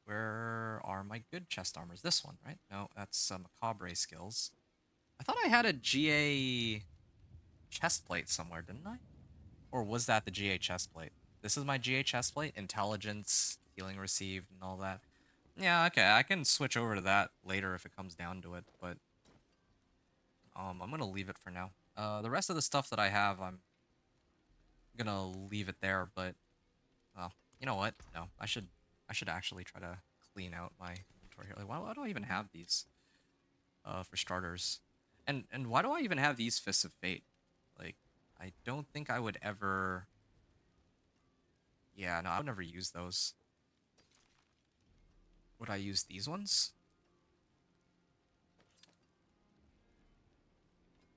Where are my good chest armors? This one, right? No, that's Macabre skills. I thought I had a GA chest plate somewhere, didn't I? Or was that the GA chest plate? This is my GA chest plate. Intelligence, healing received, and all that. Yeah, okay, I can switch over to that later if it comes down to it, but I'm gonna leave it for now. The rest of the stuff that I have, I'm gonna leave it there, but well, you know what? No, I should actually try to clean out my inventory here. Like, why do I even have these? For starters, and why do I even have these Fists of Fate? Like, I don't think I would ever. Yeah, no, I would never use those. Would I use these ones?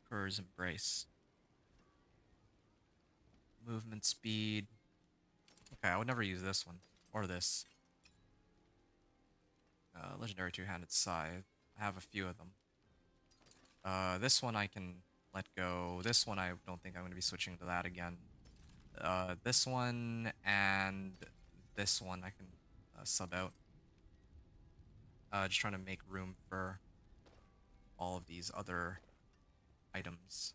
Emperor's Embrace. Movement speed. Okay, I would never use this one. Or this. Legendary Two-Handed Scythe. I have a few of them. This one I can let go. This one I don't think I'm going to be switching to that again. This one and this one I can sub out. Just trying to make room for all of these other items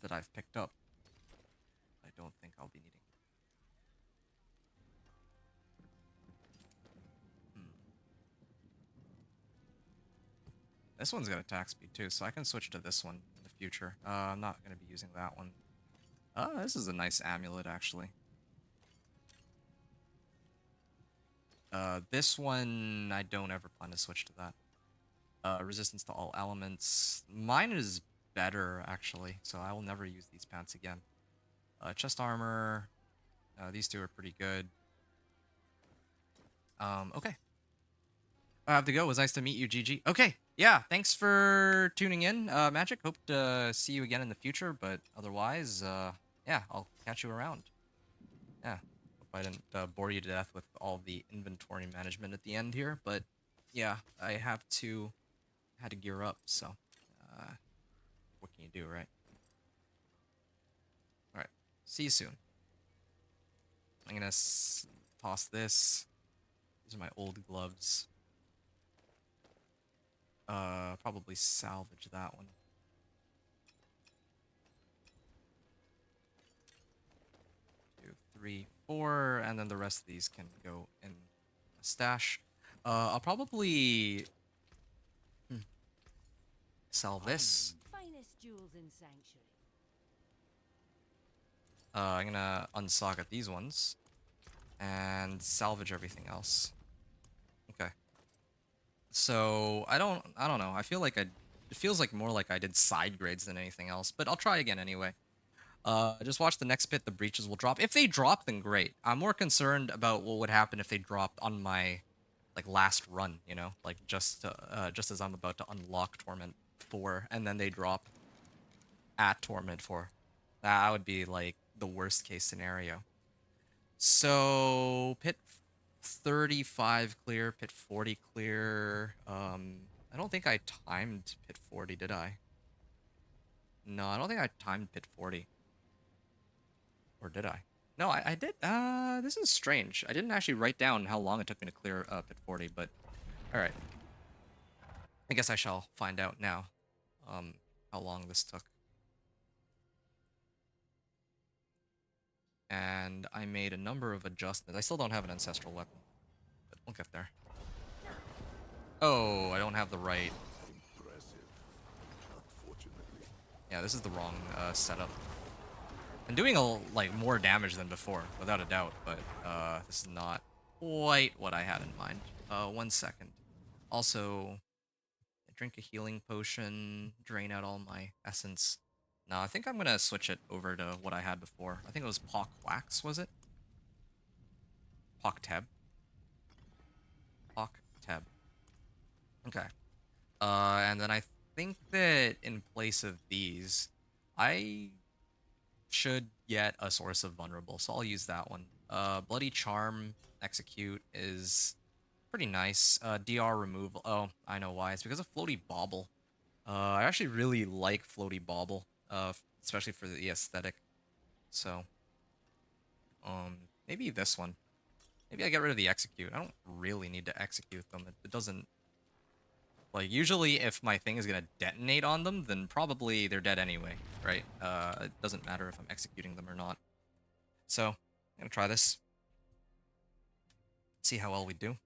that I've picked up. I don't think I'll be needing. This one's got attack speed too, so I can switch to this one in the future. I'm not going to be using that one. This is a nice amulet, actually. This one, I don't ever plan to switch to that. Resistance to all elements. Mine is better, actually, so I will never use these pants again. Chest armor. These two are pretty good. Okay. I have to go. It was nice to meet you, GG. Okay, yeah, thanks for tuning in, Magic. Hope to see you again in the future, but otherwise, yeah, I'll catch you around. Yeah, hope I didn't bore you to death with all the inventory management at the end here, but yeah, I had to gear up, so what can you do, right? All right, see you soon. I'm gonna toss this. These are my old gloves. Probably salvage that one. 2, 3, 4, and then the rest of these can go in a stash. I'll probably Sell this. Finest jewels in Sanctuary. I'm gonna unsocket these ones and salvage everything else. Okay. So I don't know. I feel like it feels like more like I did side grades than anything else, but I'll try again anyway. Just watch the next pit. The breaches will drop. If they drop, then great. I'm more concerned about what would happen if they dropped on my like last run. You know, like just as I'm about to unlock Torment 4, and then they drop at Torment 4. That would be like the worst case scenario. So pit 35 clear, pit 40 clear. I don't think I timed pit 40, did I? No, I don't think I timed pit 40. Or did I? No, I did. This is strange. I didn't actually write down how long it took me to clear pit 40, but alright. I guess I shall find out now how long this took. And I made a number of adjustments. I still don't have an ancestral weapon, but we'll get there. Oh, I don't have the right. Impressive. Unfortunately. Yeah, this is the wrong setup. I'm doing like more damage than before, without a doubt, but this is not quite what I had in mind. 1 second. Also, drink a healing potion, drain out all my essence. No, I think I'm gonna switch it over to what I had before. I think it was Pock Wax, was it? Pock Teb. Pock Teb. Okay. And then I think that in place of these, I should get a Source of Vulnerable, so I'll use that one. Bloody Charm Execute is pretty nice. DR Removal. Oh, I know why. It's because of Floaty Bauble. I actually really like Floaty Bauble, especially for the aesthetic. So, maybe this one. Maybe I get rid of the Execute. I don't really need to execute them. It doesn't... Like, usually if my thing is going to detonate on them, then probably they're dead anyway, right? It doesn't matter if I'm executing them or not. So, I'm going to try this. See how well we do.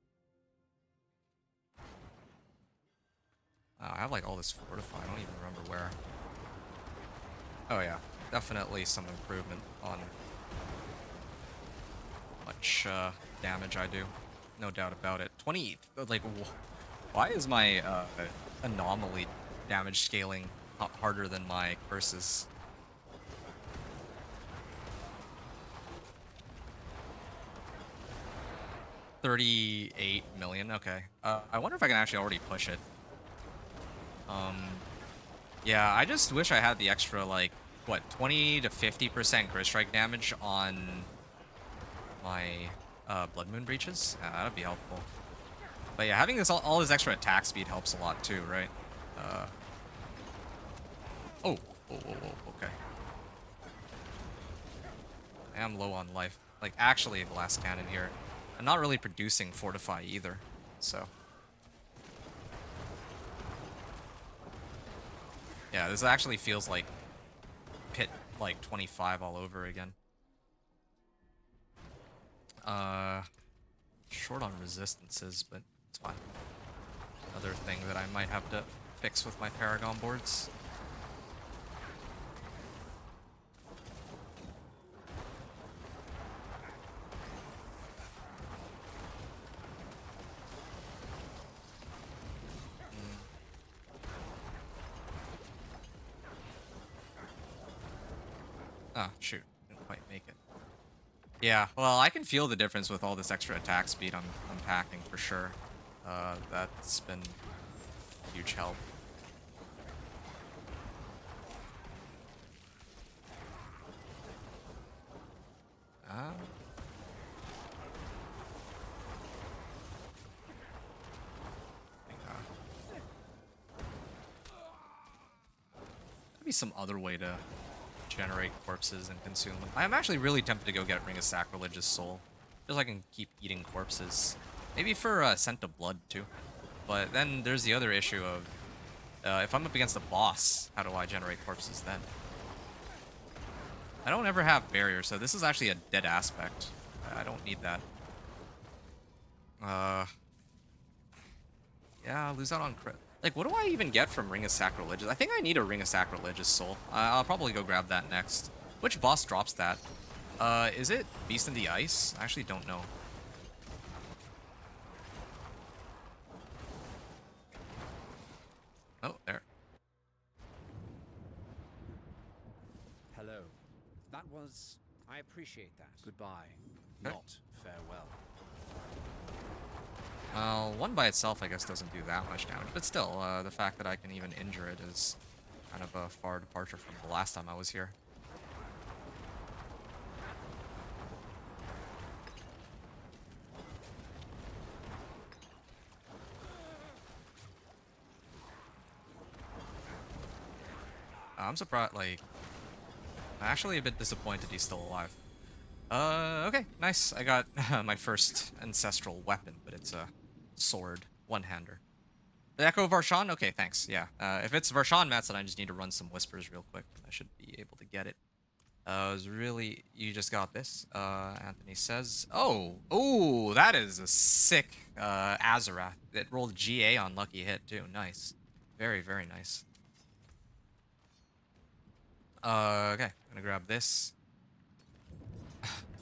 I have, like, all this fortify. I don't even remember where. Oh, yeah. Definitely some improvement on much damage I do. No doubt about it. 20... Like, why is my anomaly damage scaling harder than my curses? $38 million. Okay. I wonder if I can actually already push it. Yeah, I just wish I had the extra, like, what, 20 to 50% crit strike damage on my Blood Moon breaches. That'd be helpful. But yeah, having all this extra attack speed helps a lot too, right? Oh, okay. I am low on life. Like, actually a glass cannon here. I'm not really producing fortify either, so. Yeah, this actually feels like pit, like, 25 all over again. Short on resistances, but it's fine. Another thing that I might have to fix with my Paragon boards. Ah, shoot. Didn't quite make it. Yeah, well, I can feel the difference with all this extra attack speed I'm packing for sure. That's been a huge help. Maybe some other way to generate corpses and consume them. I'm actually really tempted to go get Ring of Sacrilege's Soul. Just so I can keep eating corpses. Maybe for Scent of Blood, too. But then there's the other issue of, if I'm up against a boss, how do I generate corpses then? I don't ever have barrier, so this is actually a dead aspect. I don't need that. Yeah, lose out on crit. Like, what do I even get from Ring of Sacrilegious? I think I need a Ring of Sacrilegious soul. I'll probably go grab that next. Which boss drops that? Is it Beast in the Ice? I actually don't know. Oh, there. Hello. That was... I appreciate that. Goodbye. Okay. Not farewell. Well, one by itself, I guess, doesn't do that much damage. But still, the fact that I can even injure it is kind of a far departure from the last time I was here. I'm surprised, like, I'm actually a bit disappointed he's still alive. Okay, nice. I got my first ancestral weapon, but it's a sword, one-hander. The Echo of Varshan? Okay, thanks. Yeah, if it's Varshan Mats, then I just need to run some whispers real quick. I should be able to get it. It was really... You just got this, Anthony says. Oh, that is a sick Azarath. It rolled GA on Lucky Hit, too. Nice. Very, very nice. Okay, I'm gonna grab this.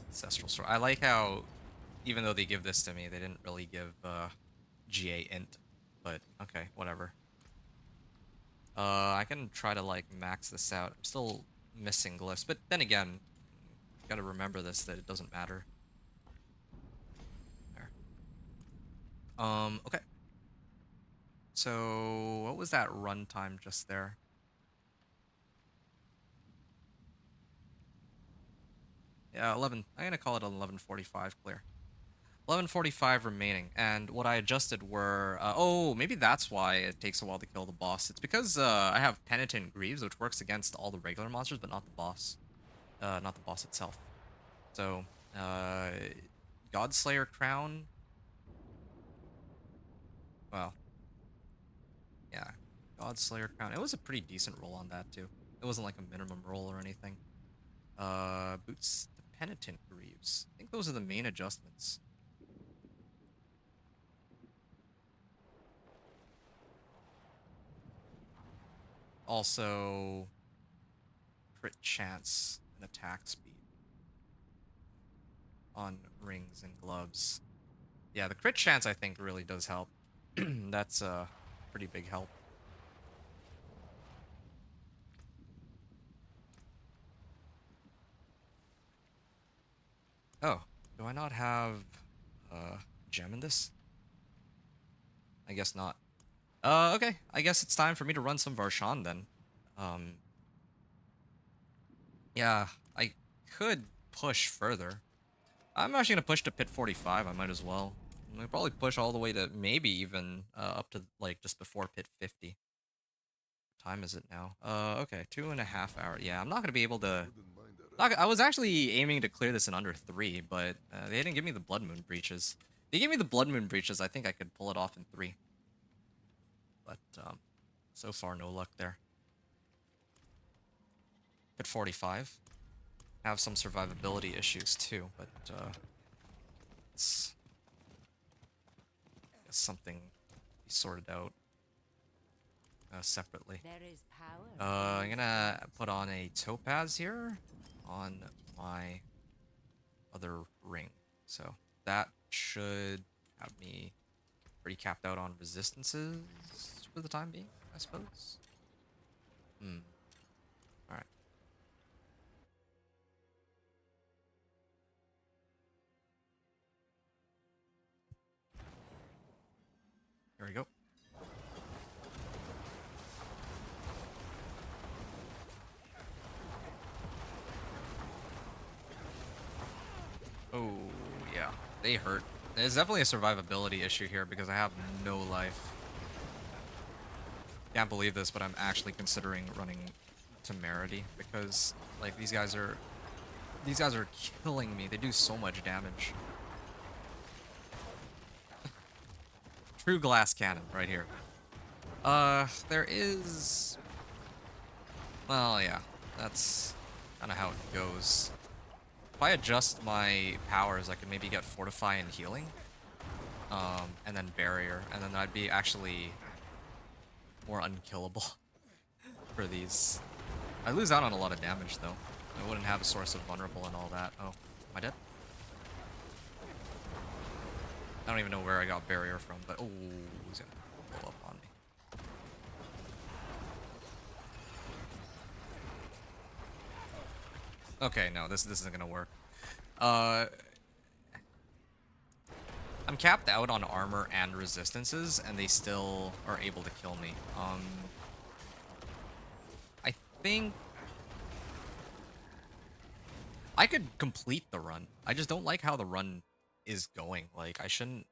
Ancestral Sword. I like how, even though they give this to me, they didn't really give GA int. But, okay, whatever. I can try to, like, max this out. I'm still missing glyphs, but then again, gotta remember this, that it doesn't matter. There. Okay. So, what was that runtime just there? Yeah, 11. I'm gonna call it 11:45 clear. 11:45 remaining, and what I adjusted were... oh, maybe that's why it takes a while to kill the boss. It's because I have Penitent Greaves, which works against all the regular monsters, but not the boss. Not the boss itself. So, Godslayer Crown... Well, yeah, Godslayer Crown. It was a pretty decent roll on that, too. It wasn't like a minimum roll or anything. Boots to Penitent Greaves. I think those are the main adjustments. Also, crit chance and attack speed on rings and gloves. Yeah, the crit chance I think really does help. That's a pretty big help. Oh, do I not have gem in this? I guess not. Okay. I guess it's time for me to run some Varshan then. Yeah, I could push further. I'm actually gonna push to pit 45. I might as well. I'll probably push all the way to maybe even up to like just before pit 50. What time is it now? Okay, 2.5 hours. Yeah, I'm not gonna be able to. Wouldn't mind that. I was actually aiming to clear this in under 3, but they didn't give me the Blood Moon Breaches. If they gave me the Blood Moon Breaches, I think I could pull it off in 3. But so far no luck there. Pit 45. Have some survivability issues too, but it's something to be sorted out separately. There is power. I'm gonna put on a topaz here on my other ring, so that should have me pretty capped out on resistances for the time being, I suppose. All right. Here we go. Oh, yeah. They hurt. There's definitely a survivability issue here because I have no life. Can't believe this, but I'm actually considering running Temerity because, like, these guys are killing me. They do so much damage. True glass cannon right here. There is... Well, yeah. That's kind of how it goes. If I adjust my powers, I could maybe get Fortify and Healing. And then Barrier. And then I'd be actually more unkillable for these. I lose out on a lot of damage though. I wouldn't have a source of vulnerable and all that. Oh, am I dead? I don't even know where I got barrier from, but oh, he's gonna blow up on me. Okay, no, this isn't gonna work. I'm capped out on armor and resistances, and they still are able to kill me. I think I could complete the run. I just don't like how the run is going. Like I shouldn't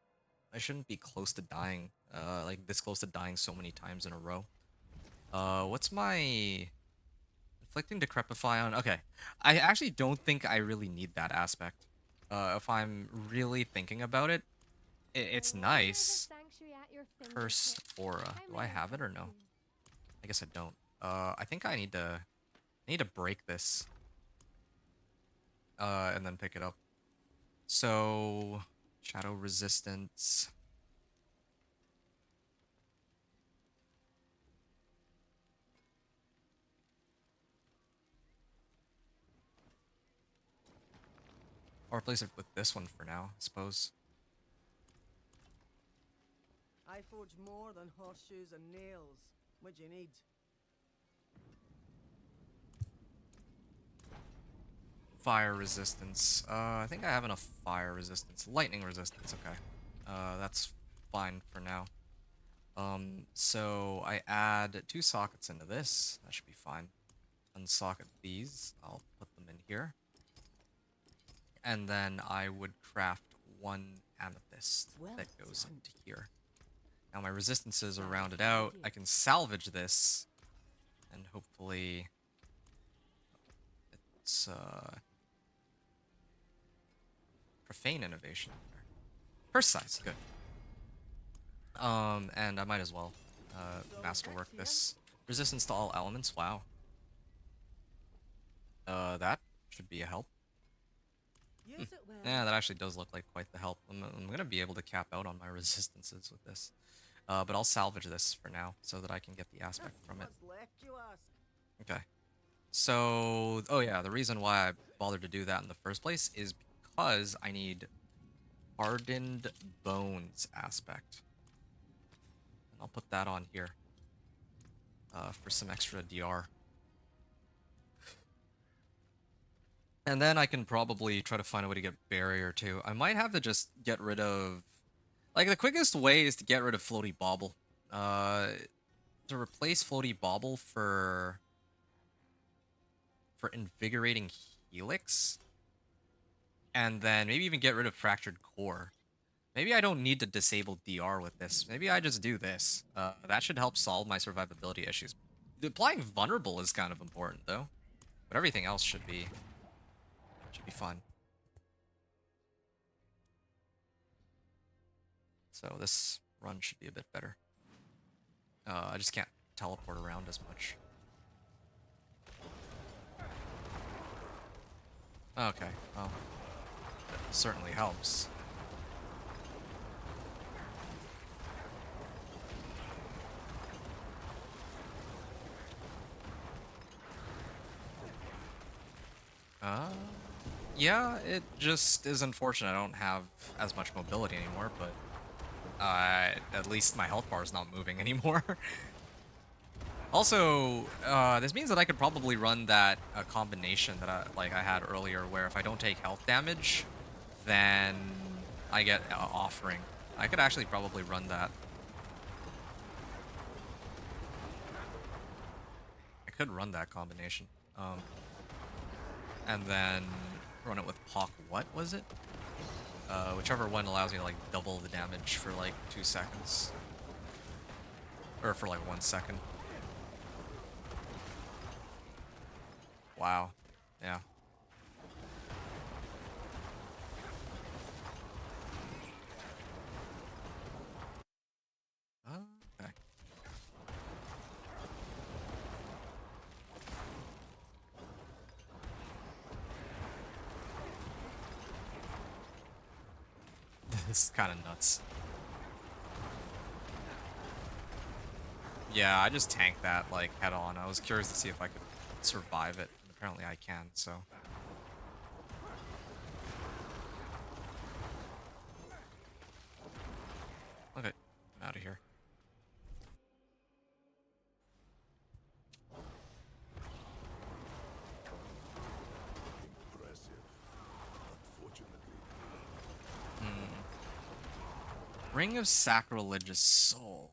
be close to dying. Like this close to dying so many times in a row. What's my inflicting decrepify on? Okay, I actually don't think I really need that aspect. If I'm really thinking about it, it's nice. Curse aura. Do I have it or no? I guess I don't. I think I need to break this. And then pick it up. So shadow resistance. Or replace it with this one for now, I suppose. I forge more than horseshoes and nails. What do you need? Fire resistance. I think I have enough fire resistance. Lightning resistance, okay. That's fine for now. So I add 2 sockets into this. That should be fine. Unsocket these. I'll put them in here. And then I would craft 1 amethyst that goes into here. Now my resistances are rounded out. I can salvage this. And hopefully it's profane innovation. Purse size, good. And I might as well masterwork this. Resistance to all elements, wow. That should be a help. Use it well. Yeah, that actually does look like quite the help. I'm gonna be able to cap out on my resistances with this. But I'll salvage this for now so that I can get the aspect from it. What's left, you ask? Okay. So, oh yeah, the reason why I bothered to do that in the first place is because I need Hardened Bones aspect. And I'll put that on here for some extra DR. And then I can probably try to find a way to get barrier too. I might have to just get rid of... Like, the quickest way is to get rid of Floaty Bauble. To replace Floaty Bauble for Invigorating Helix. And then maybe even get rid of Fractured Core. Maybe I don't need to disable DR with this. Maybe I just do this. That should help solve my survivability issues. Applying Vulnerable is kind of important, though. But everything else should be fun. So this run should be a bit better. I just can't teleport around as much. Okay, well, that certainly helps. Yeah, it just is unfortunate I don't have as much mobility anymore, but at least my health bar is not moving anymore. Also, this means that I could probably run that combination that I had earlier, where if I don't take health damage, then I get offering. I could actually probably run that. I could run that combination. And then run it with Pock, what was it? Whichever one allows me to like double the damage for like 2 seconds. Or for like 1 second. Wow. Yeah. Okay. This is kind of nuts. Yeah, I just tanked that, like, head on. I was curious to see if I could survive it, and apparently I can, so. Okay, I'm out of here. Impressive. Unfortunately, Ring of Sacrilegious Soul.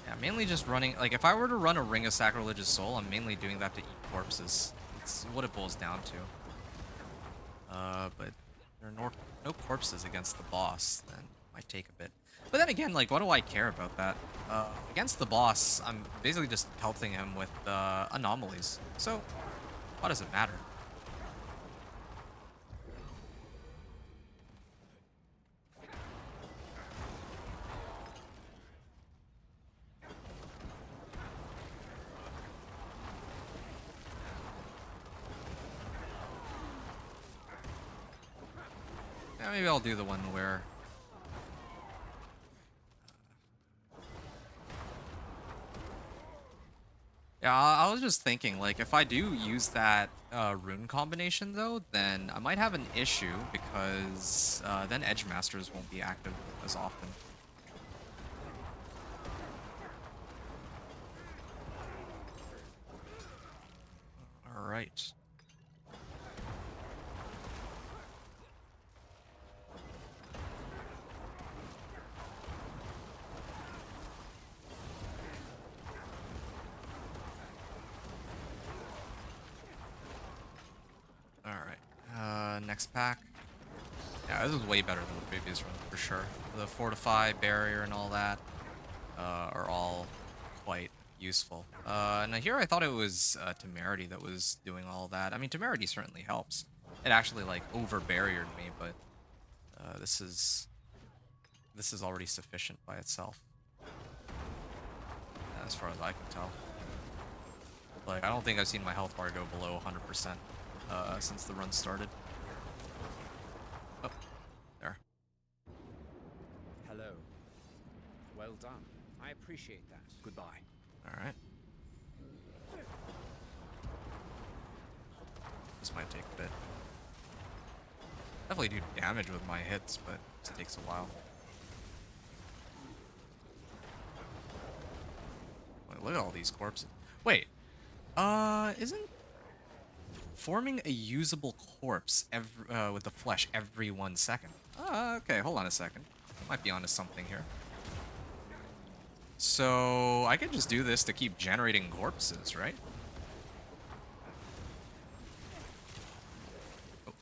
Yeah, mainly just running, like, if I were to run a Ring of Sacrilegious Soul, I'm mainly doing that to eat corpses. It's what it boils down to. But there are no corpses against the boss, then it might take a bit. But then again, like, what do I care about that? Against the boss, I'm basically just pelting him with anomalies. So, why does it matter? Yeah, maybe I'll do the one where... Yeah, I was just thinking, like, if I do use that rune combination, though, then I might have an issue, because then Edge Masters won't be active as often. Alright. Alright. Next pack. Yeah, this is way better than the previous run, for sure. The Fortify, Barrier, and all that are all quite useful. And here I thought it was Temerity that was doing all that. I mean, Temerity certainly helps. It actually, like, over-barriered me, but this is already sufficient by itself, as far as I can tell. Like, I don't think I've seen my health bar go below 100% since the run started. Oh, there. Hello. Well done. I appreciate that. Goodbye. Alright. This might take a bit. Definitely do damage with my hits, but it just takes a while. Like, look at all these corpses. Wait. Isn't forming a usable corpse with the flesh every 1 second? Okay, hold on a second. Might be onto something here. So, I could just do this to keep generating corpses, right? Oh.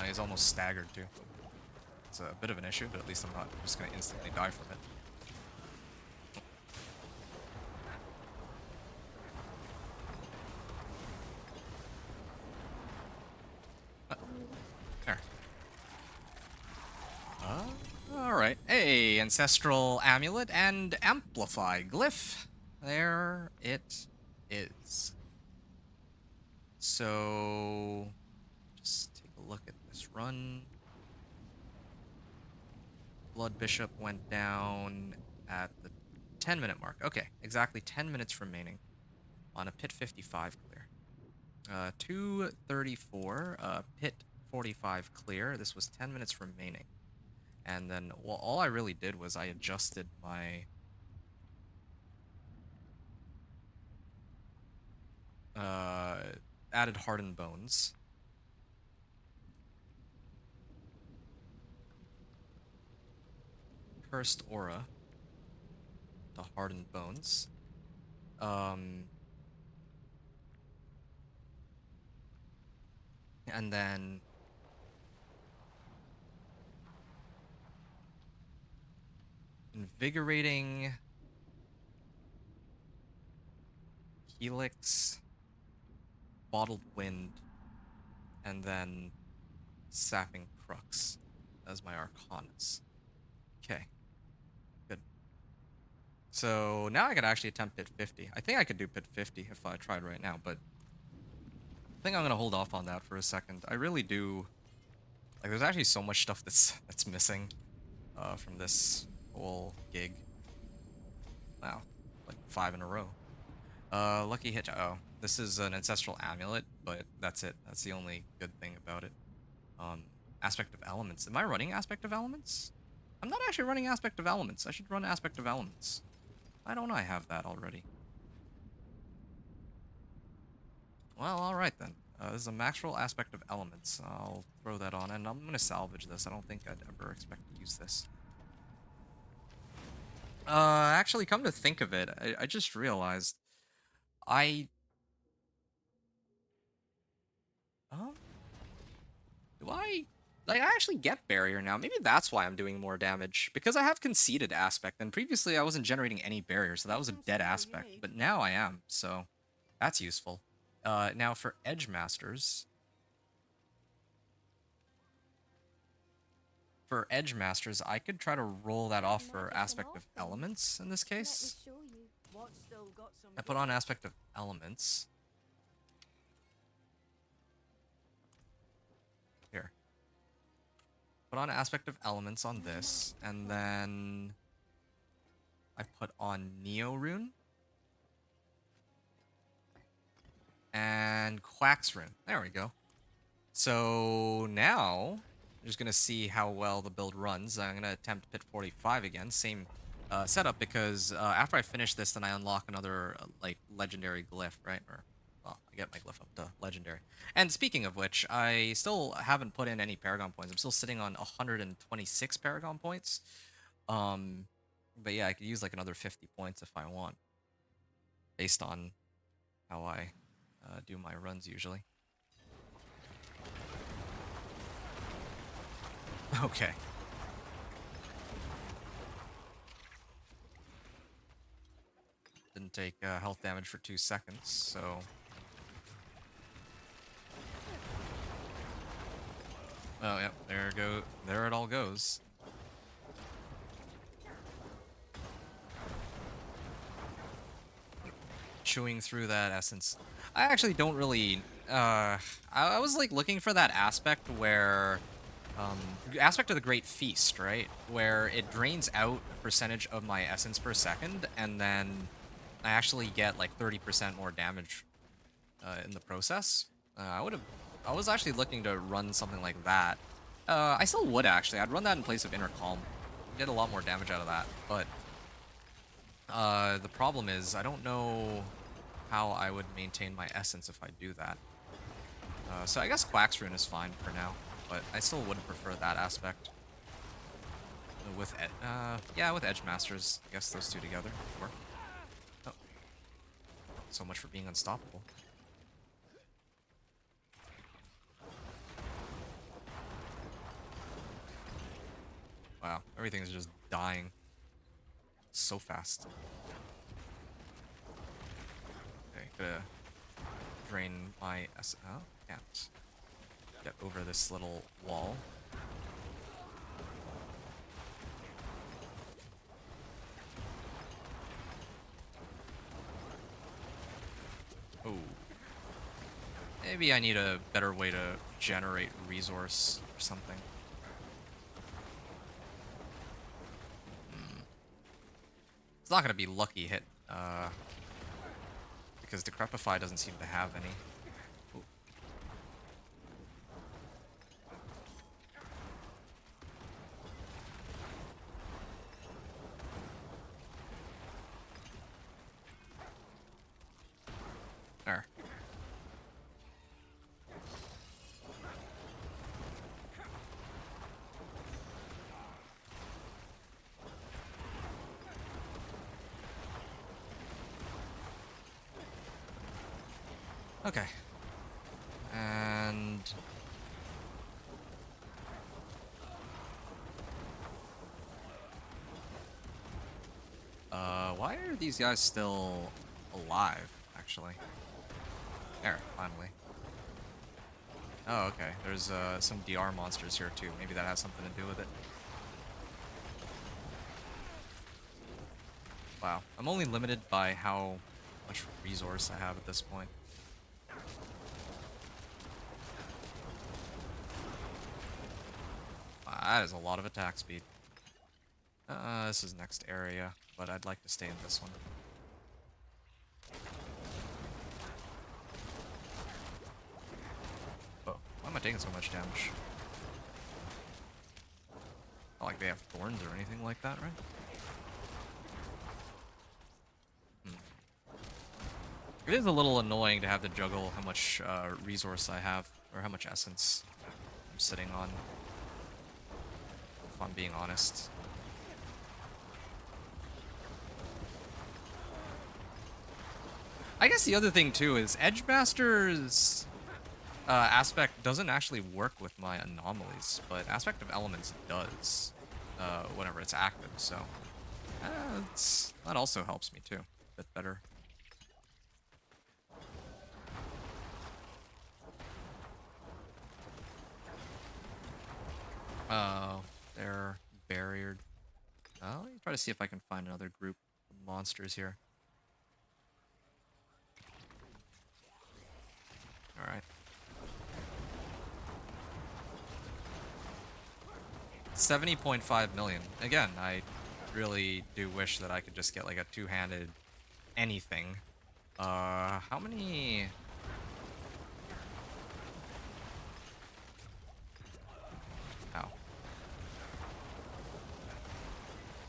He's almost staggered, too. It's a bit of an issue, but at least I'm not just going to instantly die from it. There. Alright. Hey, Ancestral Amulet and Amplify Glyph. There it is. So, just take a look at this run. Blood Bishop went down at the 10-minute mark. Okay, exactly 10 minutes remaining on a Pit 55 clear. 234, Pit 45 clear. This was 10 minutes remaining. And then, well, all I really did was I adjusted my added hardened bones. Cursed aura to hardened bones. And then invigorating helix, bottled wind, and then sapping crux as my arcanas. Okay, good. So now I could actually attempt Pit 50. I think I could do Pit 50 if I tried right now, but I think I'm gonna hold off on that for a second. I really do Like, there's actually so much stuff that's missing from this whole gig. Wow, like 5 in a row. Lucky hit. Oh, this is an ancestral amulet, but that's it. That's the only good thing about it. Aspect of elements. Am I running aspect of elements? I'm not actually running aspect of elements. I should run aspect of elements. Why don't I have that already? Well, alright then. This is a maxwell aspect of elements. I'll throw that on, and I'm gonna salvage this. I don't think I'd ever expect to use this. Actually, come to think of it, I just realized I... do I... Like, I actually get barrier now. Maybe that's why I'm doing more damage. Because I have conceded aspect, and previously I wasn't generating any barrier, so that was a dead aspect. But now I am, so that's useful. Now for Edge Masters... For Edge Masters, I could try to roll that off for Aspect of Elements in this case. I put on Aspect of Elements. Here. Put on Aspect of Elements on this, and then I put on Neo Rune. And Quack's Rune. There we go. So now... I'm just going to see how well the build runs. I'm going to attempt Pit 45 again. Same setup, because after I finish this, then I unlock another, like, legendary glyph, right? Or, well, I get my glyph up to legendary. And speaking of which, I still haven't put in any Paragon points. I'm still sitting on 126 Paragon points. But yeah, I could use, like, another 50 points if I want. Based on how I do my runs usually. Okay. Didn't take health damage for 2 seconds, so... Oh, yep, there it all goes. Chewing through that essence. I actually don't really... I was, like, looking for that aspect where... aspect of the Great Feast, right? Where it drains out a percentage of my essence per second, and then I actually get like 30% more damage in the process. I was actually looking to run something like that. I still would actually. I'd run that in place of Inner Calm. Get a lot more damage out of that, but the problem is I don't know how I would maintain my essence if I do that. So I guess Quack's Rune is fine for now. But I still would prefer that aspect. With yeah, with Edge Masters, I guess those two together work. Oh. So much for being unstoppable. Wow, everything's just dying so fast. Okay, gotta drain my oh, can't get over this little wall. Oh. Maybe I need a better way to generate resource or something. It's not gonna be lucky hit, because Decrepify doesn't seem to have any. Ooh. There. Okay. And... why are these guys still alive, actually? There, finally. Oh, okay. There's some DR monsters here too. Maybe that has something to do with it. Wow. I'm only limited by how much resource I have at this point. That is a lot of attack speed. This is next area, but I'd like to stay in this one. Oh, why am I taking so much damage? Not like they have thorns or anything like that, right? It is a little annoying to have to juggle how much resource I have, or how much essence I'm sitting on, if I'm being honest. I guess the other thing too is Edgemaster's aspect doesn't actually work with my anomalies, but aspect of elements does whenever it's active, so that also helps me too, a bit better. Oh, they're barriered. Let me try to see if I can find another group of monsters here. Alright. 70.5 million. Again, I really do wish that I could just get like a two-handed anything. How many... Ow.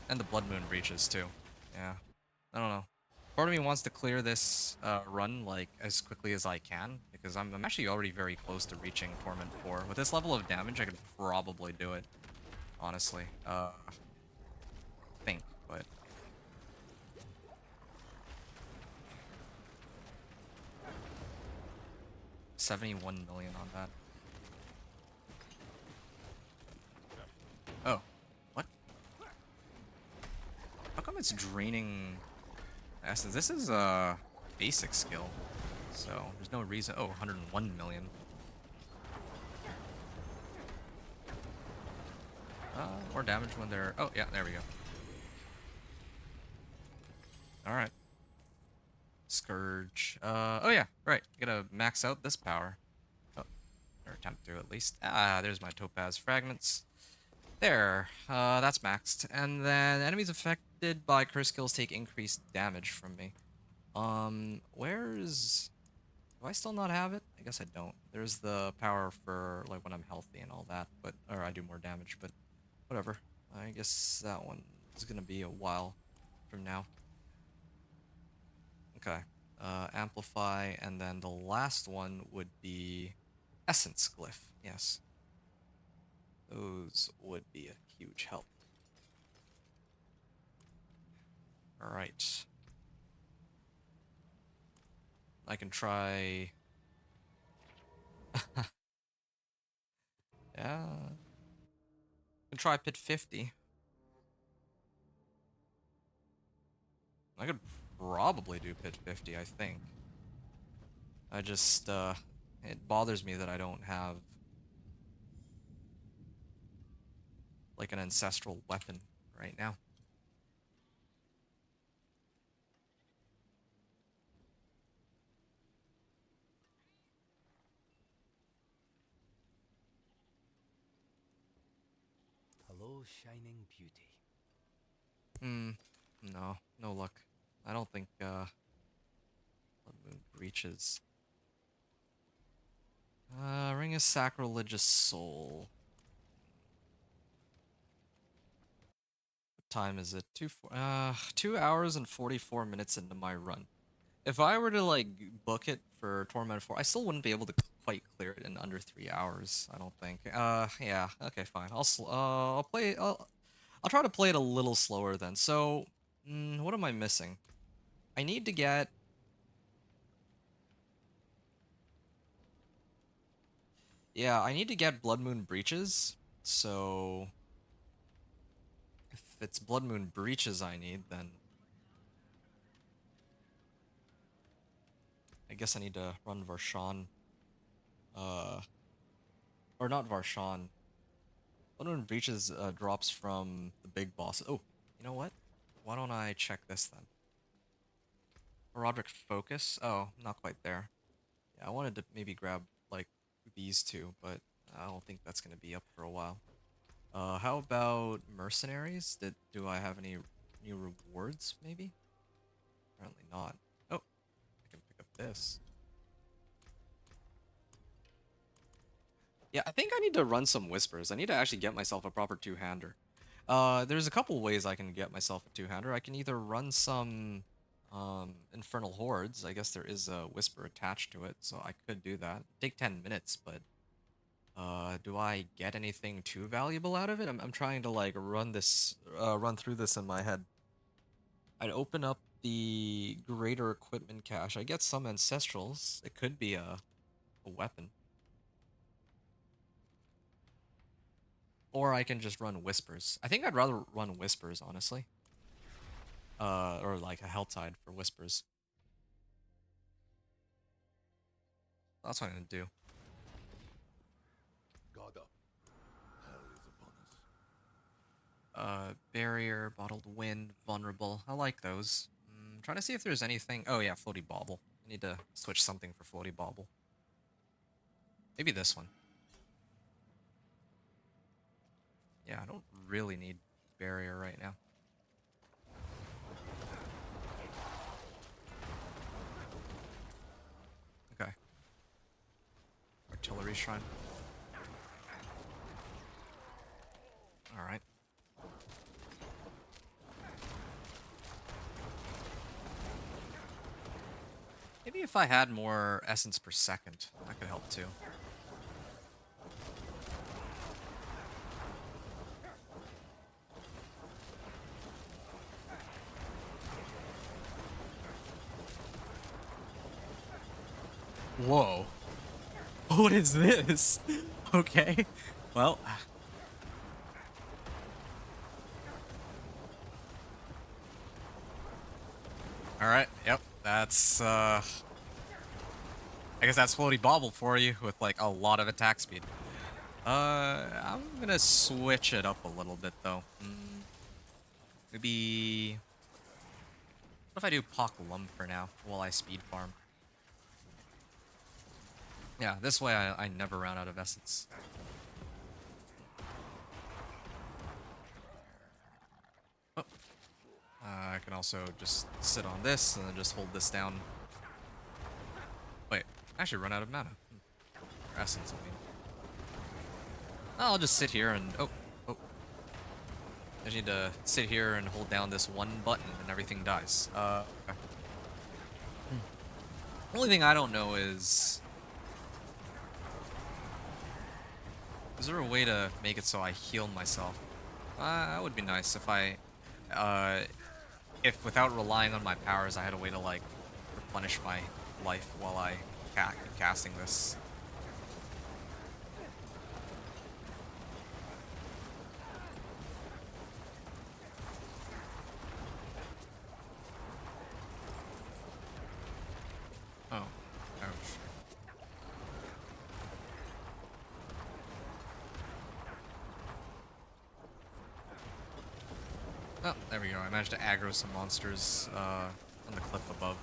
And the Blood Moon breaches too. Yeah. I don't know. Part of me wants to clear this run like as quickly as I can, because I'm actually already very close to reaching Torment 4. With this level of damage, I could probably do it. Honestly. Think, but... $71 million on that. Oh. What? How come it's draining essence? This is a basic skill, so there's no reason. Oh, 101 million. More damage when they're... Oh, yeah, there we go. Alright. Scourge. Oh yeah, right. Gotta max out this power. Oh, or attempt to at least. Ah, there's my topaz fragments. There. That's maxed. And then enemies affected by curse skills take increased damage from me. Where's... Do I still not have it? I guess I don't. There's the power for, like, when I'm healthy and all that, but... Or I do more damage, but... Whatever. I guess that one is gonna be a while from now. Okay. Amplify, and then the last one would be... Essence Glyph, yes. Those would be a huge help. Alright. I can try... Yeah. I can try Pit 50. I could probably do Pit 50, I think. I just, it bothers me that I don't have, like, an ancestral weapon right now. Hello, shining beauty. No, no luck. I don't think, Blood Moon breaches. Ring of Sacrilegious Soul. What time is it? 2 hours and 44 minutes into my run. If I were to, like, book it for Torment 4, I still wouldn't be able to quite clear it in under 3 hours, I don't think. Yeah, okay, fine. I'll play, I'll try to play it a little slower then. So, what am I missing? I need to get... Yeah, I need to get Blood Moon Breaches, so... If it's Blood Moon Breaches I need, then... I guess I need to run Varshan. Or not Varshan. Blood Moon Breaches drops from the big boss. Oh, you know what? Why don't I check this then? Roderick Focus? Oh, not quite there. Yeah, I wanted to maybe grab, like, these two, but I don't think that's going to be up for a while. How about mercenaries? Do I have any new rewards, maybe? Apparently not. Oh, I can pick up this. Yeah, I think I need to run some whispers. I need to actually get myself a proper two-hander. There's a couple ways I can get myself a two-hander. I can either run some infernal hordes. I guess there is a whisper attached to it, so I could do that. Take 10 minutes, but do I get anything too valuable out of it? I'm trying to like run through this in my head. I'd open up the greater equipment cache. I get some ancestrals. It could be a weapon. Or I can just run whispers. I think I'd rather run whispers, honestly. Or like a Helltide for whispers. That's what I'm gonna do. Guard up. Hell is upon us. Barrier, bottled wind, vulnerable. I like those. Trying to see if there's anything. Oh yeah, floaty bauble. I need to switch something for floaty bauble. Maybe this one. Yeah, I don't really need barrier right now. Okay. Artillery shrine. Alright. Maybe if I had more essence per second, that could help too. Whoa. What is this? Okay. Well. Alright, yep. That's, I guess that's floaty bauble for you with, like, a lot of attack speed. I'm gonna switch it up a little bit, though. Maybe... What if I do Pock Lum for now, while I speed farm? Yeah, this way I never run out of essence. Oh. I can also just sit on this, and then just hold this down. Wait, I actually run out of mana. Or essence, I mean. I'll just sit here and... Oh. I just need to sit here and hold down this one button, and everything dies. Okay. The only thing I don't know is... Is there a way to make it so I heal myself? That would be nice if I... if without relying on my powers, I had a way to, like, replenish my life while I keep casting this. Oh. Ouch. Oh, there we go. I managed to aggro some monsters on the cliff above.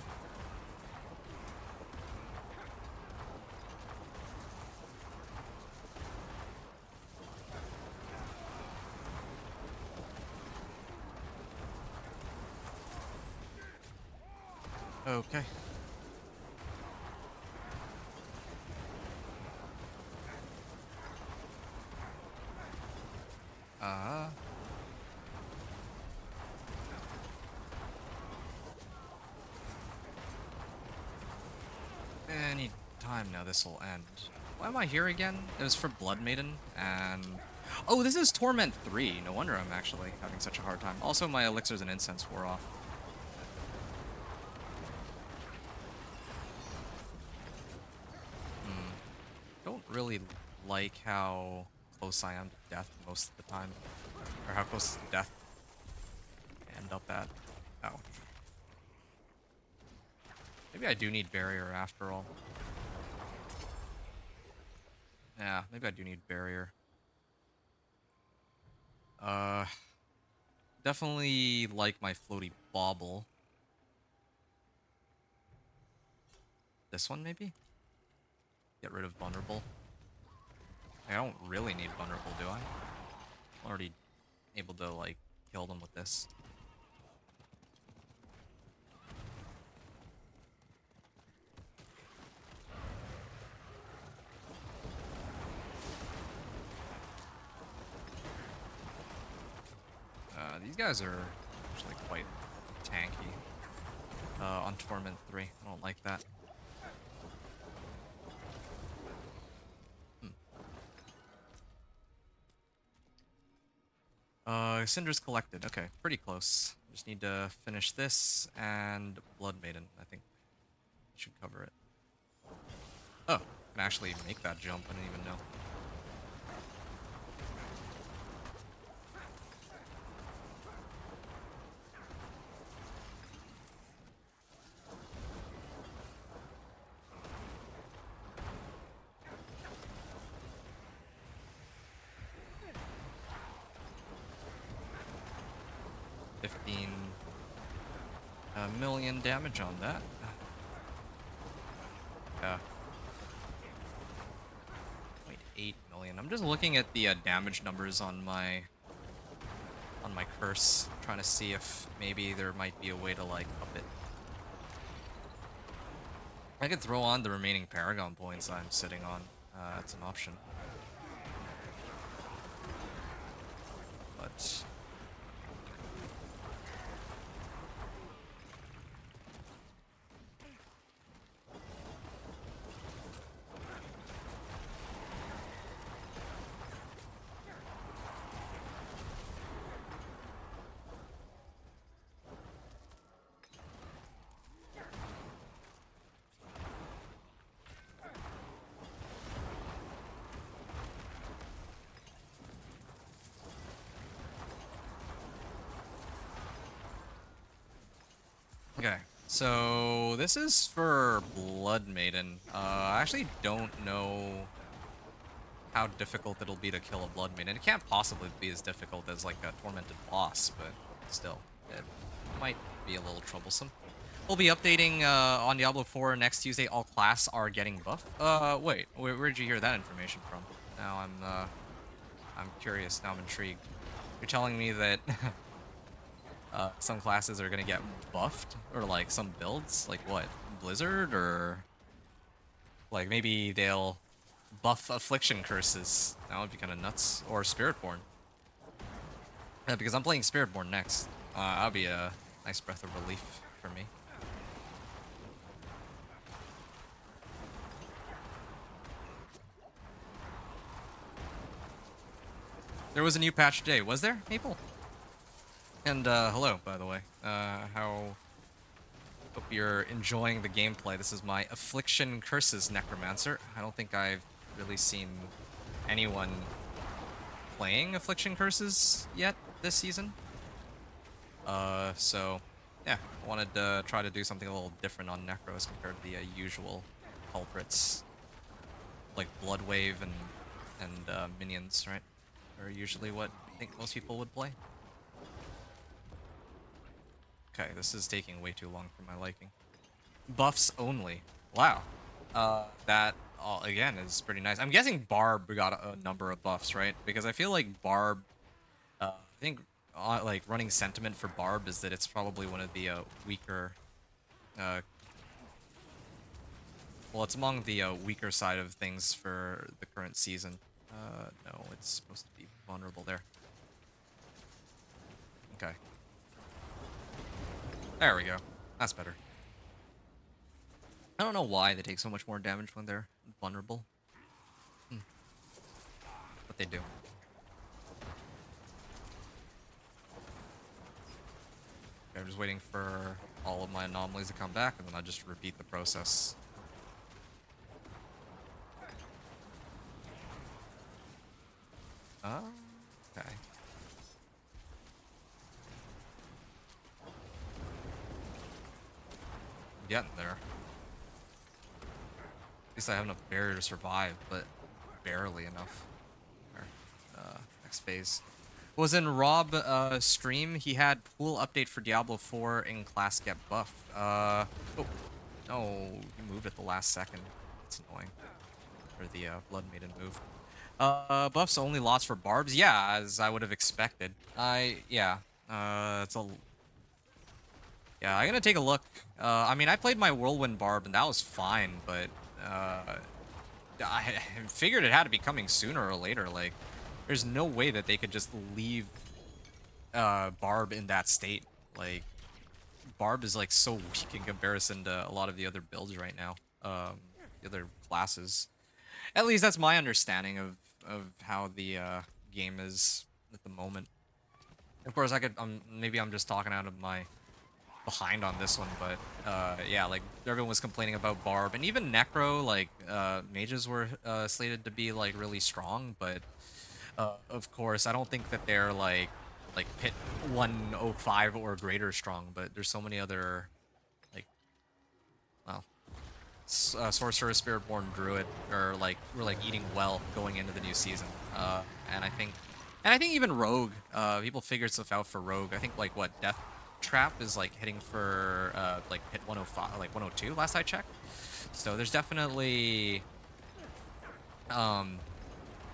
Okay. Any time now this will end. Why am I here again? It was for Blood Maiden, and... Oh, this is Torment 3. No wonder I'm actually having such a hard time. Also, my elixirs and incense wore off. Don't really like how close I am to death most of the time. Or how close to death I end up at. Oh. Maybe I do need barrier after all. Yeah, maybe I do need barrier. Definitely like my floaty bauble. This one, maybe? Get rid of vulnerable. I don't really need vulnerable, do I? already able to, like, kill them with this. These guys are actually quite tanky. On Torment 3. I don't like that. Cinders collected. Okay, pretty close. Just need to finish this and Blood Maiden. I think should cover it. Oh, can actually make that jump. I didn't even know. $15 million damage on that. Yeah. 0.8 million. I'm just looking at the damage numbers on my curse, trying to see if maybe there might be a way to like up it. I could throw on the remaining Paragon points I'm sitting on. That's an option. But okay, so this is for Blood Maiden. I actually don't know how difficult it'll be to kill a Blood Maiden. It can't possibly be as difficult as like a Tormented boss, but still, it might be a little troublesome. We'll be updating on Diablo 4 next Tuesday. All class are getting buff. Wait, where'd you hear that information from? Now I'm curious. Now I'm intrigued. You're telling me that some classes are gonna get buffed, or like some builds, like what, Blizzard, or like maybe they'll buff Affliction Curses. That would be kind of nuts. Or Spiritborn. Yeah, because I'm playing Spiritborn next. That'll be a nice breath of relief for me. There was a new patch today, was there, Maple? And hello, by the way. How? Hope you're enjoying the gameplay. This is my Affliction Curses Necromancer. I don't think I've really seen anyone playing Affliction Curses yet this season. So yeah, I wanted to try to do something a little different on Necros compared to the usual culprits, like Bloodwave and minions, right? Are usually what I think most people would play. Okay, this is taking way too long for my liking. Buffs only. Wow. That, again, is pretty nice. I'm guessing Barb got a number of buffs, right? Because I feel like Barb, I think, like, running sentiment for Barb is that it's probably one of the weaker, well, it's among the weaker side of things for the current season. No, it's supposed to be vulnerable there. Okay. There we go. That's better. I don't know why they take so much more damage when they're vulnerable. But they do. Okay, I'm just waiting for all of my anomalies to come back, and then I'll just repeat the process. Okay. Getting there. At least I have enough barrier to survive, but barely enough. Next phase. Was in Rob stream. He had pool update for Diablo 4 in class get buffed. Oh no, he moved at the last second. That's annoying. Or the Blood Maiden move. Buffs only lost for barbs. Yeah, as I would have expected. Yeah. It's a. Yeah, I'm gonna take a look. I mean, I played my whirlwind barb and that was fine, but I figured it had to be coming sooner or later. Like, there's no way that they could just leave barb in that state. Like, barb is like so weak in comparison to a lot of the other builds right now. The other classes. At least that's my understanding of how the game is at the moment. Of course, I could maybe I'm just talking out of my behind on this one, but yeah, like everyone was complaining about barb, and even necro, like mages were slated to be like really strong, but of course I don't think that they're like pit 105 or greater strong, but there's so many other like, well, sorcerer, spiritborn, druid are like we're like eating well going into the new season. And I think even rogue, people figured stuff out for rogue. I think like what death trap is like hitting for like hit 105, like 102 last I checked. So there's definitely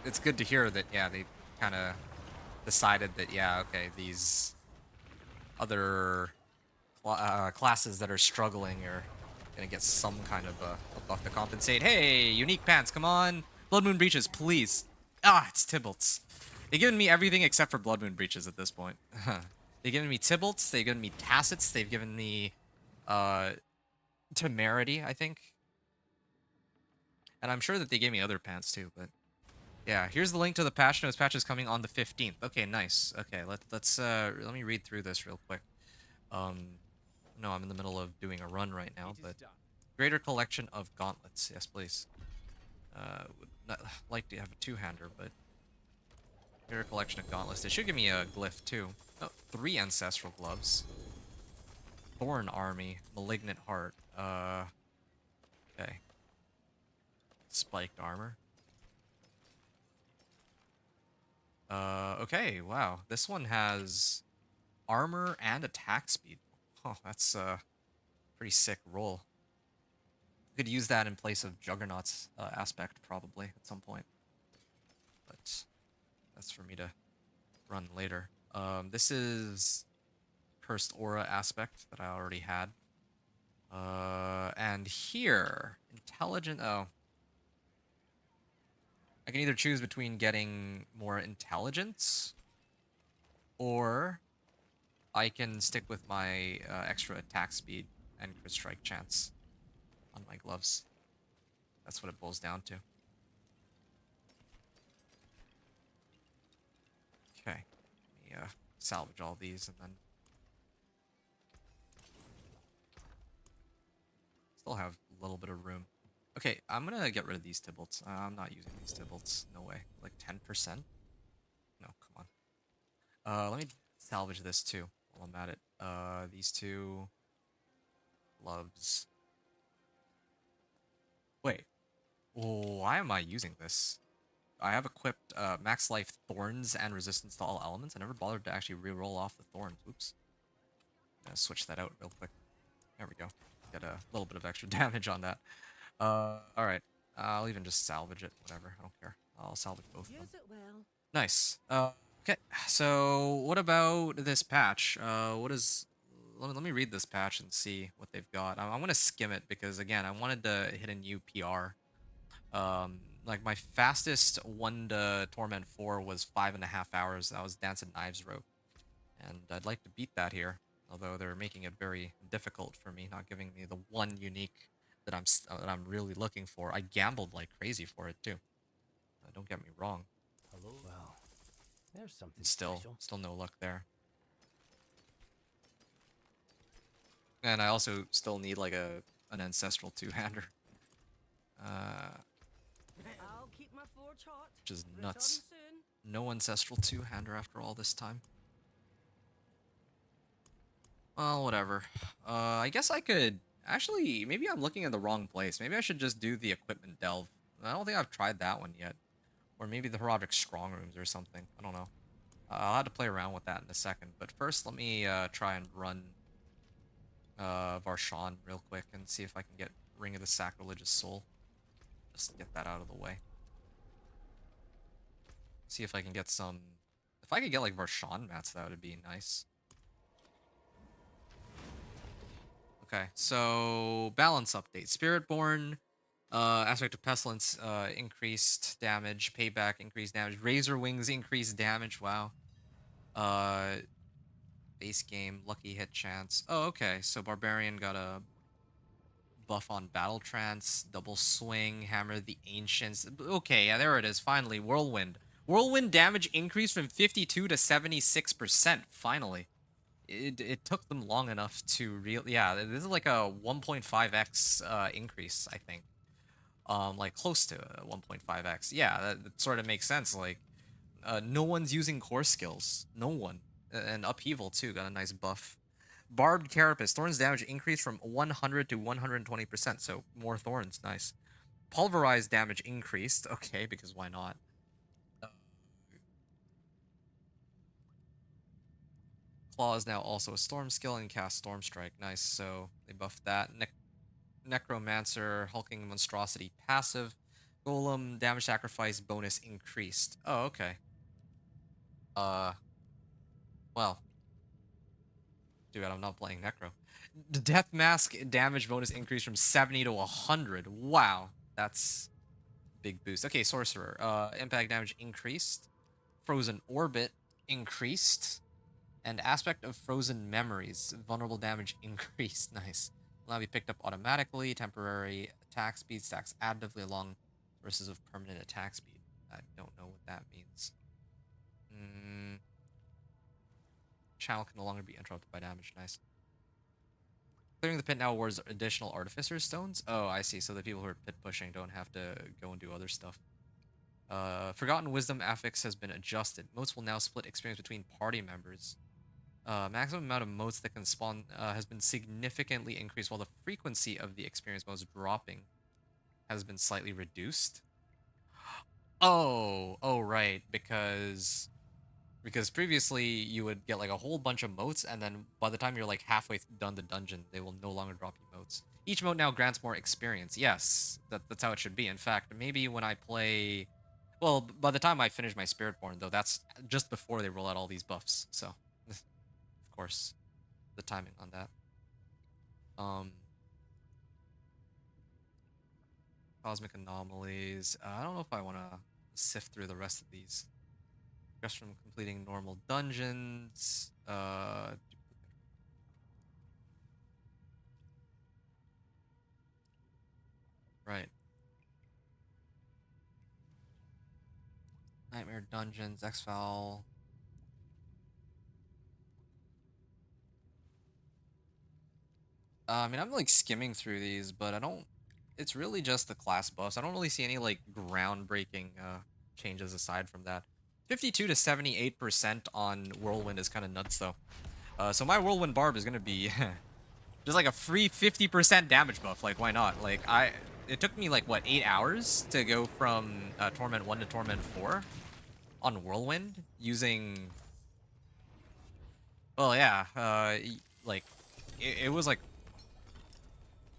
it's good to hear that, yeah, they kind of decided that, yeah, okay, these other classes that are struggling are gonna get some kind of a buff to compensate. Hey, unique pants, come on. Blood Moon Breaches, please. Ah, it's Tybalt's. They've given me everything except for Blood Moon Breaches at this point. They've given me Tybalt's, they've given me Tacits, they've given me Temerity, I think. And I'm sure that they gave me other pants too, but yeah, here's the link to the patch notes. Patch is coming on the 15th. Okay, nice. Okay, let me read through this real quick. No, I'm in the middle of doing a run right now, but greater collection of gauntlets. Yes, please. Would not like to have a two-hander, but greater collection of gauntlets. They should give me a glyph too. Oh, 3 ancestral gloves. Thorn army, malignant heart. Okay. Spiked armor. Okay, wow. This one has armor and attack speed. Oh, that's a pretty sick roll. Could use that in place of Juggernaut's aspect probably at some point, but that's for me to run later. This is Cursed Aura aspect that I already had. And here, Intelligent. Oh, I can either choose between getting more intelligence, or I can stick with my extra attack speed and crit strike chance on my gloves. That's what it boils down to. Okay, let me salvage all these and then still have a little bit of room. Okay, I'm gonna get rid of these Tybalts. I'm not using these Tybalts. No way. Like 10%? No, come on. Let me salvage this too while I'm at it. These two gloves. Wait. Why am I using this? I have equipped max life thorns and resistance to all elements. I never bothered to actually re-roll off the thorns. Oops. Switch that out real quick. There we go. Get a little bit of extra damage on that. Alright. I'll even just salvage it. Whatever. I don't care. I'll salvage both of them. Use it well. Nice. Okay. So, what about this patch? What is... Let me read this patch and see what they've got. I'm going to skim it because, again, I wanted to hit a new PR. Like, my fastest 1 to Torment 4 was 5.5 hours. That was Dance and Knives Rope. And I'd like to beat that here. Although they're making it very difficult for me, not giving me the one unique that I'm really looking for. I gambled like crazy for it too. Don't get me wrong. Hello. Well, there's something Still special. no luck there. And I also still need like an ancestral two-hander. I'll keep my forge hot. Which is Return nuts. soon. No ancestral two-hander after all this time. Well, whatever. I guess I could... Actually, maybe I'm looking at the wrong place. Maybe I should just do the equipment delve. I don't think I've tried that one yet. Or maybe the Herodic Strong Rooms or something. I don't know. I'll have to play around with that in a second. But first, let me try and run Varshan real quick and see if I can get Ring of the Sacrilegious Soul. Just get that out of the way. See if I can get some... If I could get, like, Varshan mats, that would be nice. Okay, so... Balance update. Spiritborn, Aspect of Pestilence, increased damage. Payback, increased damage. Razor Wings, increased damage. Wow. Base game, lucky hit chance. Oh, okay, so Barbarian got a buff on Battle Trance, Double Swing, Hammer the Ancients. Okay, yeah, there it is, finally, Whirlwind. Whirlwind damage increased from 52 to 76%, finally. It took them long enough to yeah, this is like a 1.5x increase, I think. Like close to 1.5x. Yeah, that sort of makes sense. Like, no one's using core skills. No one. And Upheaval, too, got a nice buff. Barbed Carapace. Thorns damage increased from 100 to 120%, so more thorns. Nice. Pulverized damage increased. Okay, because why not? Claw is now also a storm skill and cast Storm Strike. Nice, so they buffed that. Necromancer, Hulking Monstrosity passive. Golem, damage sacrifice bonus increased. Oh, okay. Well. Too bad I'm not playing Necro. The Death Mask damage bonus increased from 70 to 100. Wow. That's big boost. Okay, Sorcerer. Impact damage increased. Frozen Orbit increased. And Aspect of Frozen Memories. Vulnerable damage increased. Nice. Will now be picked up automatically. Temporary attack speed stacks additively along sources of permanent attack speed. I don't know what that means. Channel can no longer be interrupted by damage. Nice. Clearing the pit now awards additional Artificer's Stones. Oh, I see. So the people who are pit pushing don't have to go and do other stuff. Forgotten Wisdom affix has been adjusted. Motes will now split experience between party members. Maximum amount of motes that can spawn has been significantly increased, while the frequency of the experience motes dropping has been slightly reduced. Oh, right, because previously you would get like a whole bunch of motes, and then by the time you're like halfway done the dungeon, they will no longer drop you motes. Each mote now grants more experience. Yes, that's how it should be. In fact, maybe when I play... Well, by the time I finish my Spiritborn, though, that's just before they roll out all these buffs, so... of course, the timing on that. Cosmic Anomalies. I don't know if I want to sift through the rest of these. Just from completing normal dungeons. Right. Nightmare Dungeons, X-Foul. I mean, I'm like skimming through these, but I don't... It's really just the class buffs. I don't really see any like groundbreaking changes aside from that. 52 to 78% on Whirlwind is kind of nuts, though. So my Whirlwind Barb is going to be just like a free 50% damage buff. Like, why not? Like, it took me like, what, 8 hours to go from Torment 1 to Torment 4 on Whirlwind using... Well, yeah, like, it was like...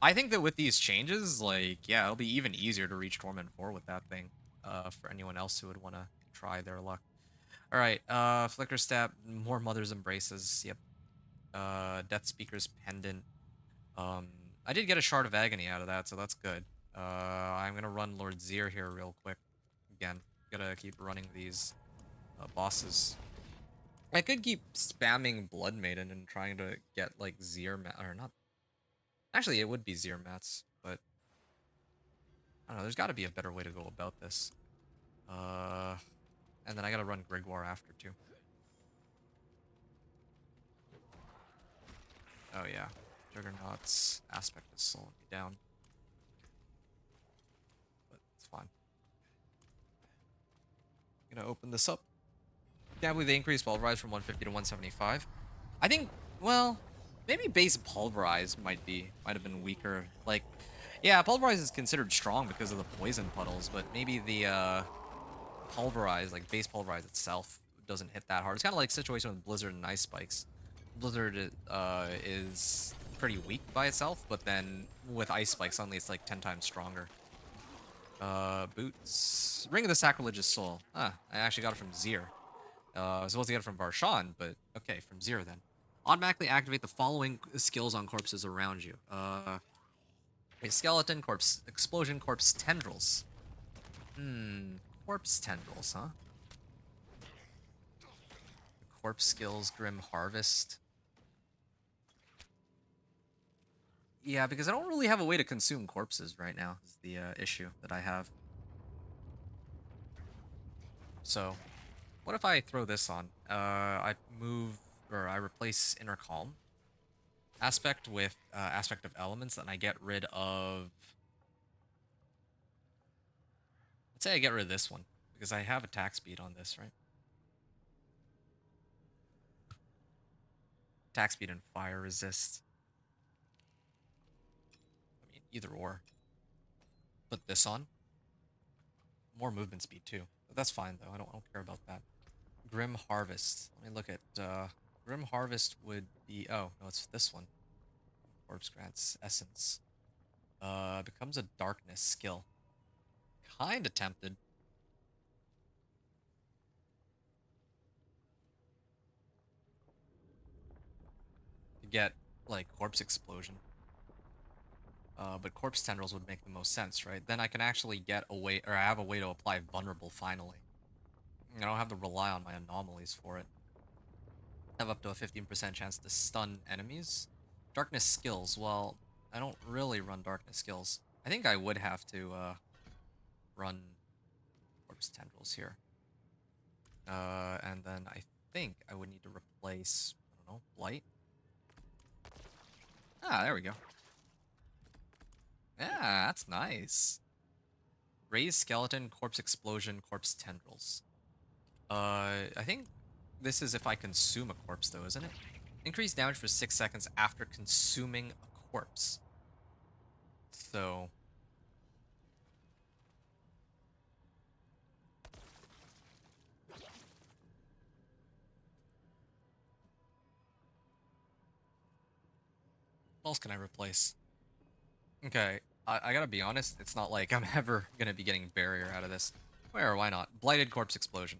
I think that with these changes, like, yeah, it'll be even easier to reach Torment 4 with that thing, for anyone else who would want to try their luck. Alright, Flicker Step, more Mother's Embraces, yep. Death Speaker's Pendant. I did get a Shard of Agony out of that, so that's good. I'm gonna run Lord Zir here real quick. Again, gotta keep running these bosses. I could keep spamming Blood Maiden and trying to get, like, Zir or not. Actually, it would be Zir mats, but I don't know, there's gotta be a better way to go about this. And then I gotta run Grigwar after, too. Oh, yeah. Juggernaut's aspect is slowing me down. But it's fine. Gonna open this up. Can't believe they increased Pulverize from 150 to 175. I think, well, maybe base Pulverize might have been weaker. Like, yeah, Pulverize is considered strong because of the poison puddles, but maybe the Pulverize, like base Pulverize itself, doesn't hit that hard. It's kind of like situation with Blizzard and Ice Spikes. Blizzard is pretty weak by itself, but then with Ice Spike, suddenly it's like 10 times stronger. Boots. Ring of the Sacrilegious Soul. Ah, I actually got it from Zir. I was supposed to get it from Varshan, but okay, from Zir then. Automatically activate the following skills on corpses around you. A skeleton, corpse explosion, corpse tendrils. Corpse tendrils, huh? Corpse skills, Grim Harvest. Yeah, because I don't really have a way to consume corpses right now, is the issue that I have. So, what if I throw this on? I move, or I replace Inner Calm aspect with aspect of elements, and I get rid of. Let's say I get rid of this one because I have attack speed on this, right? Attack speed and fire resist. I mean, either or. Put this on. More movement speed too. But that's fine though. I don't care about that. Grim Harvest. Let me look at Grim Harvest would be no, it's this one. Corpse grants essence. Becomes a darkness skill. Kinda tempted. To get like corpse explosion. But corpse tendrils would make the most sense, right? Then I can actually get a way, or I have a way to apply vulnerable finally. I don't have to rely on my anomalies for it. I have up to a 15% chance to stun enemies. Darkness skills, well, I don't really run darkness skills. I think I would have to run corpse tendrils here. And then I think I would need to replace, I don't know, blight. Ah, there we go. Yeah, that's nice. Raised skeleton, corpse explosion, corpse tendrils. I think this is if I consume a corpse though, isn't it? Increase damage for 6 seconds after consuming a corpse. So... what else can I replace? Okay, I gotta be honest, it's not like I'm ever gonna be getting barrier out of this. Why not? Blighted corpse explosion.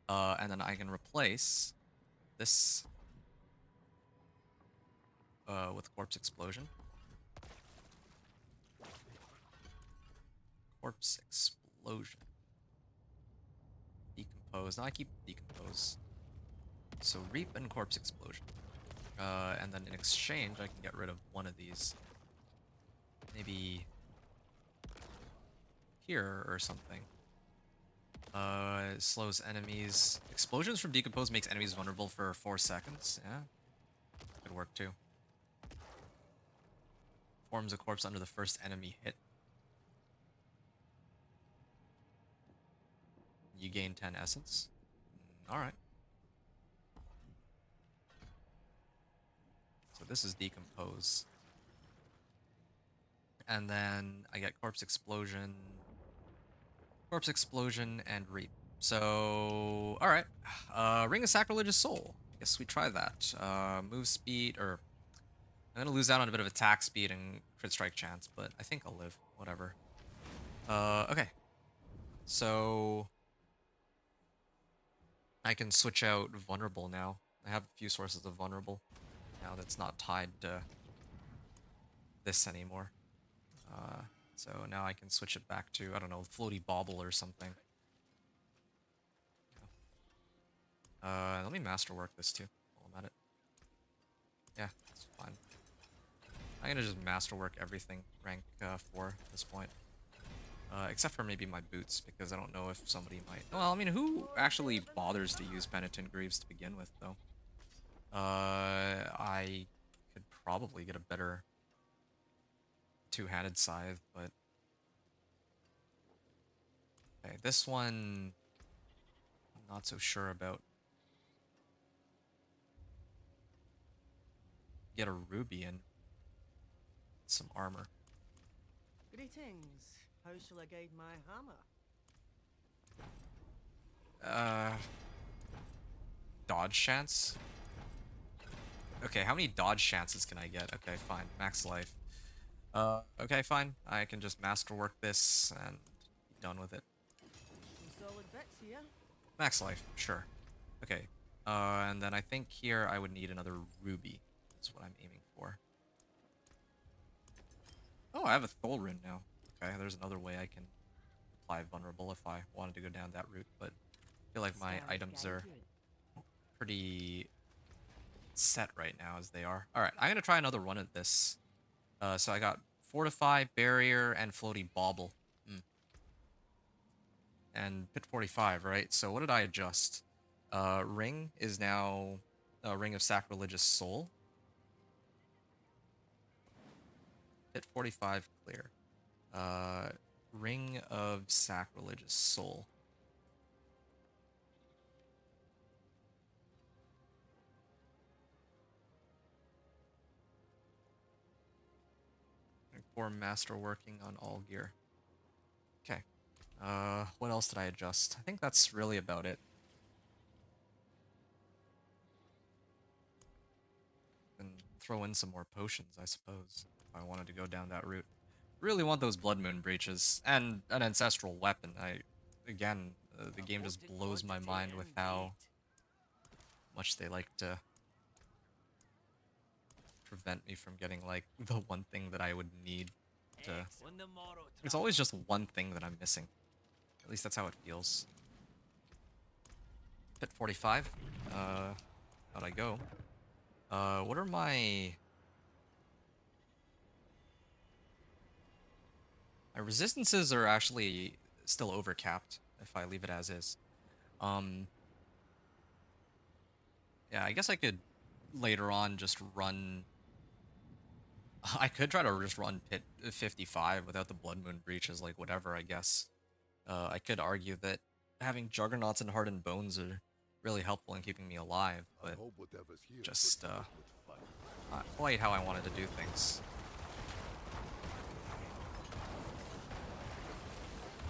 And then I can replace this with corpse explosion. Corpse explosion. Decompose. Now I keep decompose. So reap and corpse explosion. And then in exchange, I can get rid of one of these. Maybe here or something. It slows enemies. Explosions from decompose makes enemies vulnerable for 4 seconds. Yeah, could work too. Forms a corpse under the first enemy hit. You gain 10 essence. Alright. So this is decompose. And then I get corpse explosion, and reap. So, alright. Ring of Sacrilegious Soul. I guess we try that. Move speed, or I'm gonna lose out on a bit of attack speed and crit strike chance, but I think I'll live. Whatever. Okay. So I can switch out vulnerable now. I have a few sources of vulnerable now that's not tied to this anymore. So now I can switch it back to, I don't know, floaty bauble or something. Let me masterwork this too while I'm at it. Yeah, that's fine. I'm gonna just masterwork everything rank 4 at this point. Except for maybe my boots, because I don't know if somebody might... Well, I mean, who actually bothers to use Penitent Greaves to begin with, though? I could probably get a better two-handed scythe, but... Okay, this one... I'm not so sure about. Get a ruby and some armor. Greetings. How shall I guide my hammer? Dodge chance? Okay, how many dodge chances can I get? Okay, fine. Max life. Okay, fine. I can just masterwork this and done with it. Some solid bits here. Max life, sure. Okay. And then I think here I would need another ruby. That's what I'm aiming for. Oh, I have a Thol rune now. Okay, there's another way I can apply vulnerable if I wanted to go down that route, but I feel like my Stars items guide are you. pretty set right now as they are. Alright, I'm gonna try another run at this. So I got Fortify, Barrier, and Floaty Bauble. And Pit 45, right? So what did I adjust? Ring is now Ring of Sacrilegious Soul. Pit 45 clear. Ring of Sacrilegious Soul. Core master working on all gear. Okay. What else did I adjust? I think that's really about it. And throw in some more potions, I suppose, if I wanted to go down that route. Really want those Blood Moon breaches and an ancestral weapon. The game just blows my mind with how much they like to prevent me from getting like the one thing that I would need to. It's always just one thing that I'm missing. At least that's how it feels. Pit 45. How'd I go? What are my resistances are actually still overcapped if I leave it as is. Yeah, I guess I could later on just run. I could try to just run Pit 55 without the Blood Moon breaches, like whatever, I guess. I could argue that having Juggernauts and Hardened Bones are really helpful in keeping me alive, I but hope whatever's here just, protects with fire. not quite how I wanted to do things.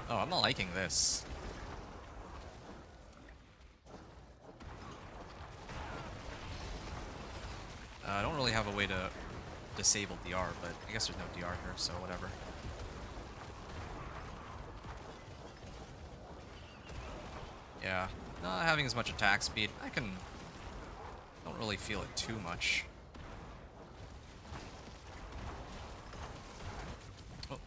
Oh, I'm not liking this. I don't really have a way to disable DR, but I guess there's no DR here, so whatever. Yeah, not having as much attack speed. Don't really feel it too much. Oh.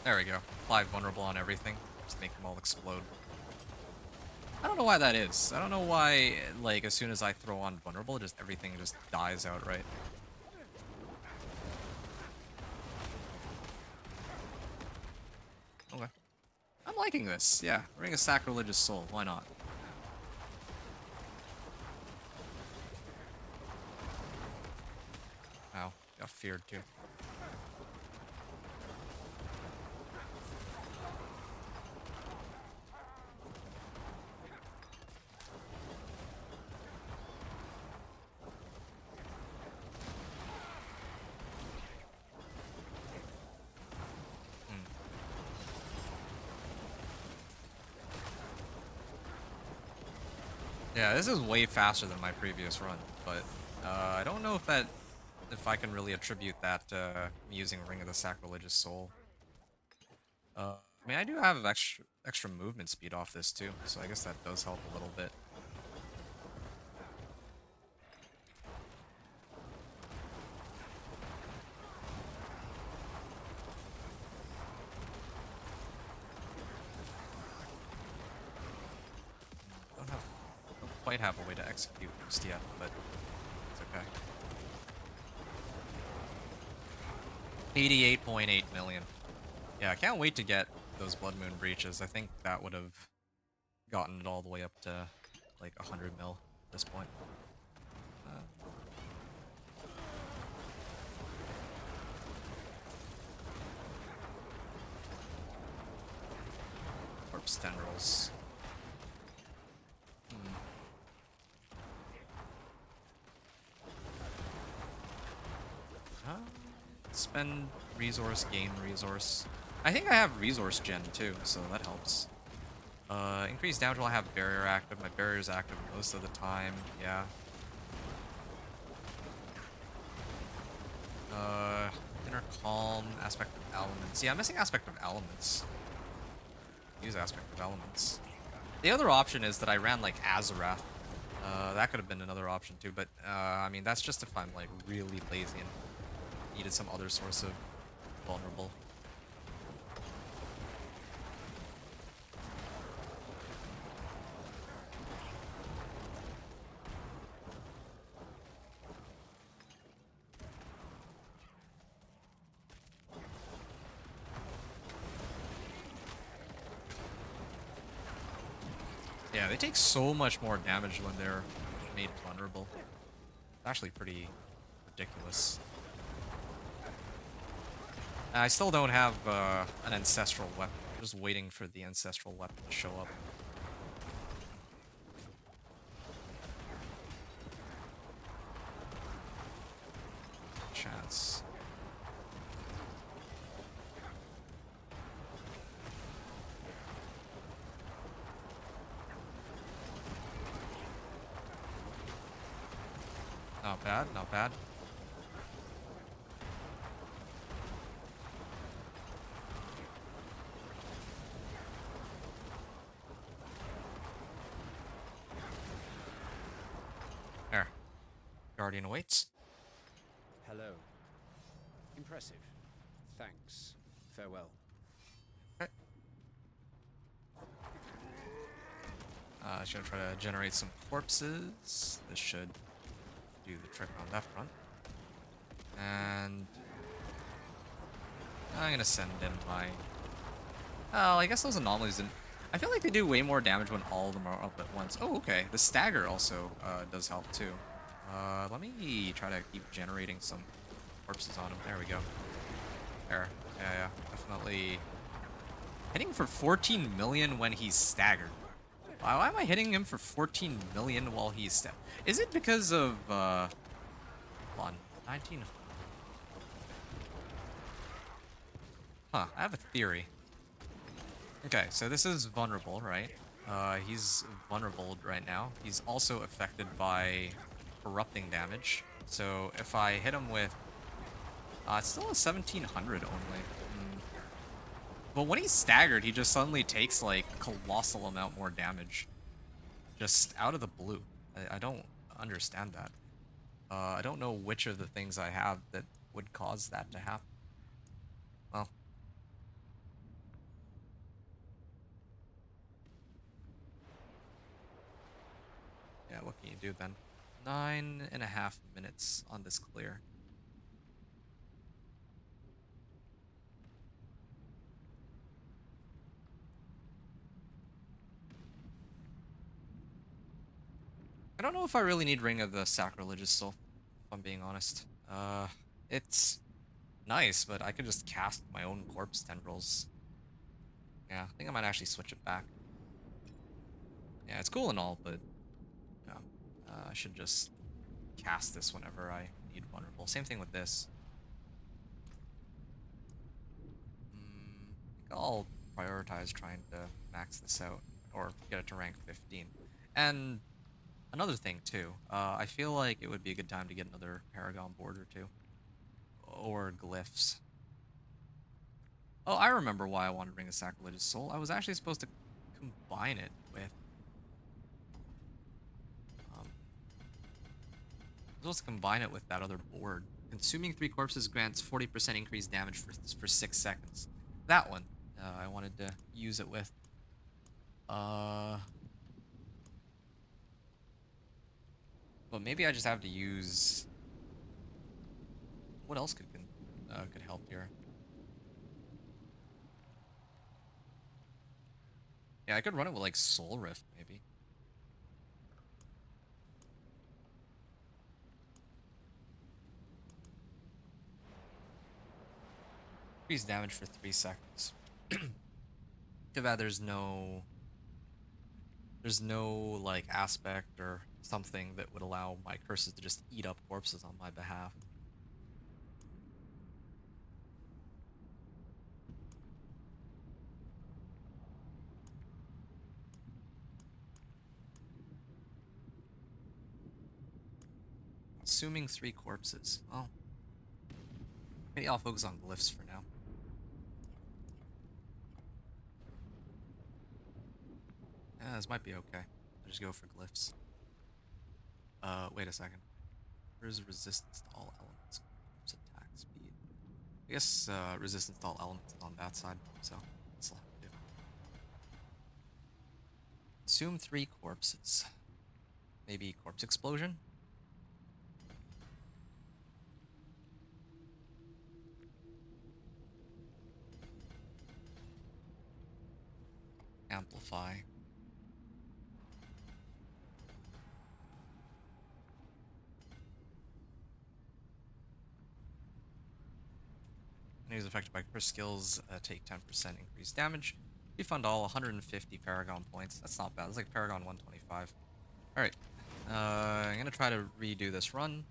There we go. Apply vulnerable on everything. Just make them all explode. I don't know why that is. I don't know why, like, as soon as I throw on vulnerable, everything just dies outright. Okay. I'm liking this. Yeah. Ring of Sacrilegious Soul. Why not? Ow. Got feared too. Yeah, this is way faster than my previous run, but I don't know if I can really attribute that to me using Ring of the Sacrilegious Soul. I mean, I do have extra movement speed off this too, so I guess that does help a little bit. Don't quite have a way to execute just yet, but it's okay. 88.8 million. Yeah, I can't wait to get those Blood Moon breaches. I think that would have gotten it all the way up to like 100 mil at this point. Corpse tendrils. Spend resource, gain resource. I think I have resource gen too, so that helps. Increase damage while I have barrier active. My barrier's active most of the time, yeah. Inner calm, aspect of elements. Yeah, I'm missing aspect of elements. use Aspect of Elements. The other option is that I ran like Azarath. That could have been another option too, but I mean that's just if I'm like really lazy and needed some other source of vulnerable. Yeah, they take so much more damage when they're made vulnerable. It's actually pretty ridiculous. I still don't have an ancestral weapon. I'm just waiting for the ancestral weapon to show up. Chance. Not bad, not bad. There. Guardian awaits. Hello. Impressive. Thanks. Farewell. Okay. Just gonna try to generate some corpses. This should do the trick on that front. And I'm gonna send in my... Oh, I guess those anomalies didn't... I feel like they do way more damage when all of them are up at once. Oh, okay. The stagger also does help too. Let me try to keep generating some corpses on him. There we go. There. Yeah, definitely. Hitting for 14 million when he's staggered. Why am I hitting him for 14 million while he's staggered? Is it because of, hold on, 19... Huh, I have a theory. Okay, so this is vulnerable, right? He's vulnerable right now. He's also affected by corrupting damage. So if I hit him with... it's still a 1700 only. But when he's staggered, he just suddenly takes, like, colossal amount more damage. Just out of the blue. I don't understand that. I don't know which of the things I have that would cause that to happen. Well. Yeah, what can you do then? 9.5 minutes on this clear. I don't know if I really need Ring of the Sacrilegious Soul, if I'm being honest. It's nice, but I could just cast my own corpse tendrils. Yeah, I think I might actually switch it back. Yeah, it's cool and all, but yeah, I should just cast this whenever I need vulnerable. Same thing with this. I think I'll prioritize trying to max this out or get it to rank 15. And another thing too, I feel like it would be a good time to get another Paragon board or two. Or glyphs. Oh, I remember why I wanted to bring a Sacrilegious Soul. I was actually supposed to combine it with... that other board. Consuming 3 corpses grants 40% increased damage for 6 seconds. That one, I wanted to use it with. But maybe I just have to use... What else could help here? Yeah, I could run it with like Soul Rift, maybe. Increase damage for 3 seconds. Too bad there's no like aspect or something that would allow my curses to just eat up corpses on my behalf. Assuming 3 corpses. Well, maybe I'll focus on glyphs for now. This might be okay. I'll just go for glyphs. Wait a second. Where's resistance to all elements? Corpse attack speed. I guess resistance to all elements is on that side, so this will have to do. Consume 3 corpses. Maybe corpse explosion? Amplify. Enemies affected by curse skills take 10% increased damage. Refund all 150 Paragon points. That's not bad. It's like Paragon 125. Alright. I'm gonna try to redo this run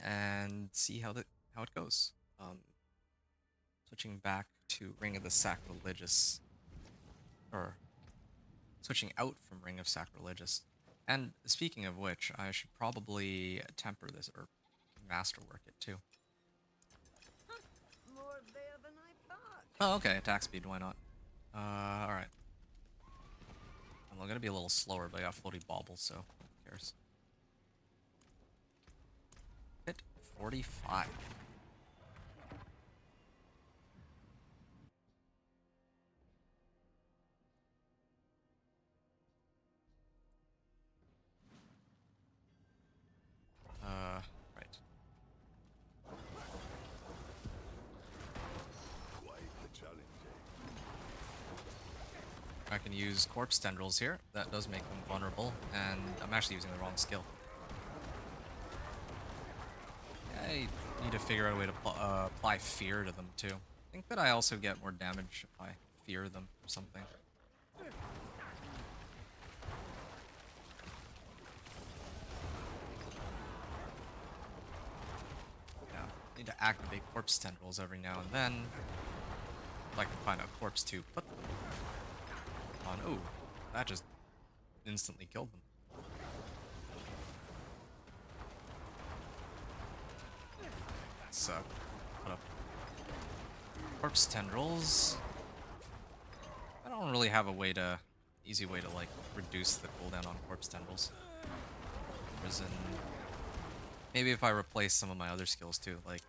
and see how it goes. Switching back to Ring of the Sacrilegious. Or switching out from Ring of Sacrilegious. And speaking of which, I should probably temper this or masterwork it too. More there than I thought. Oh, okay, attack speed, why not? Alright. I'm gonna be a little slower, but I got floaty bauble, so who cares? Hit 45. Right. Quite the challenge, I can use corpse tendrils here. That does make them vulnerable, and I'm actually using the wrong skill. I need to figure out a way to apply fear to them too. I think that I also get more damage if I fear them or something. Yeah, need to activate corpse tendrils every now and then. If I can find a corpse to put them on. Oh, that just instantly killed them. So, put up corpse tendrils. I don't really have a easy way to like reduce the cooldown on corpse tendrils. Prison. Maybe if I replace some of my other skills too, like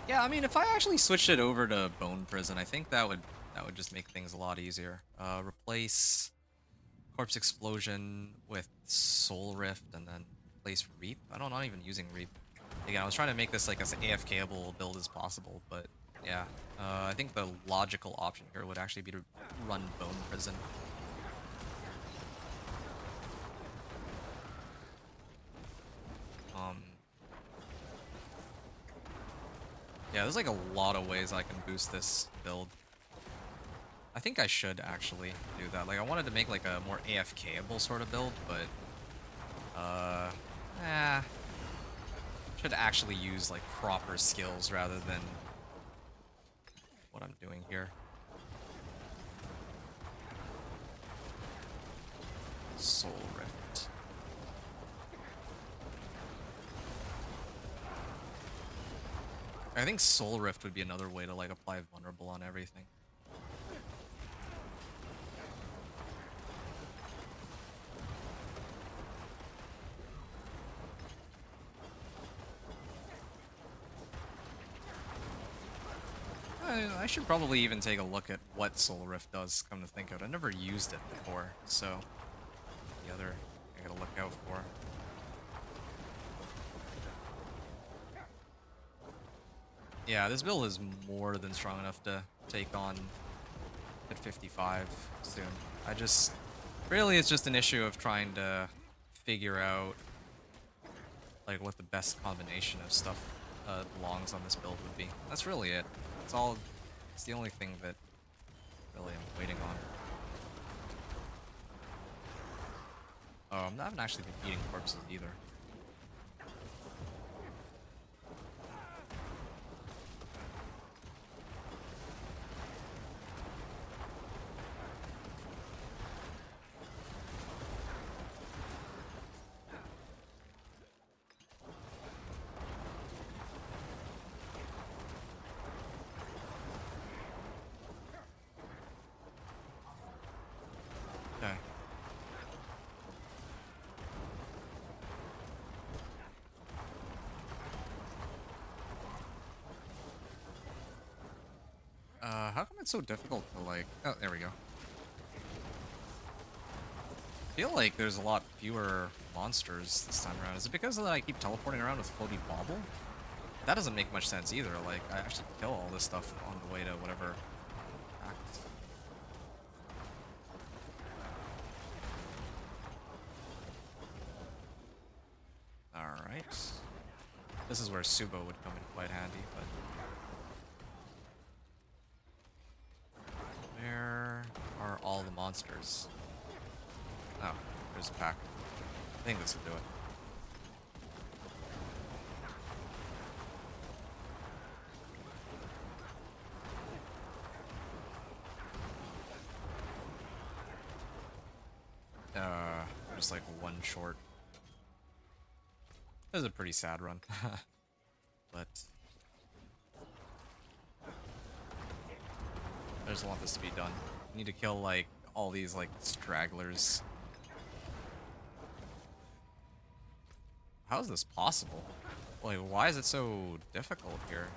yeah, I mean, if I actually switched it over to Bone Prison, I think that would just make things a lot easier. Replace Corpse Explosion with Soul Rift and then replace Reap. I'm not even using Reap. Again, I was trying to make this like as AFKable build as possible, but yeah. I think the logical option here would actually be to run Bone Prison. Yeah, there's like a lot of ways I can boost this build. I think I should actually do that. Like, I wanted to make like a more AFKable sort of build, but should actually use like proper skills rather than what I'm doing here. Soul Rift. I think Soul Rift would be another way to like apply vulnerable on everything. I should probably even take a look at what Soul Rift does, come to think of it. I never used it before, so the other I gotta look out for. Yeah, this build is more than strong enough to take on at 55 soon. Really it's just an issue of trying to figure out like what the best combination of stuff belongs on this build would be. That's really it. It's the only thing that really I'm waiting on. Oh, I haven't actually been eating corpses either. how come it's so difficult to like... Oh, there we go. I feel like there's a lot fewer monsters this time around. Is it because I keep teleporting around with floaty bauble? That doesn't make much sense either. Like, I actually kill all this stuff on the way to whatever act. Alright. This is where Subo would come in quite handy, but... Where are all the monsters? Oh, there's a pack. I think this will do it. Just like one short. This is a pretty sad run. But I just want this to be done. I need to kill like all these like stragglers. How is this possible? Like, why is it so difficult here?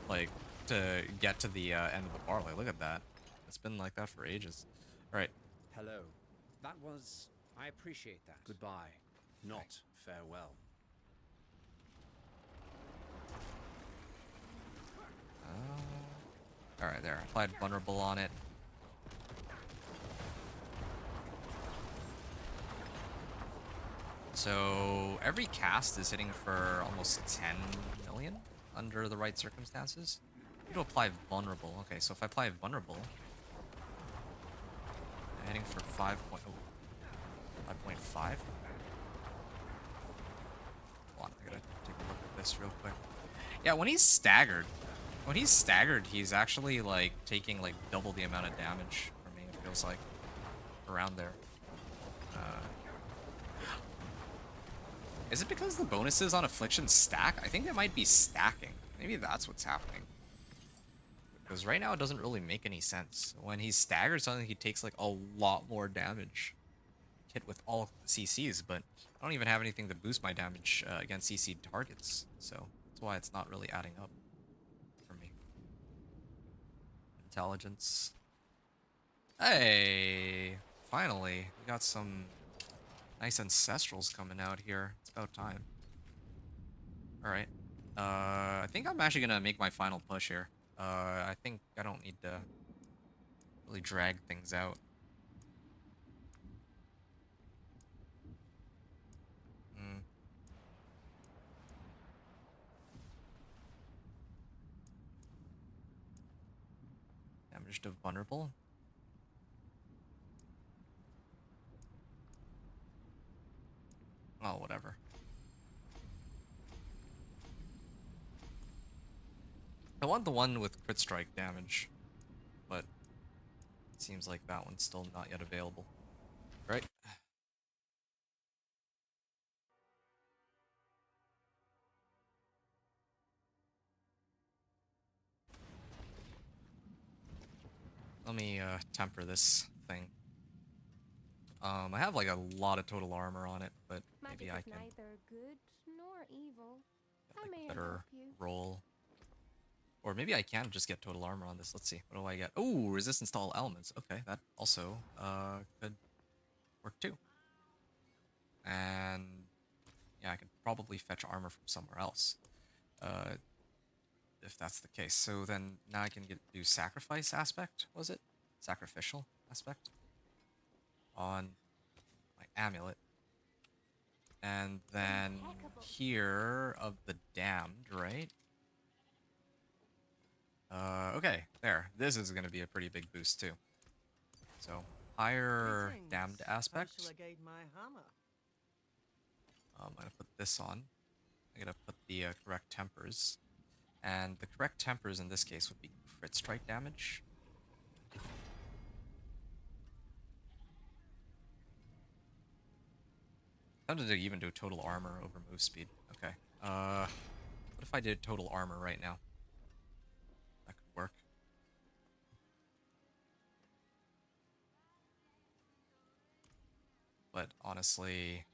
Like, to get to the end of the bar. Like, look at that. It's been like that for ages. Alright. Hello. That was... I appreciate that. Goodbye. Not farewell. Alright, there. Applied vulnerable on it. So every cast is hitting for almost 10 million under the right circumstances. I need to apply vulnerable. Okay, so if I apply vulnerable, I'm hitting for 5.5. Hold on, I gotta take a look at this real quick. Yeah, when he's staggered, he's actually like taking like double the amount of damage for me. It feels like around there. Is it because the bonuses on Affliction stack? I think they might be stacking. Maybe that's what's happening. Because right now it doesn't really make any sense. When he's staggered, suddenly he takes like a lot more damage. Hit with all CCs, but I don't even have anything to boost my damage against CC targets. So that's why it's not really adding up for me. Intelligence. Hey! Finally, we got some nice ancestrals coming out here. It's about time. Alright. I think I'm actually gonna make my final push here. I think I don't need to really drag things out. Damage to vulnerable. Oh, whatever. I want the one with crit strike damage, but it seems like that one's still not yet available. Right? Let me temper this thing. I have like a lot of total armor on it, but maybe I can neither good nor evil. get like a better roll. Or maybe I can just get total armor on this. Let's see. What do I get? Oh, resistance to all elements. Okay, that also could work too. And yeah, I could probably fetch armor from somewhere else. If that's the case. So then now I can do sacrifice aspect, was it? Sacrificial aspect on my amulet. And then here of the damned, right? Okay, there. This is gonna be a pretty big boost too. So higher damned aspect. How shall I guide my hammer? I'm gonna put this on. I'm gonna put the correct tempers. And the correct tempers in this case would be crit strike damage. Tempted to even do total armor over move speed. Okay. What if I did total armor right now? That could work. But honestly,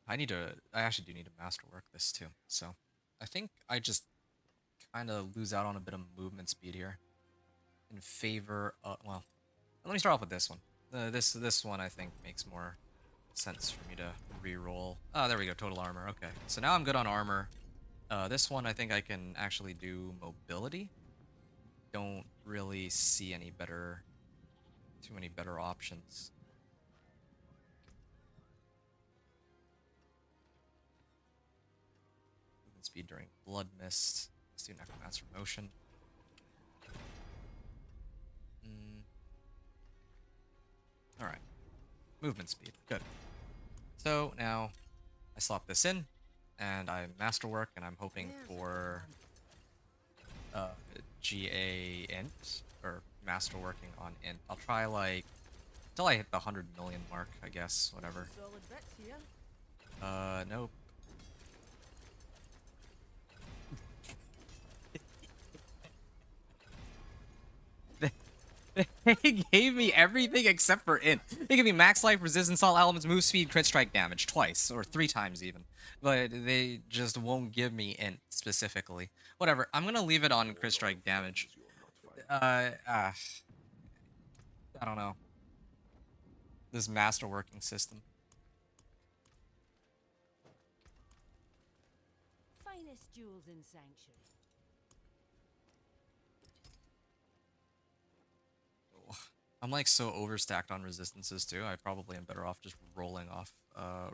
I actually do need to masterwork this too. So I think I just kind of lose out on a bit of movement speed here in favor of, well, let me start off with this one. This one I think makes more sense for me to re-roll. Oh, there we go, total armor. Okay, so now I'm good on armor. This one I think I can actually do mobility. Don't really see too many better options. Movement speed during blood mist. Let's do necromancer motion. All right, movement speed, good. So now I slot this in, and I masterwork, and I'm hoping for GA int, or masterworking on int. I'll try like until I hit the 100 million mark, I guess. Whatever. Solid bits here. Nope. They gave me everything except for int. They give me max life, resistance, all elements, move speed, crit strike damage twice, or 3 times even. But they just won't give me int specifically. Whatever, I'm gonna leave it on crit strike damage. I don't know. This masterworking system. Finest jewels in Sanctuary. I'm like so overstacked on resistances too. I probably am better off just rolling off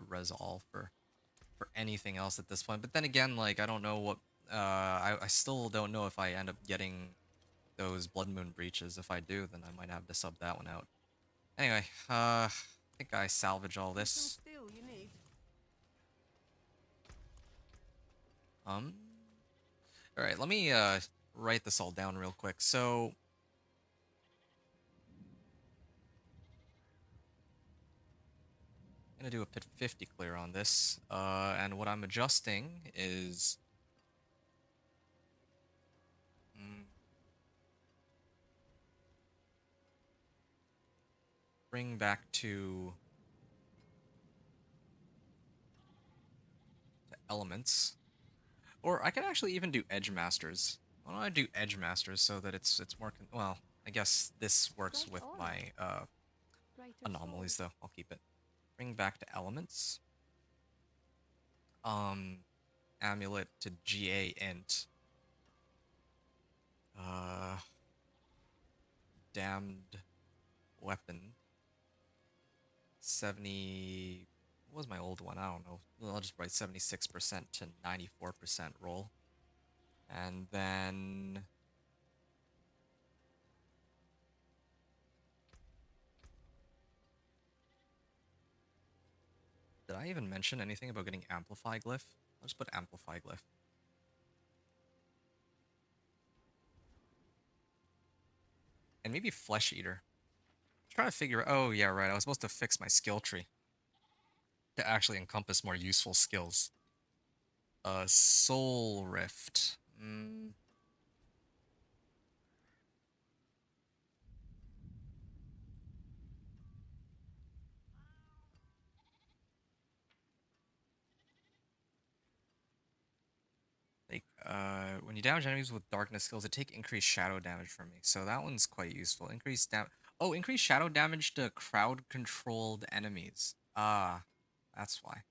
res all for anything else at this point. But then again, like I don't know what I still don't know if I end up getting those blood moon breaches. If I do, then I might have to sub that one out. Anyway, I think I salvage all Some this. steel you need. All right, let me write this all down real quick. So I'm gonna do a pit 50 clear on this, and what I'm adjusting is bring back to elements, or I could actually even do edge masters. Why don't I do edge masters so that it's more well? I guess this works with my anomalies though. I'll keep it. Bring back to elements. Amulet to GA int. Damned weapon. 70. What was my old one? I don't know. I'll just write 76% to 94% roll. And then did I even mention anything about getting Amplify Glyph? I'll just put Amplify Glyph. And maybe Flesh Eater. I'm trying to figure, oh yeah, right, I was supposed to fix my skill tree to actually encompass more useful skills. Soul Rift. Like, when you damage enemies with darkness skills, it take increased shadow damage from me. So that one's quite useful. Increased increased shadow damage to crowd-controlled enemies. Ah, that's why.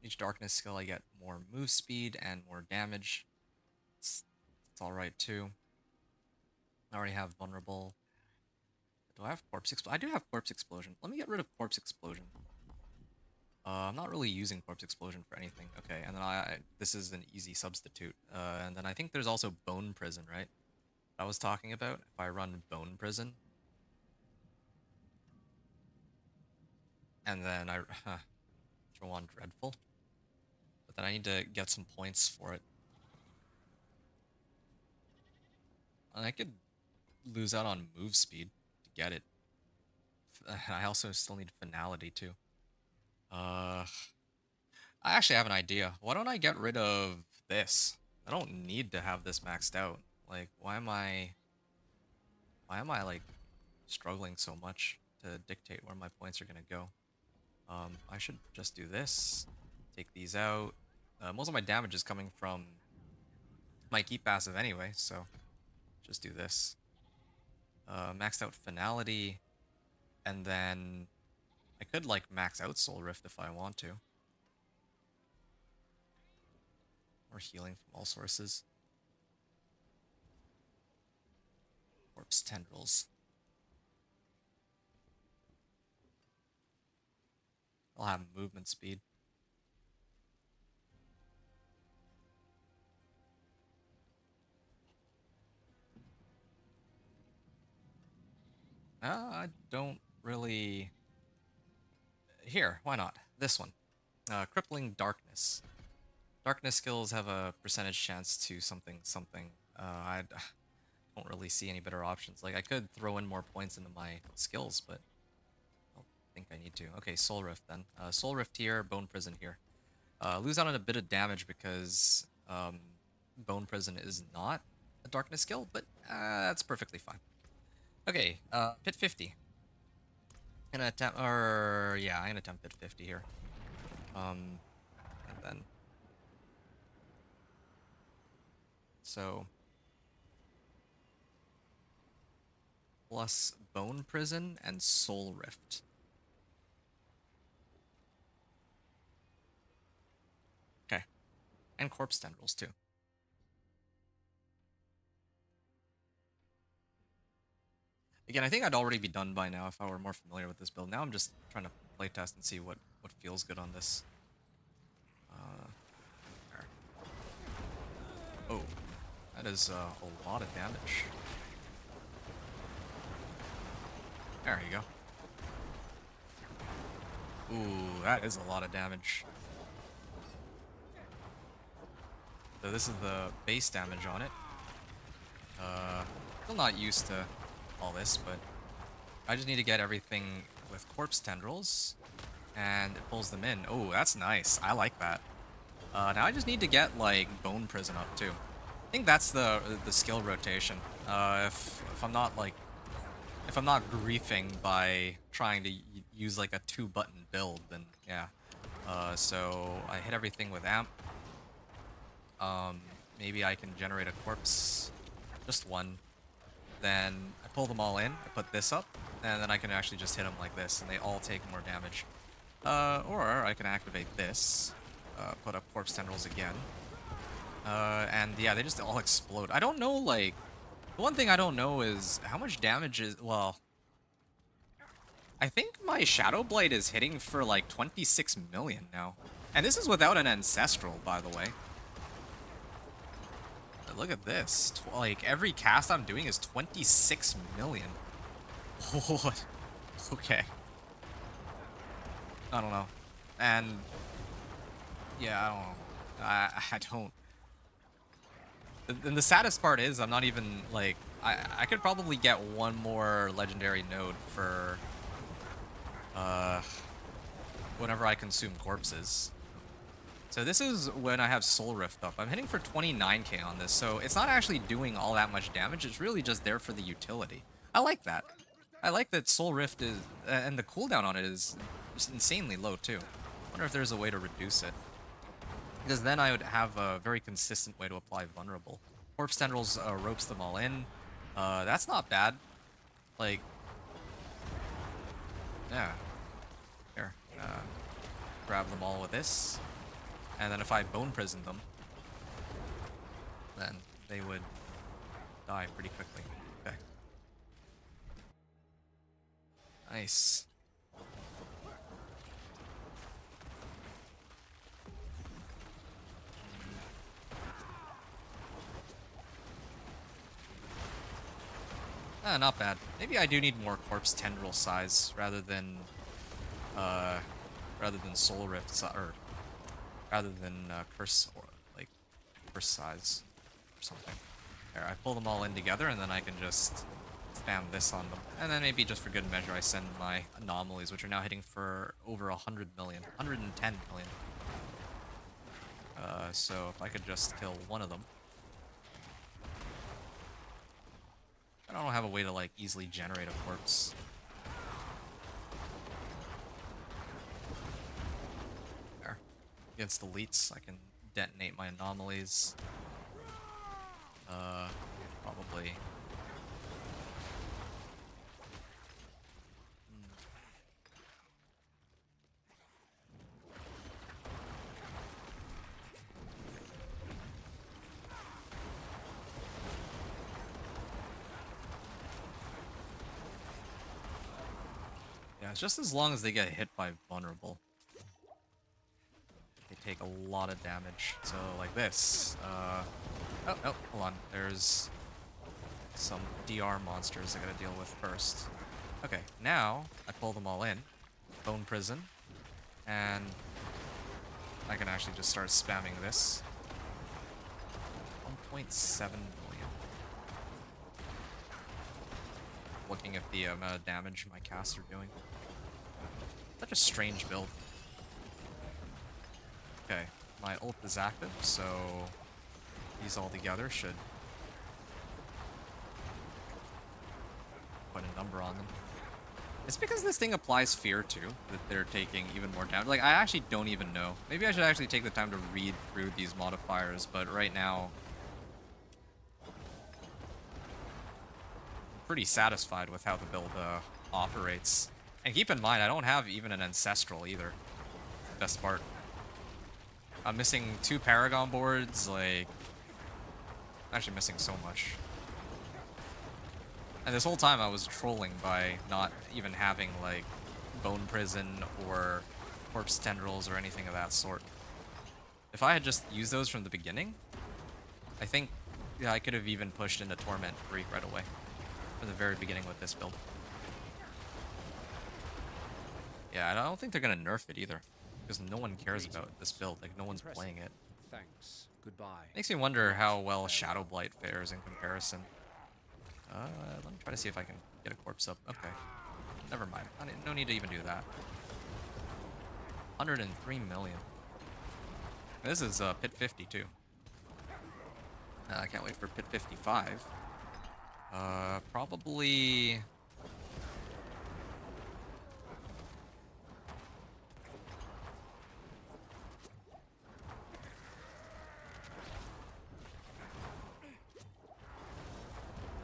Each darkness skill, I get more move speed and more damage. It's alright too. I already have vulnerable. Do I have corpse explosion? I do have corpse explosion. Let me get rid of corpse explosion. I'm not really using corpse explosion for anything. Okay, and then this is an easy substitute. And then I think there's also bone prison, right? I was talking about if I run bone prison, and then I throw on dreadful, but then I need to get some points for it. And I could lose out on move speed to get it. I also still need finality too. I actually have an idea. Why don't I get rid of this? I don't need to have this maxed out. Like, why am I like struggling so much to dictate where my points are gonna go? I should just do this. Take these out. Most of my damage is coming from my keep passive anyway, so just do this. Maxed out Finality, and then I could like max out Soul Rift if I want to. Or healing from all sources. Corpse Tendrils. I'll have movement speed. I don't really... Here, why not? This one. Crippling Darkness. Darkness skills have a percentage chance to something something. I don't really see any better options. Like, I could throw in more points into my skills, but I don't think I need to. Okay, Soul Rift then. Soul Rift here, Bone Prison here. Lose out on a bit of damage because Bone Prison is not a Darkness skill, but that's perfectly fine. Okay, Pit 50. I'm gonna attempt, or yeah, I'm gonna attempt Pit 50 here. And then, so plus Bone Prison and Soul Rift. Okay, and Corpse Tendrils too. Again, I think I'd already be done by now if I were more familiar with this build. Now I'm just trying to playtest and see what feels good on this. There. Oh, that is a lot of damage. There you go. Ooh, that is a lot of damage. So this is the base damage on it. Still not used to all this, but I just need to get everything with Corpse Tendrils, and it pulls them in. Oh, that's nice. I like that. Now I just need to get, like, Bone Prison up, too. I think that's the skill rotation. If I'm not, like... If I'm not griefing by trying to use, like, a 2-button build, then, yeah. So I hit everything with Amp. Maybe I can generate a corpse. Just one. Then I pull them all in, I put this up, and then I can actually just hit them like this, and they all take more damage. Or I can activate this, put up Corpse Tendrils again, and yeah, they just all explode. I don't know, like, the one thing I don't know is how much damage is, well, I think my Shadow Blade is hitting for like 26 million now. And this is without an Ancestral, by the way. Look at this. Like, every cast I'm doing is 26 million. What? Okay. I don't know. And... yeah, I don't know. I don't... And the saddest part is I'm not even, like... I could probably get one more Legendary node for... whenever I consume corpses. So this is when I have Soul Rift up. I'm hitting for 29k on this, so it's not actually doing all that much damage. It's really just there for the utility. I like that. I like that Soul Rift is... and the cooldown on it is just insanely low, too. I wonder if there's a way to reduce it. Because then I would have a very consistent way to apply Vulnerable. Corpse Tendrils ropes them all in. That's not bad. Like... yeah. Here. Grab them all with this. And then if I Bone Prison them, then they would die pretty quickly. Okay. Nice. Not bad. Maybe I do need more Corpse Tendril size rather than Soul Rift, or rather than curse, or like curse size or something. There, I pull them all in together, and then I can just spam this on them. And then maybe just for good measure, I send my anomalies, which are now hitting for over 100 million, 110 million. So if I could just kill one of them. I don't have a way to like easily generate a corpse. against elites. I can detonate my anomalies. Probably. Yeah, it's just as long as they get hit by vulnerable. They take a lot of damage. So like this. Oh, hold on. There's some DR monsters I gotta deal with first. Okay, now I pull them all in. Bone Prison. And I can actually just start spamming this. 1.7 million. Looking at the amount of damage my casts are doing. Such a strange build. Okay, my ult is active, so these all together should put a number on them. It's because this thing applies fear too, that they're taking even more damage. Like, I actually don't even know. Maybe I should actually take the time to read through these modifiers, but right now, I'm pretty satisfied with how the build operates. And keep in mind, I don't have even an Ancestral either. Best part. I'm missing 2 Paragon boards, like... I'm actually missing so much. And this whole time I was trolling by not even having, like, Bone Prison or Corpse Tendrils or anything of that sort. If I had just used those from the beginning, I think I could have even pushed into Torment 3 right away. From the very beginning with this build. Yeah, I don't think they're gonna nerf it either. Because no one cares about this build. Like, no one's playing it. Thanks. Goodbye. Makes me wonder how well Shadow Blight fares in comparison. Let me try to see if I can get a corpse up. Okay. Never mind. No need to even do that. 103 million. This is Pit 50 too. I can't wait for Pit 55. Probably...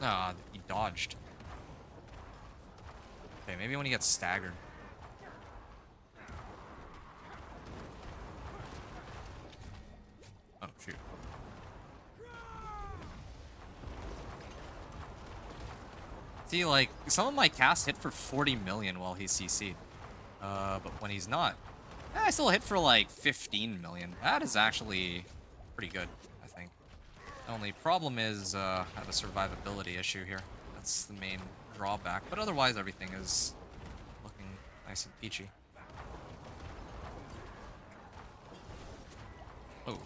Ah, he dodged. Okay, maybe when he gets staggered. Oh, shoot. See, like, some of my casts hit for 40 million while he's CC'd. But when he's not, I still hit for like 15 million. That is actually pretty good, I think. The only problem is I have a survivability issue here. That's the main drawback. But otherwise, everything is looking nice and peachy. Oh.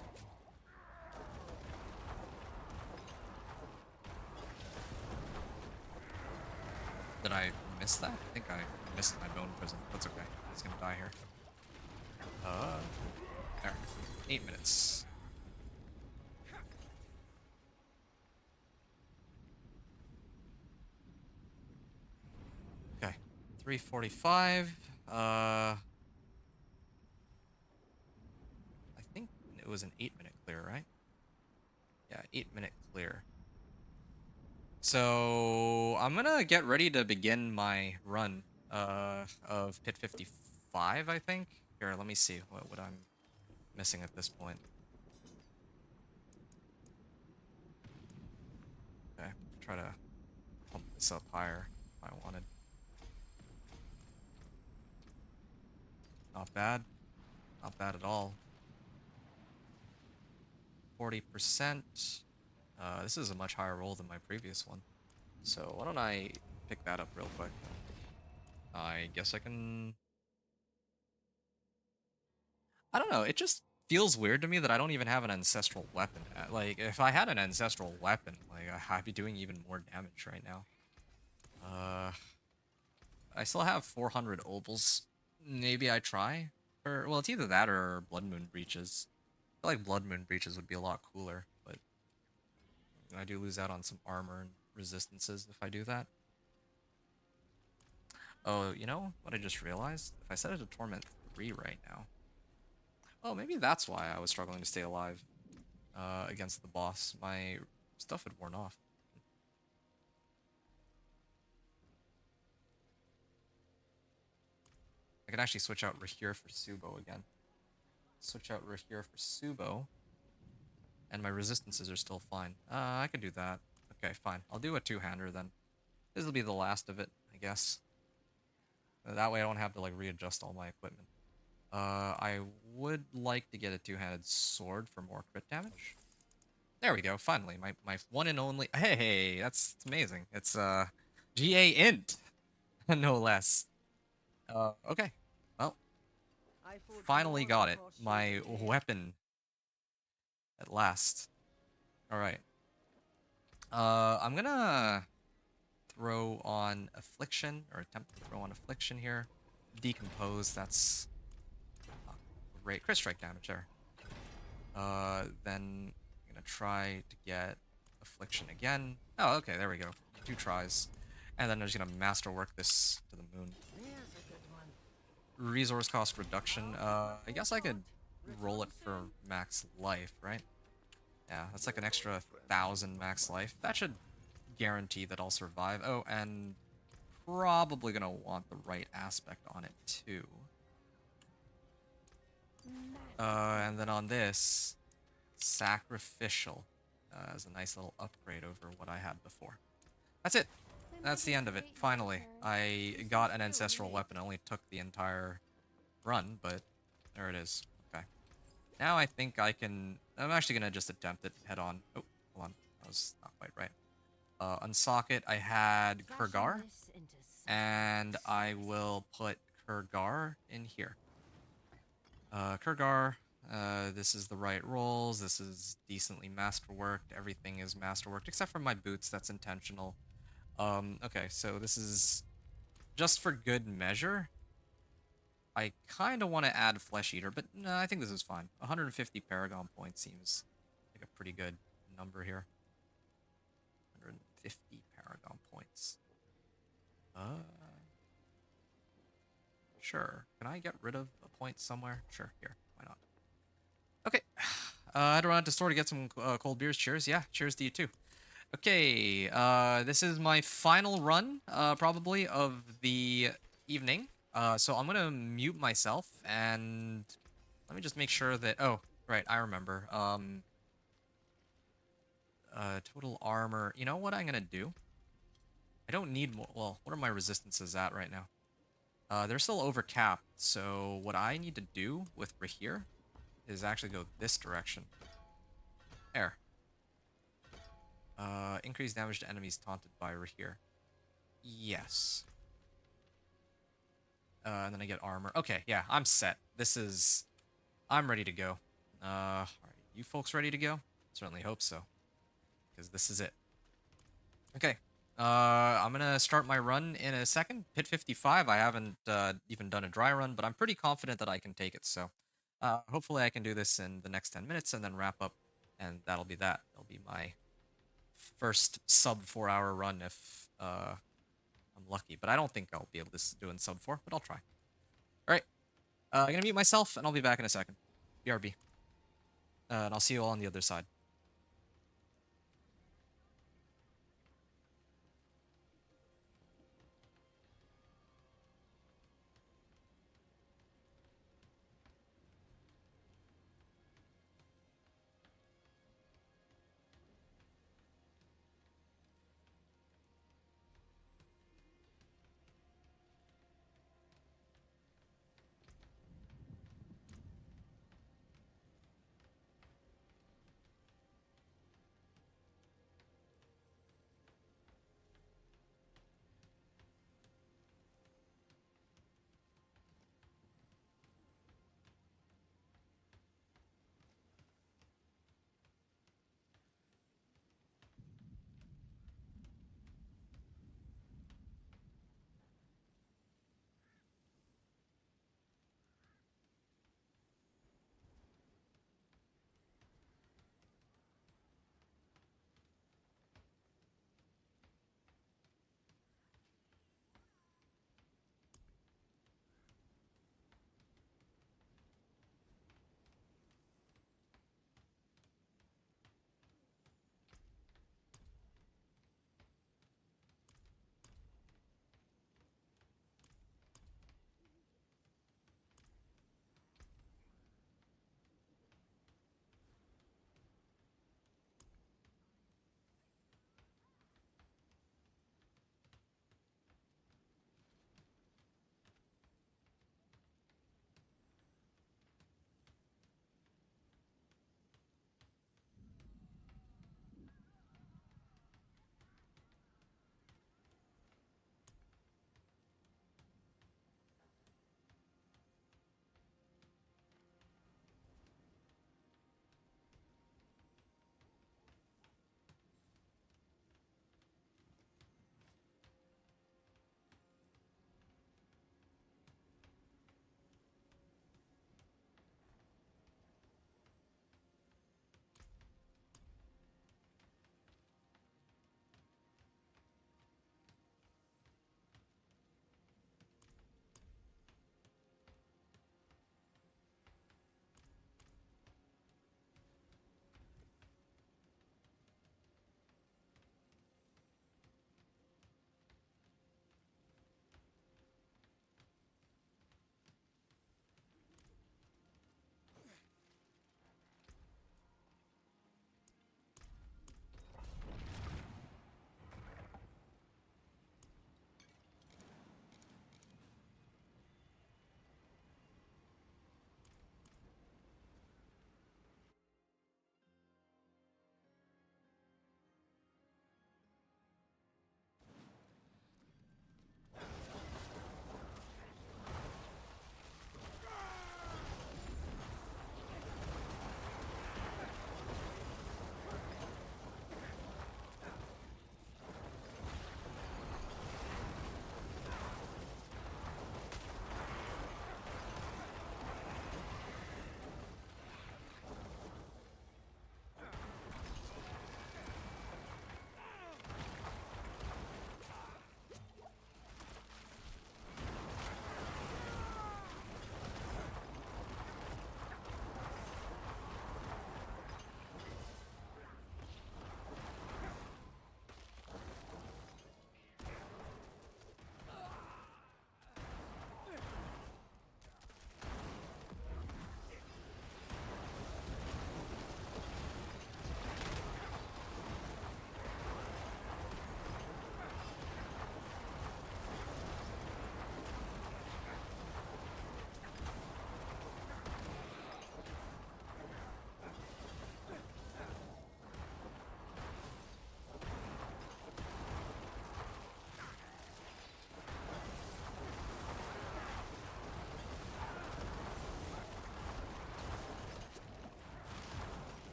Did I miss that? I think I missed my Bone Prison. That's okay. He's gonna die here. There. 8 minutes. Okay. 345. I think it was an 8-minute clear, right? Yeah, 8-minute clear. So I'm gonna get ready to begin my run of Pit 55, I think. Here, let me see what I'm missing at this point. Okay, try to pump this up higher if I wanted. Not bad. Not bad at all. 40%. This is a much higher roll than my previous one. So why don't I pick that up real quick? I guess I can... I don't know, it just feels weird to me that I don't even have an ancestral weapon. Like, if I had an ancestral weapon, like, I'd be doing even more damage right now. I still have 400 obols. Maybe I try? Or, well, it's either that or Blood Moon Breaches. I feel like Blood Moon Breaches would be a lot cooler, but I do lose out on some armor and resistances if I do that. Oh, you know what I just realized? If I set it to Torment 3 right now, Oh, maybe that's why I was struggling to stay alive against the boss. My stuff had worn off. I can actually switch out Rahir for Subo again. Switch out Rahir for Subo. And my resistances are still fine. I could do that. Okay, fine. I'll do a two-hander then. This will be the last of it, I guess. That way I don't have to like readjust all my equipment. I would like to get a two-handed sword for more crit damage. There we go, finally. My one and only... Hey, that's amazing. It's, GA int, no less. Okay. Well, I forge finally more got than it. horseshoes My and nails. weapon. At last. Alright. I'm gonna throw on Affliction, or attempt to throw on Affliction here. Decompose, that's great. Crit strike damage there. Then I'm gonna try to get Affliction again. Oh, okay, there we go. 2 tries. And then I'm just gonna masterwork this to the moon. There's a good one. Resource cost reduction. I guess I could roll it for max life, right? Yeah, that's like an extra 1,000 max life. That should guarantee that I'll survive. Oh, and probably gonna want the right aspect on it too. And then on this, sacrificial as a nice little upgrade over what I had before. That's it. That's the end of it. Finally, I got an ancestral weapon. It only took the entire run, but there it is. Okay. Now I think I can... I'm actually going to just attempt it head on. Oh, hold on. That was not quite right. Unsocket, I had Kurgar, and I will put Kurgar in here. Kurgar, this is the right rolls. This is decently masterworked. Everything is masterworked, except for my boots. That's intentional. Okay, so this is just for good measure. I kind of want to add Flesh Eater, but no, I think this is fine. 150 Paragon points seems like a pretty good number here. 150 Paragon points. Sure. Can I get rid of a point somewhere? Sure, here. Why not? Okay. I had to run out to the store to get some cold beers. Cheers. Yeah, cheers to you too. Okay, this is my final run, probably, of the evening. So I'm gonna mute myself, and let me just make sure that... Oh, right, I remember. Total armor. You know what I'm gonna do? I don't need more... Well, what are my resistances at right now? They're still overcapped, so what I need to do with Rahir is actually go this direction. There. Increase damage to enemies taunted by Rahir. Yes. And then I get armor. Okay, yeah, I'm set. This is... I'm ready to go. Are you folks ready to go? Certainly hope so. Because this is it. Okay. I'm gonna start my run in a second. Pit 55, I haven't even done a dry run, but I'm pretty confident that I can take it, so... hopefully I can do this in the next 10 minutes and then wrap up, and that'll be that. That'll be my first sub 4-hour run if I'm lucky, but I don't think I'll be able to do it in sub 4, but I'll try. Alright, I'm gonna mute myself, and I'll be back in a second. BRB. And I'll see you all on the other side.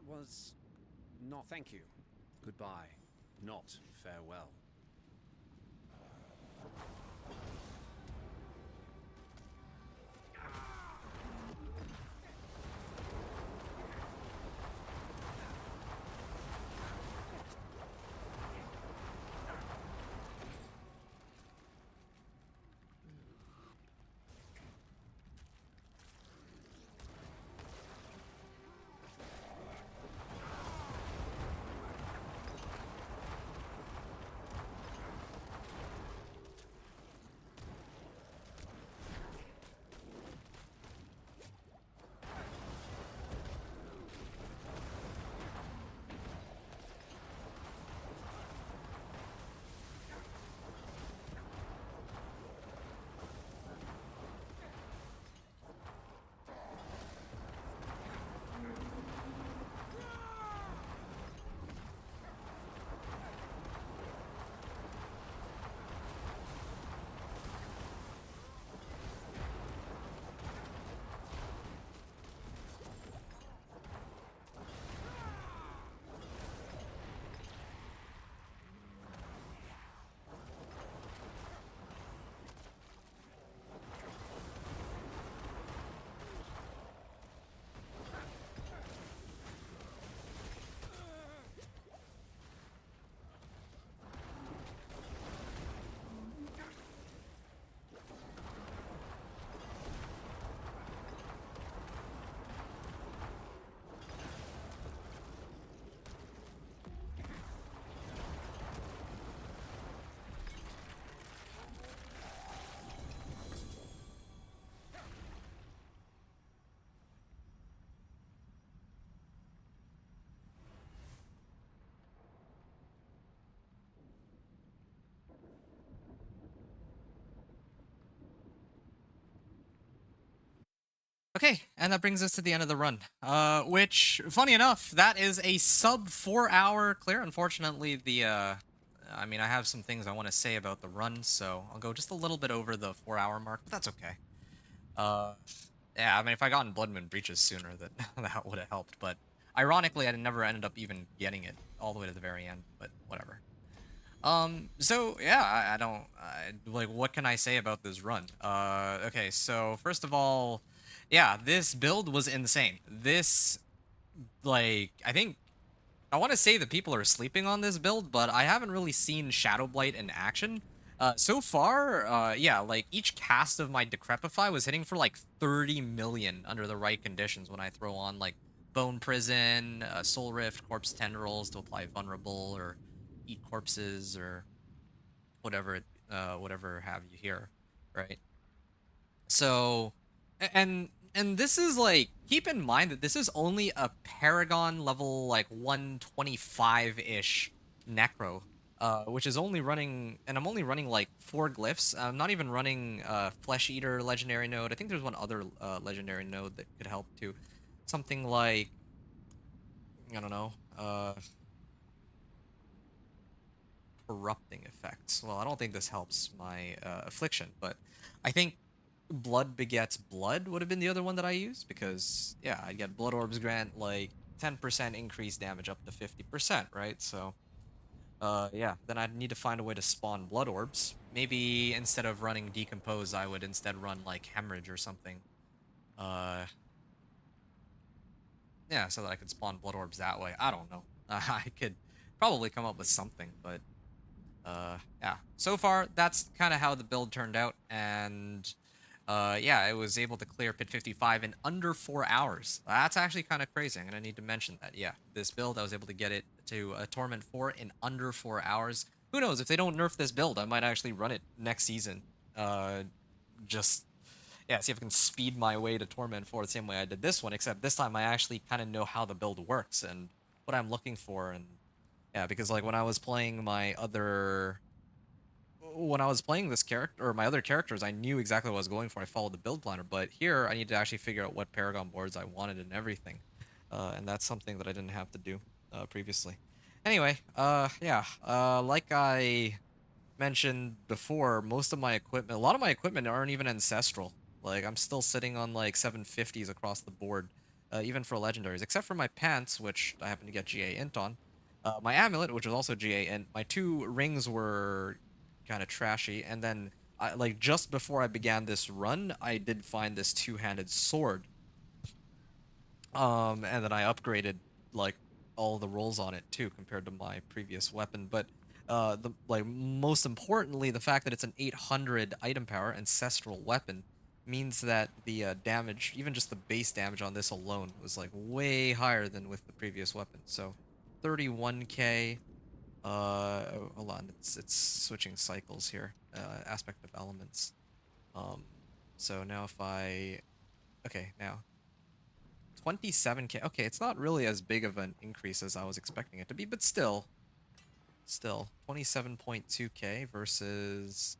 was not thank you. Goodbye, not farewell. Okay, and that brings us to the end of the run. Which, funny enough, that is a sub 4-hour clear. Unfortunately, I mean, I have some things I want to say about the run, so I'll go just a little bit over the 4-hour mark, but that's okay. Uh, yeah, I mean, if I gotten Blood Moon Breaches sooner, that would have helped. But ironically, I never ended up even getting it all the way to the very end. But whatever. So yeah, I don't like. What can I say about this run? Okay, so first of all, yeah, this build was insane. This, like, I think I want to say that people are sleeping on this build, but I haven't really seen Shadow Blight in action. So far, yeah, like each cast of my Decrepify was hitting for like 30 million under the right conditions when I throw on like Bone Prison, Soul Rift, Corpse Tendrils to apply Vulnerable or Eat Corpses or whatever have you here, right? So, and this is like, keep in mind that this is only a Paragon level like 125-ish Necro, which is only running, and I'm only running like 4 glyphs. I'm not even running Flesh Eater legendary node. I think there's one other legendary node that could help too, something like, I don't know, corrupting effects. Well, I don't think this helps my affliction, but I think blood begets blood would have been the other one that I used, because yeah, I'd get blood orbs grant like 10% increased damage up to 50%, right? So yeah, then I'd need to find a way to spawn blood orbs. Maybe instead of running decompose, I would instead run like hemorrhage or something. Uh yeah, so that I could spawn blood orbs that way. I don't know. I could probably come up with something, but yeah, so far that's kind of how the build turned out, and yeah, I was able to clear pit 55 in under 4 hours. That's actually kind of crazy. I'm gonna need to mention that. Yeah, this build I was able to get it to Torment 4 in under 4 hours. Who knows, if they don't nerf this build, I might actually run it next season. Just yeah, see if I can speed my way to Torment 4 the same way I did this one, except this time I actually kind of know how the build works and what I'm looking for. And yeah, because like when I was playing this character, or my other characters, I knew exactly what I was going for. I followed the build planner, but here I need to actually figure out what Paragon boards I wanted and everything, and that's something that I didn't have to do previously. Anyway, yeah, like I mentioned before, most of my equipment, a lot of my equipment aren't even ancestral. Like I'm still sitting on like 750s across the board. even for legendaries, except for my pants, which I happen to get GA int on. My amulet, which was also GA int. My 2 rings were kind of trashy, and then like just before I began this run, I did find this 2-handed sword. And then I upgraded like all the rolls on it too compared to my previous weapon. But the like most importantly, the fact that it's an 800 item power ancestral weapon means that the damage, even just the base damage on this alone, was like way higher than with the previous weapon. So 31k. Hold on, it's switching cycles here. Aspect of elements. So now if I, okay, now 27k. Okay, it's not really as big of an increase as I was expecting it to be, but still 27.2k versus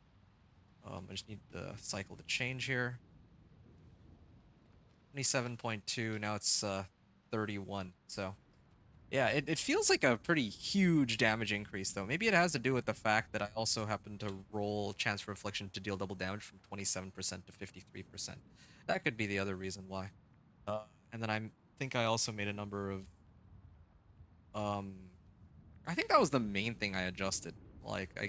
I just need the cycle to change here. 27.2, now it's 31. So yeah, it feels like a pretty huge damage increase though. Maybe it has to do with the fact that I also happen to roll chance for affliction to deal double damage from 27% to 53%. That could be the other reason why. And then I think I also made a number of I think that was the main thing I adjusted. Like, I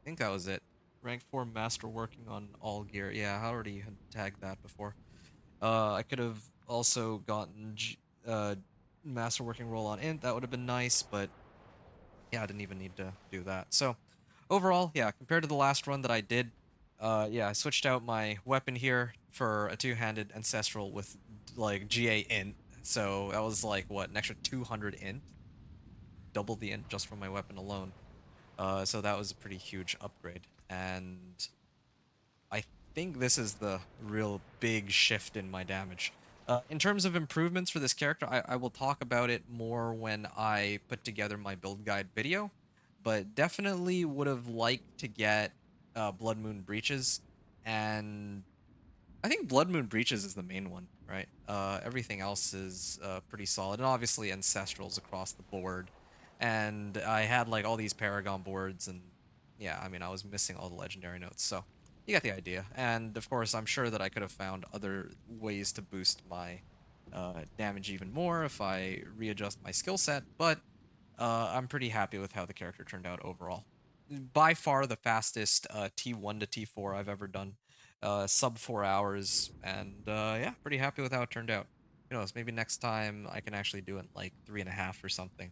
think that was it. Rank 4 master working on all gear. Yeah, I already had tagged that before. I could have also gotten master working roll on int. That would have been nice, but yeah, I didn't even need to do that. So overall, yeah, compared to the last run that I did, yeah, I switched out my weapon here for a 2-handed ancestral with like GA int. So that was like what, an extra 200 int, double the int just from my weapon alone. So that was a pretty huge upgrade, and I think this is the real big shift in my damage. In terms of improvements for this character, I will talk about it more when I put together my build guide video, but definitely would have liked to get Blood Moon Breaches, and I think Blood Moon Breaches is the main one, right? Everything else is pretty solid, and obviously Ancestrals across the board. And I had like all these Paragon boards, and yeah, I mean, I was missing all the legendary notes, so you get the idea. And of course, I'm sure that I could have found other ways to boost my damage even more if I readjust my skill set, but I'm pretty happy with how the character turned out overall. By far the fastest T1 to T4 I've ever done. Sub 4 hours, and yeah, pretty happy with how it turned out. Who knows, maybe next time I can actually do it in like 3.5 or something.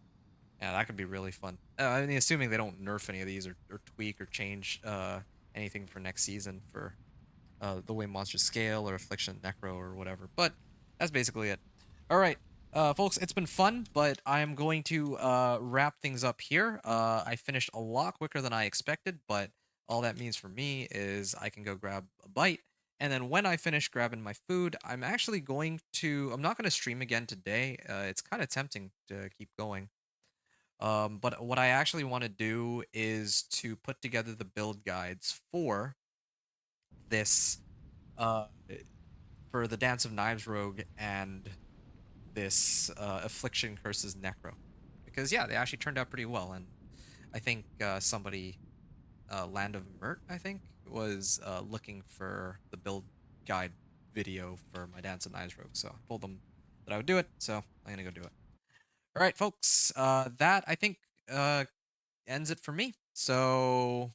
Yeah, that could be really fun. I mean, assuming they don't nerf any of these or tweak or change anything for next season for the way monsters scale or Affliction Necro or whatever. But that's basically it. All right, folks, it's been fun, but I'm going to wrap things up here. I finished a lot quicker than I expected, but all that means for me is I can go grab a bite. And then when I finish grabbing my food, I'm actually going to, I'm not going to stream again today. It's kind of tempting to keep going. But what I actually want to do is to put together the build guides for this uh, for the Dance of Knives Rogue and this Affliction Curses Necro. Because, yeah, they actually turned out pretty well. And I think somebody, Land of Mert, I think, was looking for the build guide video for my Dance of Knives Rogue. So I told them that I would do it. So I'm going to go do it. All right, folks. That, I think, ends it for me. So,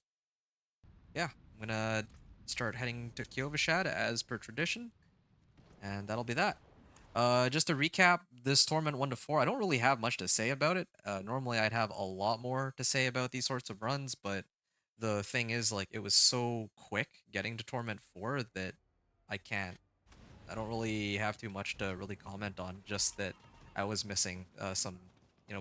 yeah, I'm going to start heading to Kyovashad as per tradition. And that'll be that. Just to recap, this Torment 1 to 4, I don't really have much to say about it. Normally I'd have a lot more to say about these sorts of runs, but the thing is, like, it was so quick getting to Torment 4 that I don't really have too much to really comment on, just that I was missing some,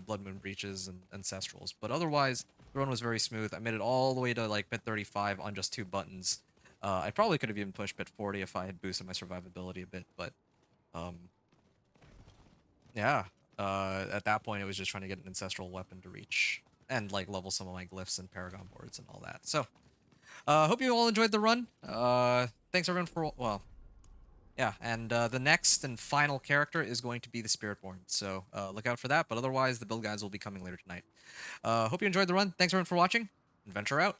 Blood Moon Breaches and Ancestrals. But otherwise, the run was very smooth. I made it all the way to, like, bit 35 on just 2 buttons. I probably could have even pushed bit 40 if I had boosted my survivability a bit, but yeah, at that point, it was just trying to get an ancestral weapon to reach and like level some of my glyphs and paragon boards and all that. So, hope you all enjoyed the run. Thanks everyone for yeah, and the next and final character is going to be the Spiritborn. So look out for that. But otherwise, the build guides will be coming later tonight. Hope you enjoyed the run. Thanks everyone for watching. Adventure out.